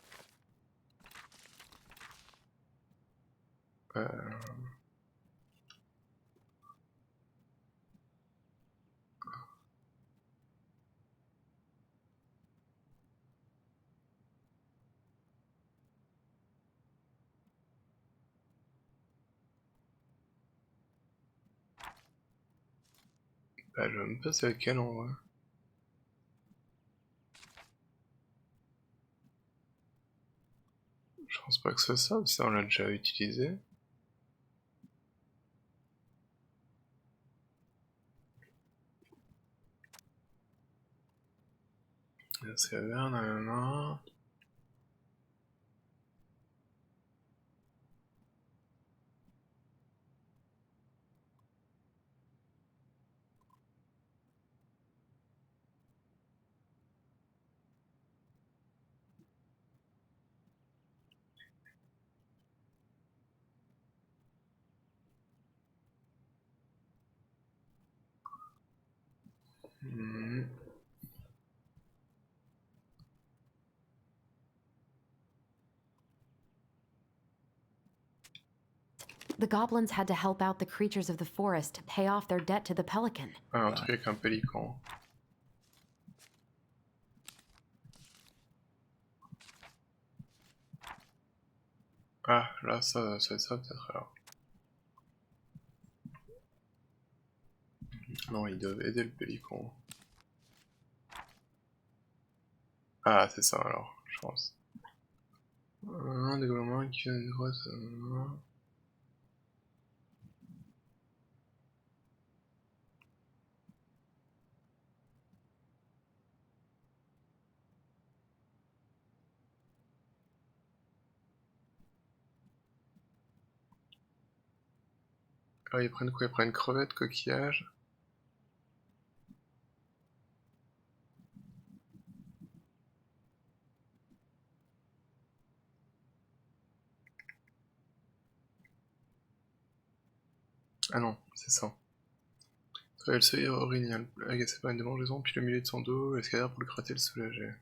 Bah, je me passe avec elle en vrai. Je pense pas que ce soit ça, ça on l'a déjà utilisé. C'est vert, nanana. The goblins had to help out the creatures of the forest to pay off their debt to the pelican. Ah, un truc avec un pélican. Ah, là, ça c'est ça peut-être alors. Non, ils doivent aider le pélican. Ah, c'est ça alors, je pense. Un des gouvernements qui vient de droite. Ah, ils prennent quoi? Ils prennent crevettes, coquillages. Ah non, c'est ça. Elle se orignal, agacé par une démangeaison, puis le milieu de son dos, escalader pour le gratter et le soulager.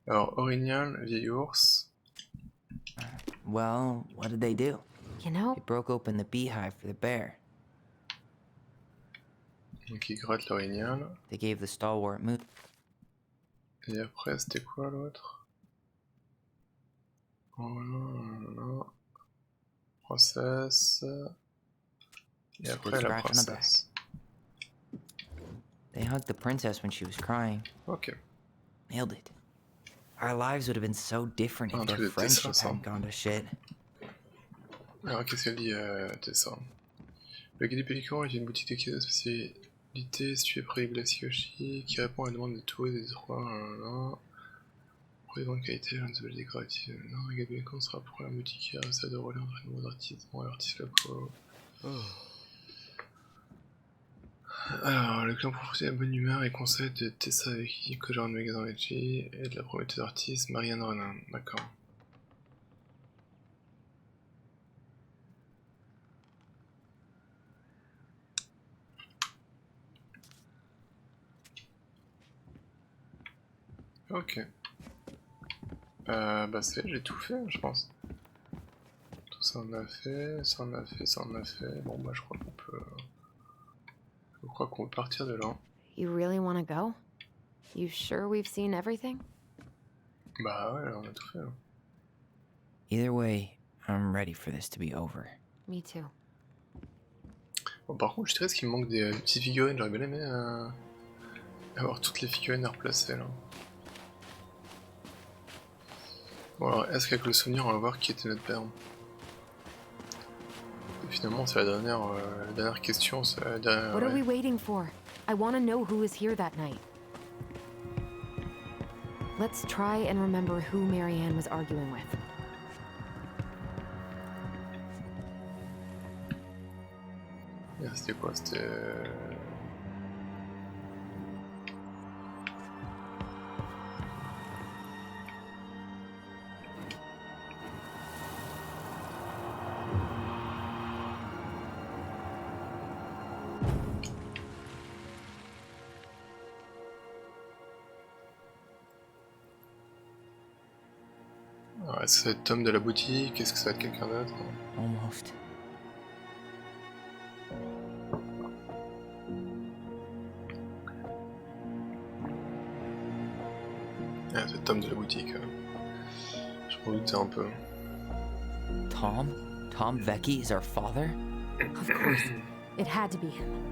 Alors, orignal, vieil ours. Well, what did they do? You know? They broke open the beehive for the bear. Donc il gratte l'orignal. They gave the stalwart moose. Et après, c'était quoi l'autre? Oh non. Process. Et après la princesse. They hugged the princess when she was crying. Ok. Nailed it. Our lives would have been so different if their friendship hadn't gone to shit. Alors qu'est-ce qu'elle dit Tessa? Le guide des pélicans est une boutique de spécialité située près des glaciers Yoshi qui répond à la demande de tous et des trois. Pour les grandes qualités, un des décoratifs. Non, le guide des pélicans sera pour la boutique qui a ça de relais entre les nouveaux artistes et artistes locaux. Alors, le client profite de la bonne humeur et conseille de Tessa avec qui que genre de magasin avec G et de la prometteuse artiste Marianne Renan. D'accord. Ok. Bah c'est, j'ai tout fait, je pense. Tout ça on a fait, ça on a fait, ça on a fait. Bon bah je crois qu'on peut... Je crois qu'on peut partir de là. You really want to go? You sure we've seen everything? Bah ouais, on a tout fait. Hein. Either way, I'm ready for this to be over. Me too. Bon, par contre, je dirais qu'il me manque des petites figurines. J'aurais bien aimé avoir toutes les figurines à replacer là. Bon alors, est-ce qu'avec le souvenir, on va voir qui était notre père? Et finalement, c'est la dernière question. La dernière, What are we waiting for? I want to know who was here that night. Let's try and remember who Marianne was arguing with. C'était quoi? C'était... Alors, est-ce que ça va être Tom de la boutique? Est-ce que ça va être quelqu'un d'autre? Almost. Ah, c'est Tom de la boutique. Je m'en doutais un peu. Tom? Tom Vecchi is our father? Of course. It had to be him.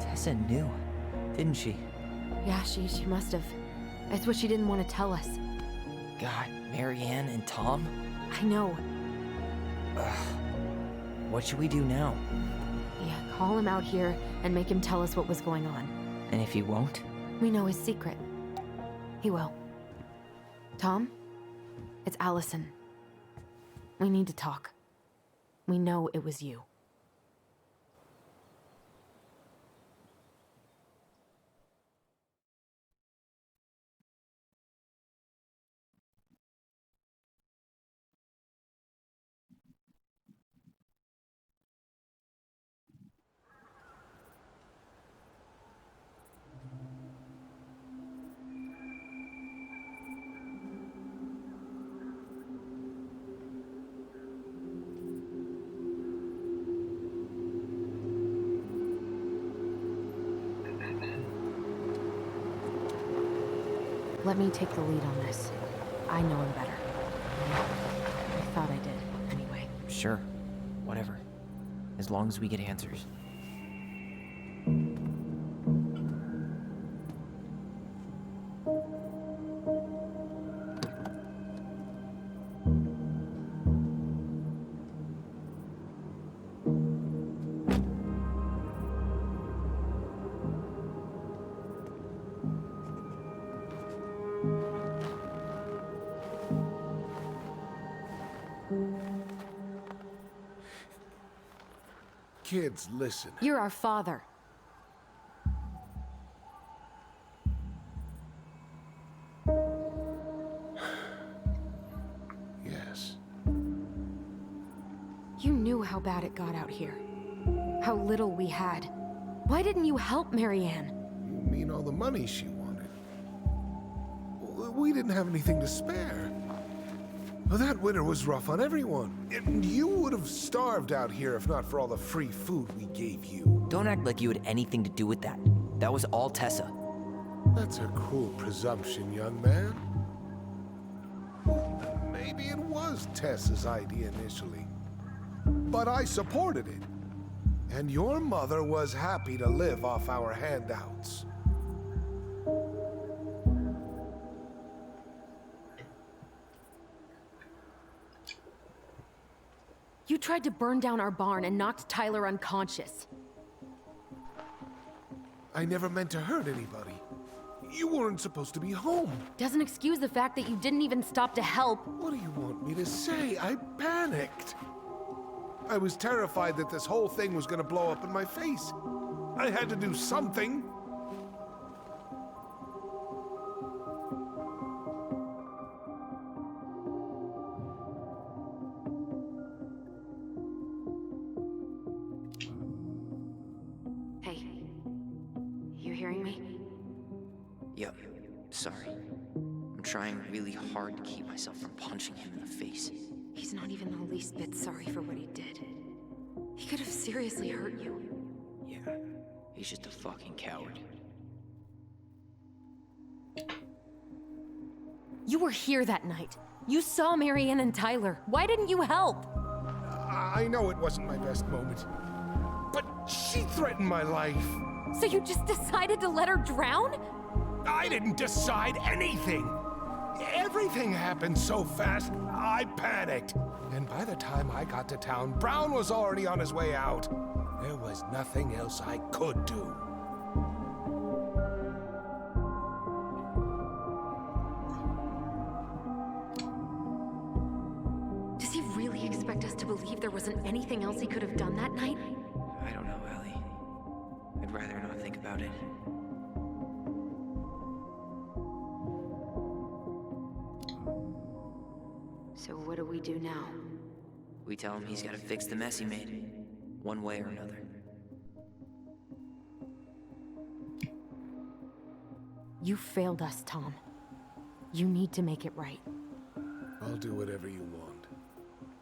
Tessa knew, didn't she? Yeah, she must have. It's what she didn't want to tell us. God, Marianne and Tom? I know. What should we do now? Yeah, call him out here and make him tell us what was going on. And if he won't? We know his secret. He will. Tom? It's Allison. We need to talk. We know it was you. Let me take the lead on this. I know him better. I thought I did, anyway. Sure. Whatever. As long as we get answers. Kids, listen. You're our father. Yes. You knew how bad it got out here. How little we had. Why didn't you help Marianne? You mean all the money she wanted? We didn't have anything to spare. Well, that winter was rough on everyone. And you would have starved out here if not for all the free food we gave you. Don't act like you had anything to do with that. That was all Tessa. That's a cruel presumption, young man. Maybe it was Tessa's idea initially. But I supported it. And your mother was happy to live off our handouts. You tried to burn down our barn and knocked Tyler unconscious. I never meant to hurt anybody. You weren't supposed to be home. Doesn't excuse the fact that you didn't even stop to help. What do you want me to say? I panicked. I was terrified that this whole thing was gonna blow up in my face. I had to do something. Hey, you hearing me? Yep. Sorry. I'm trying really hard to keep myself from punching him in the face. He's not even the least bit sorry for what he did. He could have seriously hurt you. Yeah. He's just a fucking coward. You were here that night. You saw Marianne and Tyler. Why didn't you help? I know it wasn't my best moment. But she threatened my life. So you just decided to let her drown? I didn't decide anything. Everything happened so fast, I panicked. And by the time I got to town, Brown was already on his way out. There was nothing else I could do. Does he really expect us to believe there wasn't anything else he could have done that night? I don't know, Ellie. I'd rather not think about it. So what do we do now? We tell him he's gotta fix the mess he made, one way or another. You failed us, Tom. You need to make it right. I'll do whatever you want.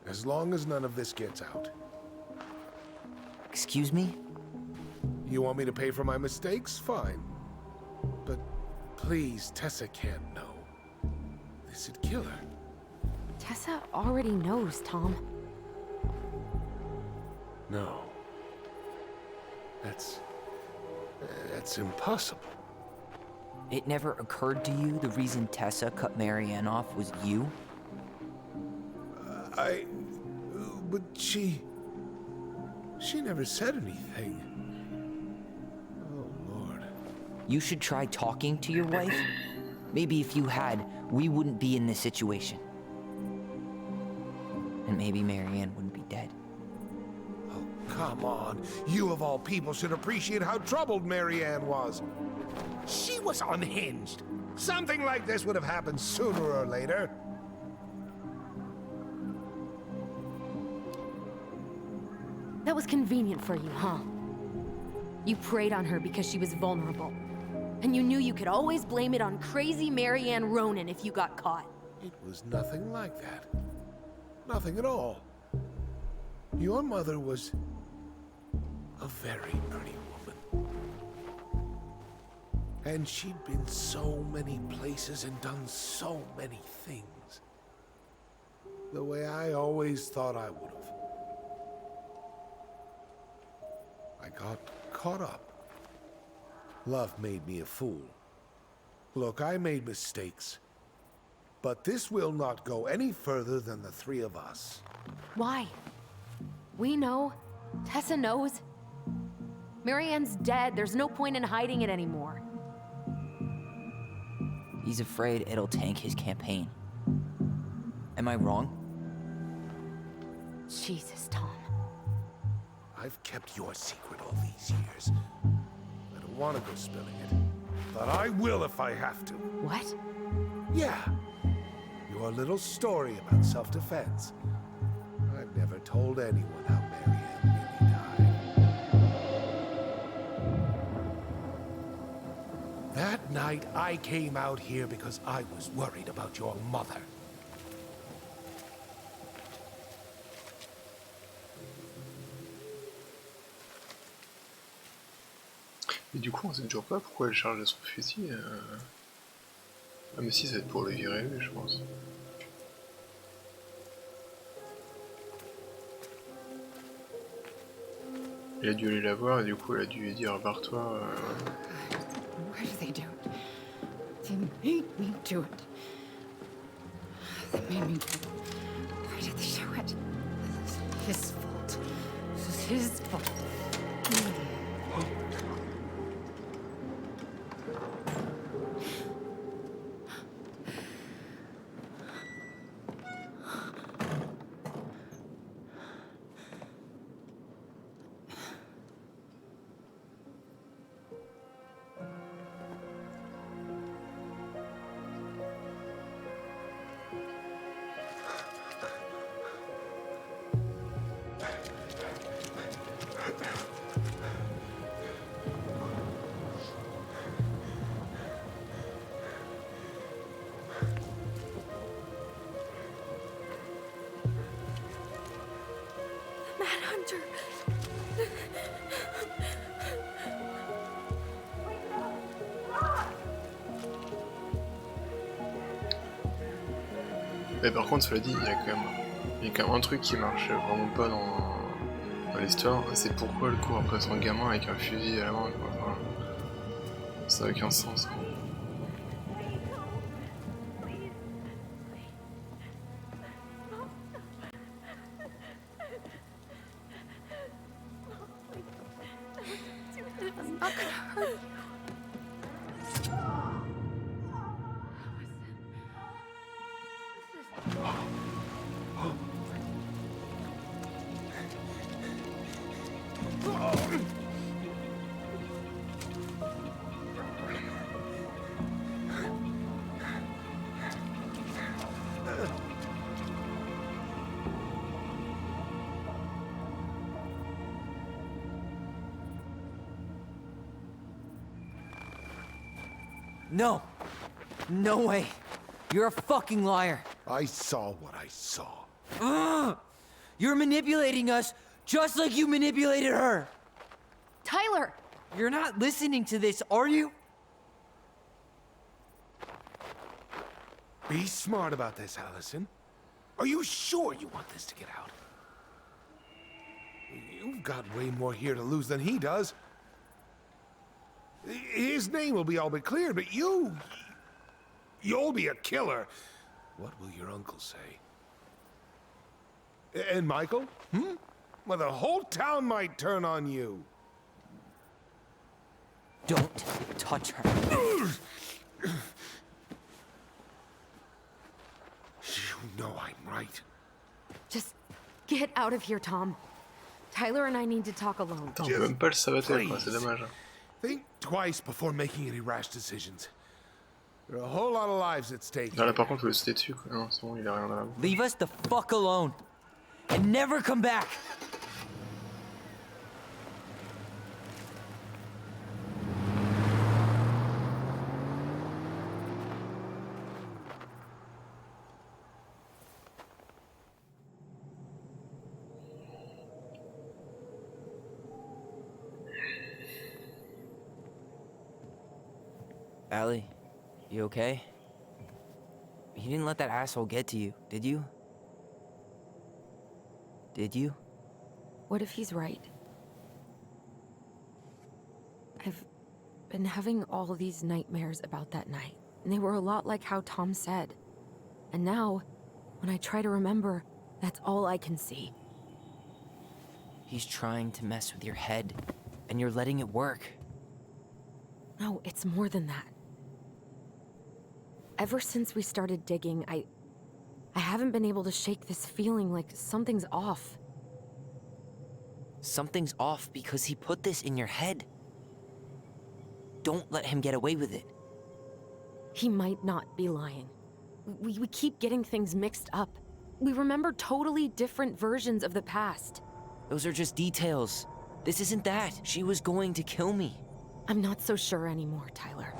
As long as none of this gets out. Excuse me? You want me to pay for my mistakes? Fine. But please, Tessa can't know. This'd kill her. Tessa already knows, Tom. No. That's impossible. It never occurred to you the reason Tessa cut Marianne off was you? But she never said anything. Oh, Lord. You should try talking to your wife. Maybe if you had, we wouldn't be in this situation. And maybe Marianne wouldn't be dead. Oh, come on. You of all people should appreciate how troubled Marianne was. She was unhinged. Something like this would have happened sooner or later. That was convenient for you, huh? You preyed on her because she was vulnerable. And you knew you could always blame it on crazy Marianne Ronan if you got caught. It was nothing like that. Nothing at all. Your mother was a very pretty woman. And she'd been so many places and done so many things. The way I always thought I would have. I got caught up. Love made me a fool. Look, I made mistakes. But this will not go any further than the three of us. Why? We know. Tessa knows. Marianne's dead. There's no point in hiding it anymore. He's afraid it'll tank his campaign. Am I wrong? Jesus, Tom. I've kept your secret all these years. I don't want to go spilling it. But I will if I have to. What? Yeah. Your little story about self-defense. I've never told anyone how Marianne really died. That night, I came out here because I was worried about your mother. Et du coup, on sait toujours pas pourquoi elle charge son fusil. Ah, mais si, ça va être pour le virer lui, je pense. Il a dû aller la voir et du coup, elle a dû lui dire barre-toi. Why do they do it? They made me do it. They made me do it. Why did they do it? This is his fault. This is his fault. Mais par contre, cela dit, il y a quand même un truc qui marche vraiment pas dans l'histoire, c'est pourquoi elle court après son gamin avec un fusil à la main, quoi. Enfin, ça n'a aucun sens, quoi. No! No way! You're a fucking liar! I saw what I saw. You're manipulating us just like you manipulated her. Tyler! You're not listening to this, are you? Be smart about this, Allison. Are you sure you want this to get out? You've got way more here to lose than he does. His name will be all but cleared, but you'll be a killer. What will your uncle say? And Michael? Well, the whole town might turn on you. Don't touch her. You know I'm right. Just get out of here, Tom. Tyler and I need to talk alone. Attends, on peut même pas le saboter, quoi, c'est dommage. Think twice before making any rash decisions. There are a whole lot of lives at stake. Là, par contre, je vais le sauter dessus, quoi. Non, c'est bon, il a rien à la bouche. Leave us the fuck alone. And never come back. Allie, you okay? You didn't let that asshole get to you, did you? Did you? What if he's right? I've been having all these nightmares about that night, and they were a lot like how Tom said. And now, when I try to remember, that's all I can see. He's trying to mess with your head, and you're letting it work. No, it's more than that. Ever since we started digging, I haven't been able to shake this feeling like something's off. Something's off because he put this in your head. Don't let him get away with it. He might not be lying. We keep getting things mixed up. We remember totally different versions of the past. Those are just details. This isn't that. She was going to kill me. I'm not so sure anymore, Tyler.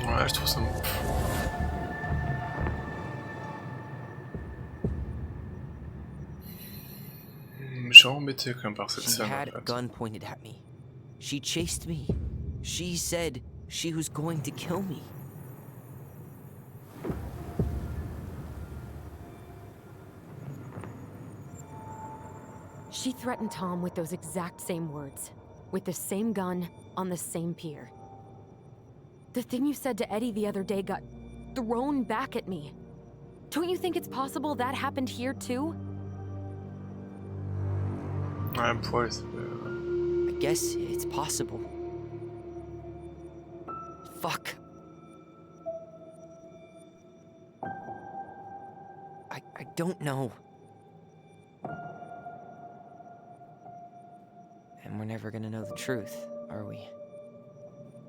Ouais, je trouve ça... Je suis embêté quand même par cette She scène. had a gun pointed at me. She chased me. She said she was going to kill me. She threatened Tom with those exact same words, with the same gun, on the same pier. The thing you said to Eddie the other day got thrown back at me. Don't you think it's possible that happened here too? Ouais, poil, I guess it's possible. Fuck. I don't know. And we're never gonna know the truth, are we?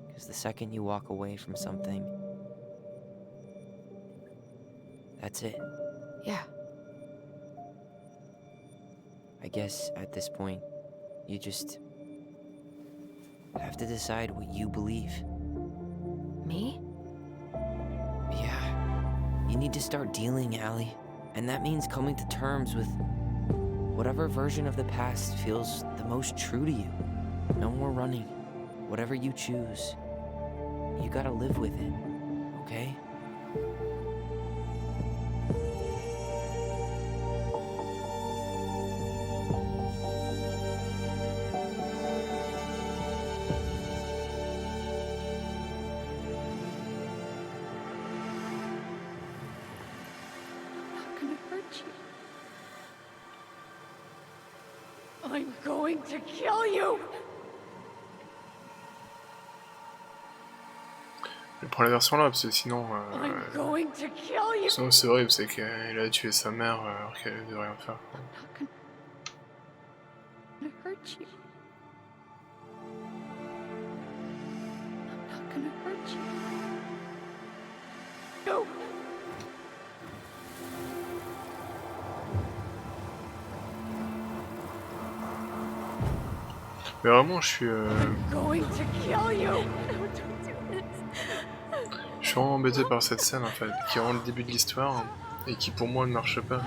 Because the second you walk away from something, that's it. Yeah. I guess at this point, you just have to decide what you believe. Me? Yeah. You need to start dealing, Allie. And that means coming to terms with whatever version of the past feels the most true to you. No more running. Whatever you choose, you gotta live with it, okay? I'm going to kill you! Je prends la version là parce que sinon, I'm going to kill you! sinon c'est horrible, c'est qu'elle a tué sa mère alors qu'elle devait rien faire. I'm gonna hurt you. I'm not gonna hurt you. No! Mais vraiment, je suis. Going to kill you! Je suis vraiment embêté par cette scène en fait, qui rend le début de l'histoire et qui pour moi ne marche pas.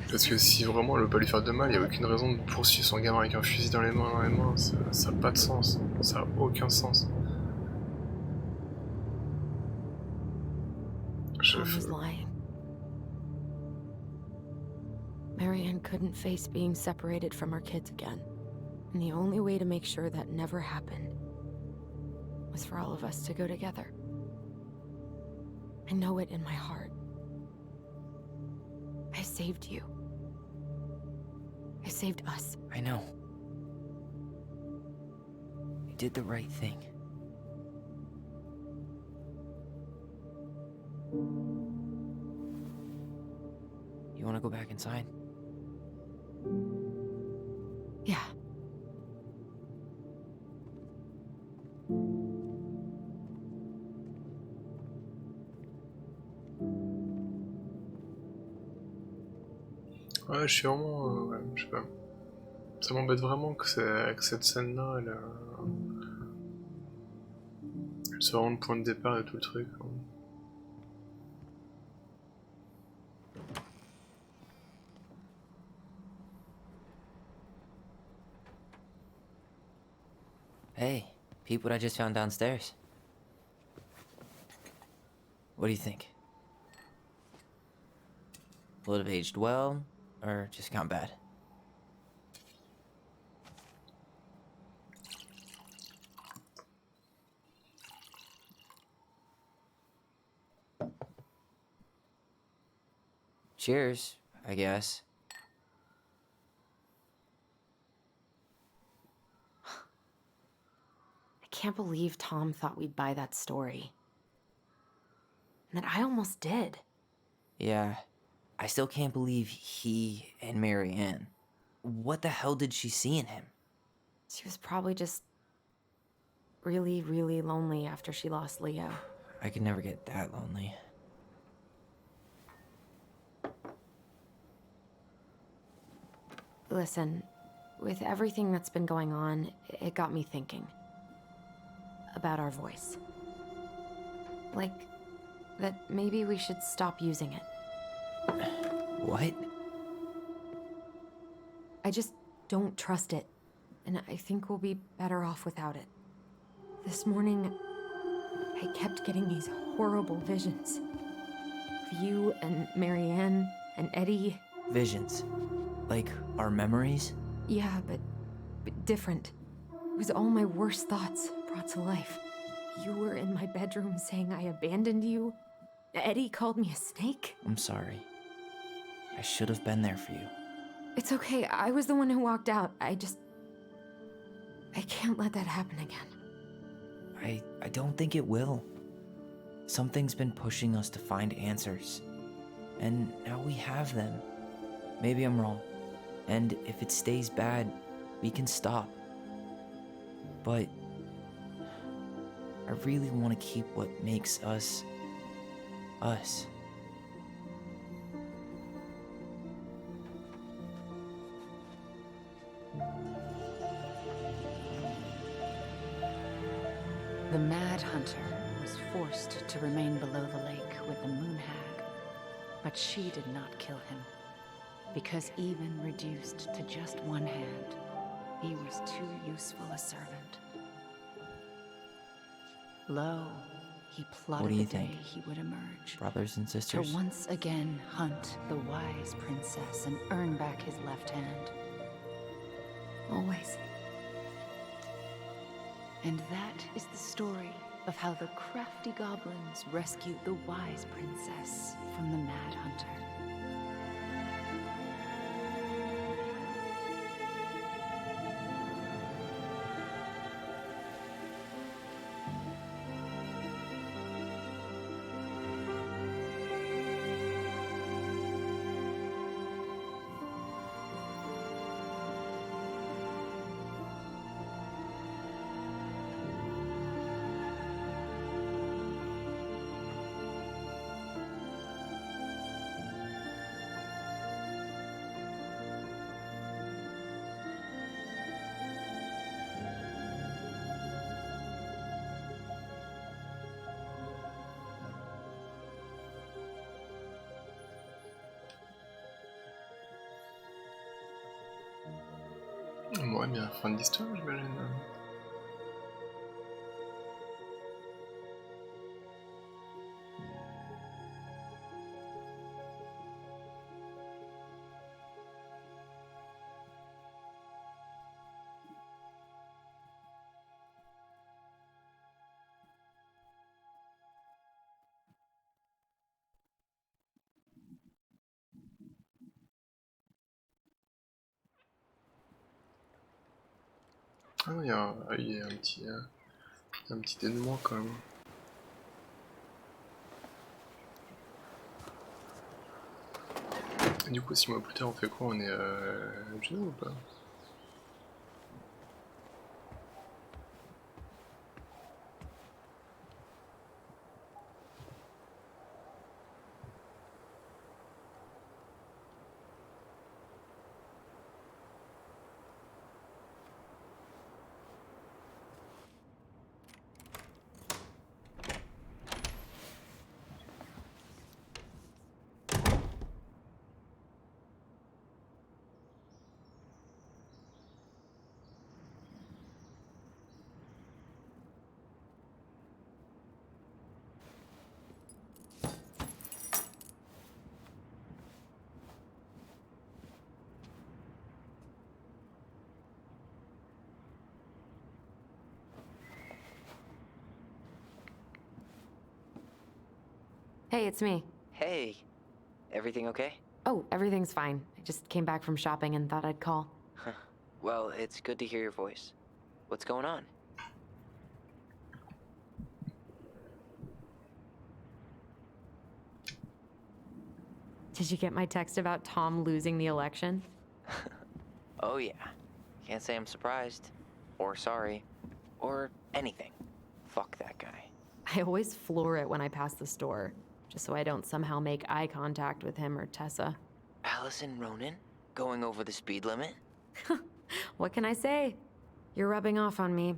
Parce que si vraiment elle veut pas lui faire de mal, il n'y a aucune raison de poursuivre son gamin avec un fusil dans les mains, ça n'a pas de sens, ça n'a aucun sens. Mom was lying. Marianne couldn't face being separated from her kids again. And the only way to make sure that never happened was for all of us to go together. I know it in my heart. I saved you. I saved us. I know. You did the right thing. You want to go back inside? Yeah. Ouais, je suis vraiment. Ouais, je sais pas. Ça m'embête vraiment que cette scène-là, elle soit vraiment le point de départ de tout le truc. Quoi. Hey, peep what I just found downstairs. What do you think? Will it have aged well, or just gone bad? Cheers, I guess. I can't believe Tom thought we'd buy that story. And that I almost did. Yeah, I still can't believe he and Marianne. What the hell did she see in him? She was probably just really, really lonely after she lost Leo. I could never get that lonely. Listen, with everything that's been going on, it got me thinking about our voice. Like, that maybe we should stop using it. What? I just don't trust it, and I think we'll be better off without it. This morning, I kept getting these horrible visions. Of you and Marianne and Eddie. Visions? Like our memories? Yeah, but different. It was all my worst thoughts brought to life. You were in my bedroom saying I abandoned you. Eddie called me a snake. I'm sorry. I should have been there for you. It's okay, I was the one who walked out. I can't let that happen again. I don't think it will. Something's been pushing us to find answers. and now we have them. Maybe I'm wrong, and if it stays bad, we can stop. But I really want to keep what makes us, us. The Mad Hunter was forced to remain below the lake with the Moon Hag, but she did not kill him, because even reduced to just one hand, he was too useful a servant. Lo, he What do plotted you the day think, he would emerge, brothers and sisters? to once again hunt the wise princess and earn back his left hand. Always. And that is the story of how the crafty goblins rescued the wise princess from the Mad Hunter. Ouais, bien, fin de l'histoire, j'imagine. Ah, il y a un petit dénouement quand même. Et du coup, 6 mois plus tard, on fait quoi? On est Juno ou pas? Hey, it's me. Hey, everything okay? Oh, everything's fine. I just came back from shopping and thought I'd call. Well, it's good to hear your voice. What's going on? Did you get my text about Tom losing the election? Oh yeah. Can't say I'm surprised, or sorry, or anything. Fuck that guy. I always floor it when I pass the store, just so I don't somehow make eye contact with him or Tessa. Allison Ronan? Going over the speed limit? What can I say? You're rubbing off on me.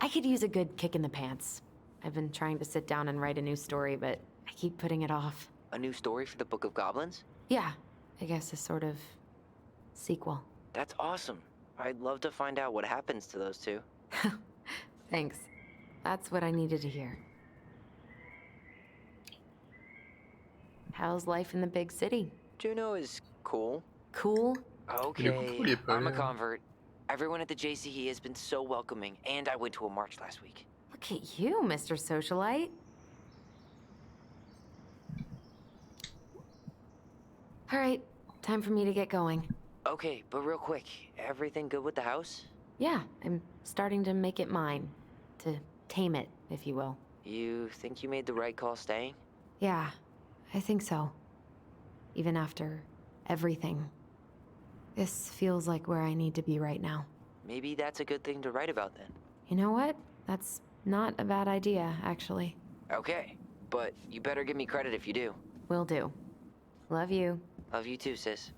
I could use a good kick in the pants. I've been trying to sit down and write a new story, but I keep putting it off. A new story for the Book of Goblins? Yeah, I guess a sort of sequel. That's awesome. I'd love to find out what happens to those two. Thanks. That's what I needed to hear. How's life in the big city? Juno is cool. Cool? Okay, I'm a convert. Everyone at the JCE has been so welcoming, and I went to a march last week. Look at you, Mr. Socialite. All right, time for me to get going. Okay, but real quick, everything good with the house? Yeah, I'm starting to make it mine. To tame it, if you will. You think you made the right call staying? Yeah, I think so. Even after everything. This feels like where I need to be right now. Maybe that's a good thing to write about then. You know what? That's not a bad idea, actually. Okay, but you better give me credit if you do. Will do. Love you. Love you too, sis.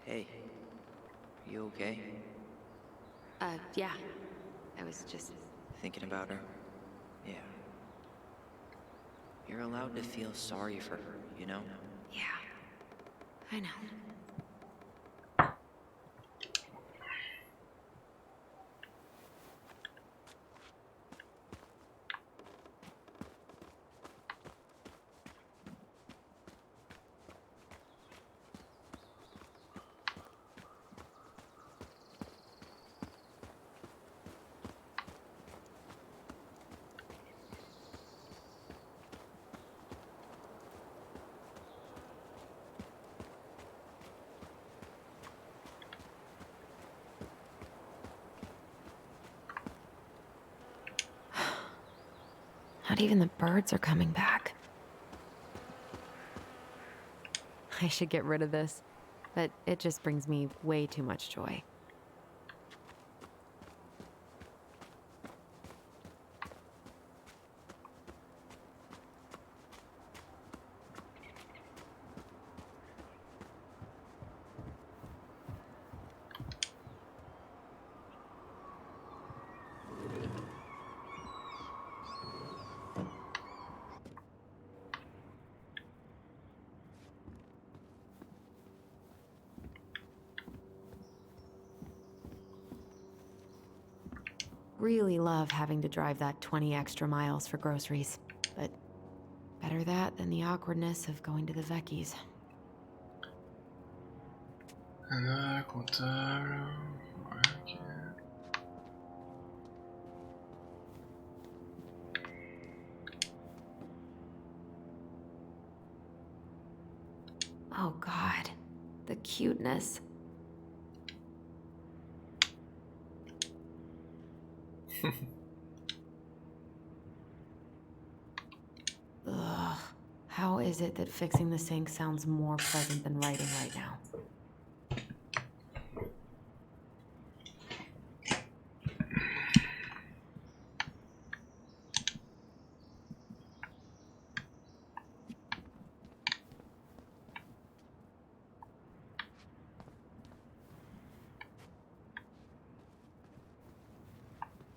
Hey, you okay? Yeah. I was just... Thinking about her? Yeah. You're allowed to feel sorry for her, you know? Yeah. I know. Not even the birds are coming back. I should get rid of this, but it just brings me way too much joy. Really love having to drive that 20 extra miles for groceries, but better that than the awkwardness of going to the Vecchies. Comptable. Ok. Oh God, the cuteness. Ugh. How is it that fixing the sink sounds more pleasant than writing right now?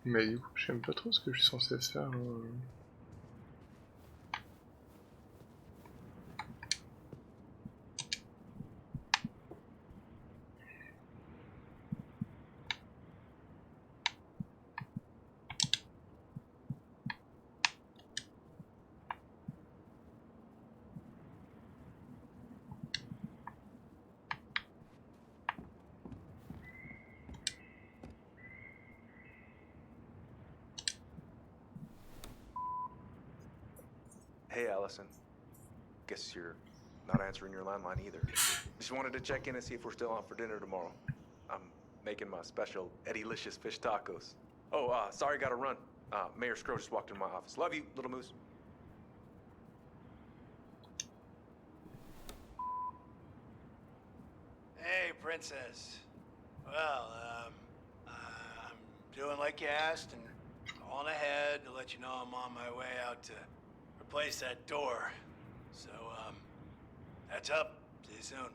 Mais du coup, j'aime pas trop ce que je suis censé faire. Hey, Allison. Guess you're not answering your landline either. Just wanted to check in and see if we're still on for dinner tomorrow. I'm making my special Eddie-licious fish tacos. Oh, sorry, gotta run. Mayor Scrow just walked into my office. Love you, little moose. Hey, Princess. Well, I'm doing like you asked and calling ahead to let you know I'm on my way out to replace that door. So, that's up. See you soon.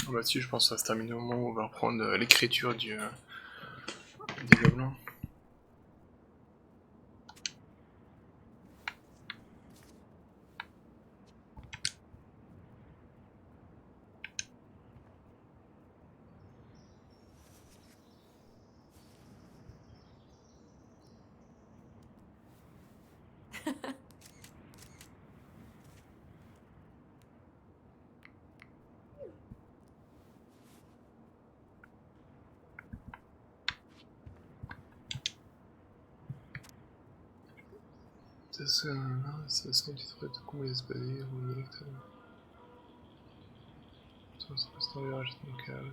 Bah si, je pense que ça va se terminer au moment où on va reprendre l'écriture des gobelins. Sensação de trato com o ex-barreiro, o diretor. Só se restaurar no carro,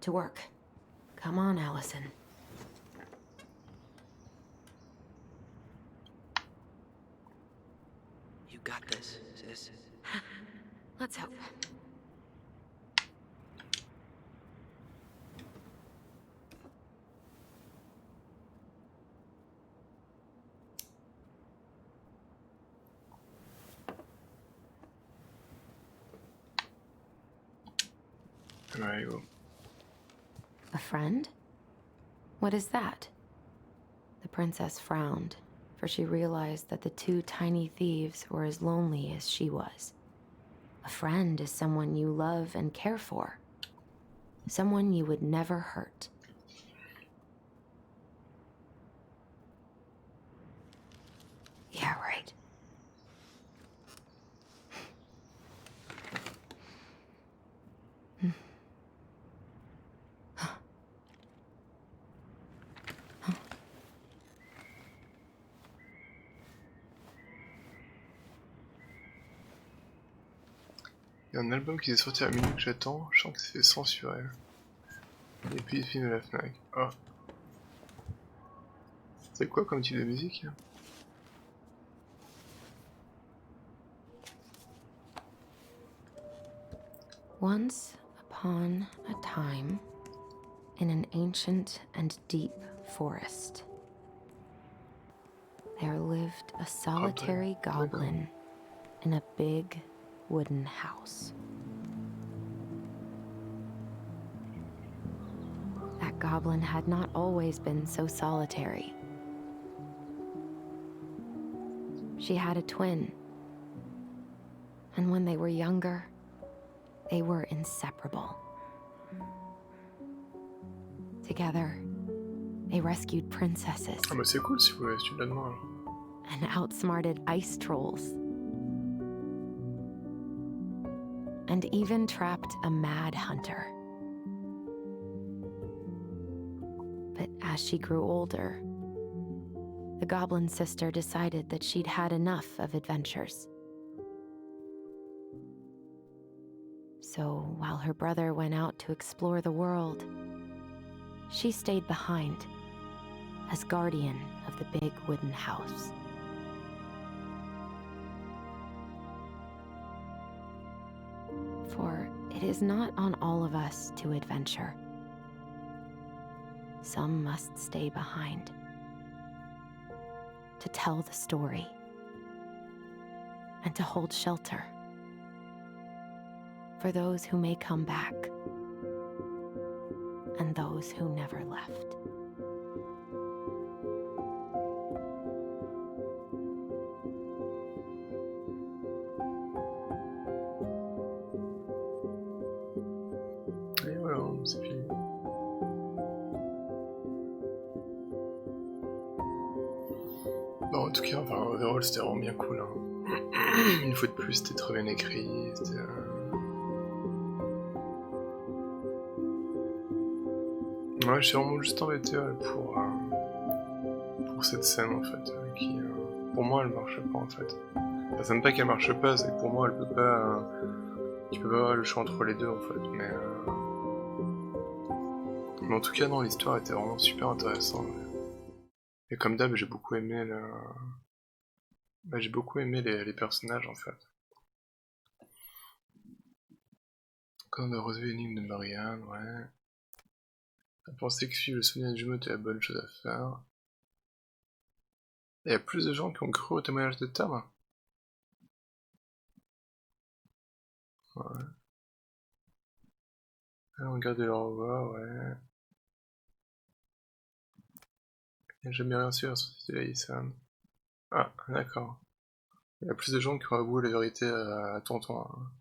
To work. Come on, Allison. You got this, sis. Let's hope. Right, well. A friend? What is that? The princess frowned, for she realized that the two tiny thieves were as lonely as she was. A friend is someone you love and care for. Someone you would never hurt. Yeah, right. Il y a un album qui est sorti à minuit que j'attends, je sens que c'est censuré. Et puis il filme de la Fnac. Oh. C'est quoi comme type de musique? Once upon a time, in an ancient and deep forest, there lived a solitary goblin in a big wooden house. That goblin had not always been so solitary. She had a twin, and when they were younger, they were inseparable. Together, they rescued princesses. Ah bah c'est cool si vous tu le demandes. And outsmarted ice trolls. And even trapped a mad hunter. But as she grew older, the goblin sister decided that she'd had enough of adventures. So while her brother went out to explore the world, she stayed behind as guardian of the big wooden house. For it is not on all of us to adventure. Some must stay behind to tell the story and to hold shelter for those who may come back and those who never left. Et voilà, c'est fini. Bon, en tout cas, enfin, overall, c'était vraiment bien cool. Hein. Une fois de plus, c'était très bien écrit. Ouais, je suis vraiment juste embêté pour cette scène en fait, qui pour moi elle marche pas en fait. Enfin, ça n'aime pas qu'elle marche pas, c'est que pour moi elle peut pas. Tu peux pas avoir le choix entre les deux en fait, mais en tout cas non, l'histoire était vraiment super intéressante. Et comme d'hab, j'ai beaucoup aimé les personnages en fait. Quand on a résolu l'énigme de Marianne, ouais. On pensait que suivre le souvenir du jumeau était la bonne chose à faire. Il y a plus de gens qui ont cru au témoignage de Tam. Ouais. On regardait leur voix, ouais. Il n'y a jamais rien su à la société de la Isan. Ah, d'accord. Il y a plus de gens qui ont avoué la vérité à Tonton. Hein.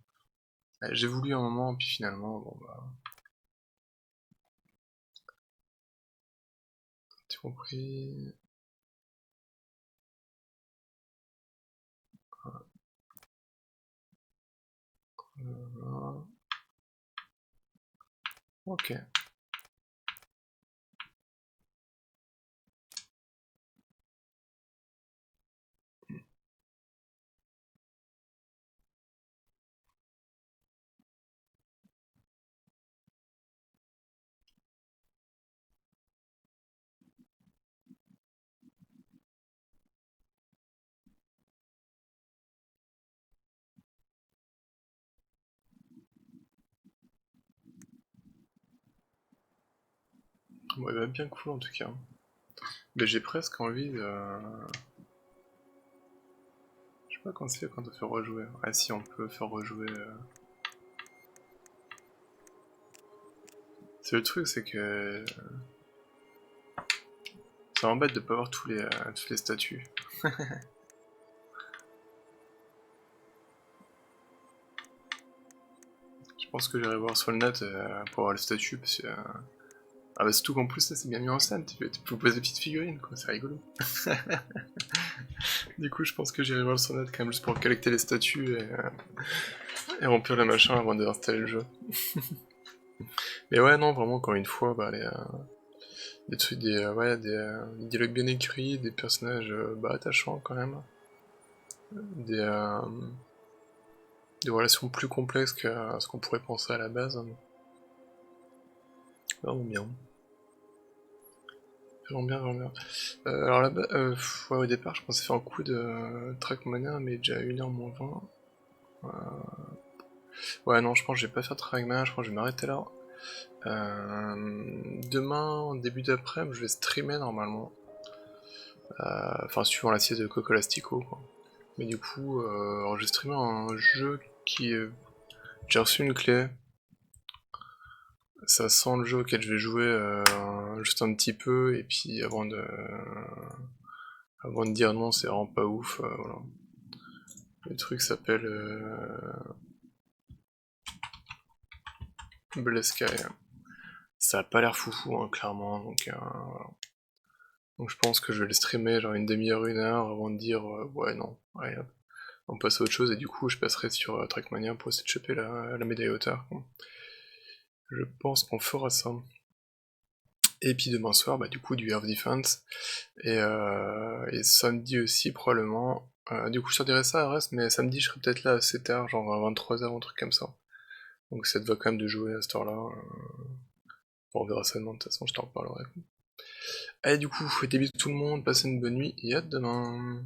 J'ai voulu un moment, puis finalement, bon bah... T'as compris. Voilà. Ok. Bon, il va bien cool en tout cas. Mais j'ai presque envie de... Je sais pas quand c'est quand on fait rejouer. Ah si, on peut faire rejouer... C'est le truc, c'est que... Ça m'embête de pas avoir tous les statuts. Je pense que j'irai voir sur le net pour avoir le statut, parce que... Ah bah surtout qu'en plus là c'est bien mis en scène, tu peux poser des petites figurines quoi, c'est rigolo. Du coup je pense que j'irai voir sur le net quand même juste pour collecter les statuts et remplir le machin avant d'installer le jeu. Mais ouais non vraiment encore une fois bah des trucs, des dialogues bien écrits, des personnages attachants quand même. Des relations plus complexes que ce qu'on pourrait penser à la base. Vraiment bien. Vraiment bien. Alors là-bas, ouais, au départ je pensais faire un coup de Trackmania, mais déjà 1h-20. Ouais non, je pense que je vais pas faire Trackmania, je pense que je vais m'arrêter là. Demain, en début d'après-midi, je vais streamer normalement. Enfin, suivant la sieste de Coco Lastico, quoi. Mais du coup, alors j'ai streamé un jeu qui... J'ai reçu une clé. Ça sent le jeu auquel je vais jouer juste un petit peu, et puis avant de dire non, c'est vraiment pas ouf, voilà. Le truc s'appelle Sky. Ça a pas l'air foufou, hein, clairement, donc voilà. Donc je pense que je vais le streamer genre une demi-heure, 1 heure avant de dire ouais non, allez hop, on passe à autre chose, et du coup je passerai sur Trackmania pour essayer de choper la médaille hauteur. Je pense qu'on fera ça. Et puis demain soir, bah du coup du Earth Defense, et samedi aussi probablement. Du coup je dirais ça à reste, mais samedi je serai peut-être là assez tard, genre à 23h, un truc comme ça. Donc ça te va quand même de jouer à cette heure-là. On verra ça demain, de toute façon je t'en reparlerai. Allez du coup, des bisous tout le monde, passez une bonne nuit et à demain.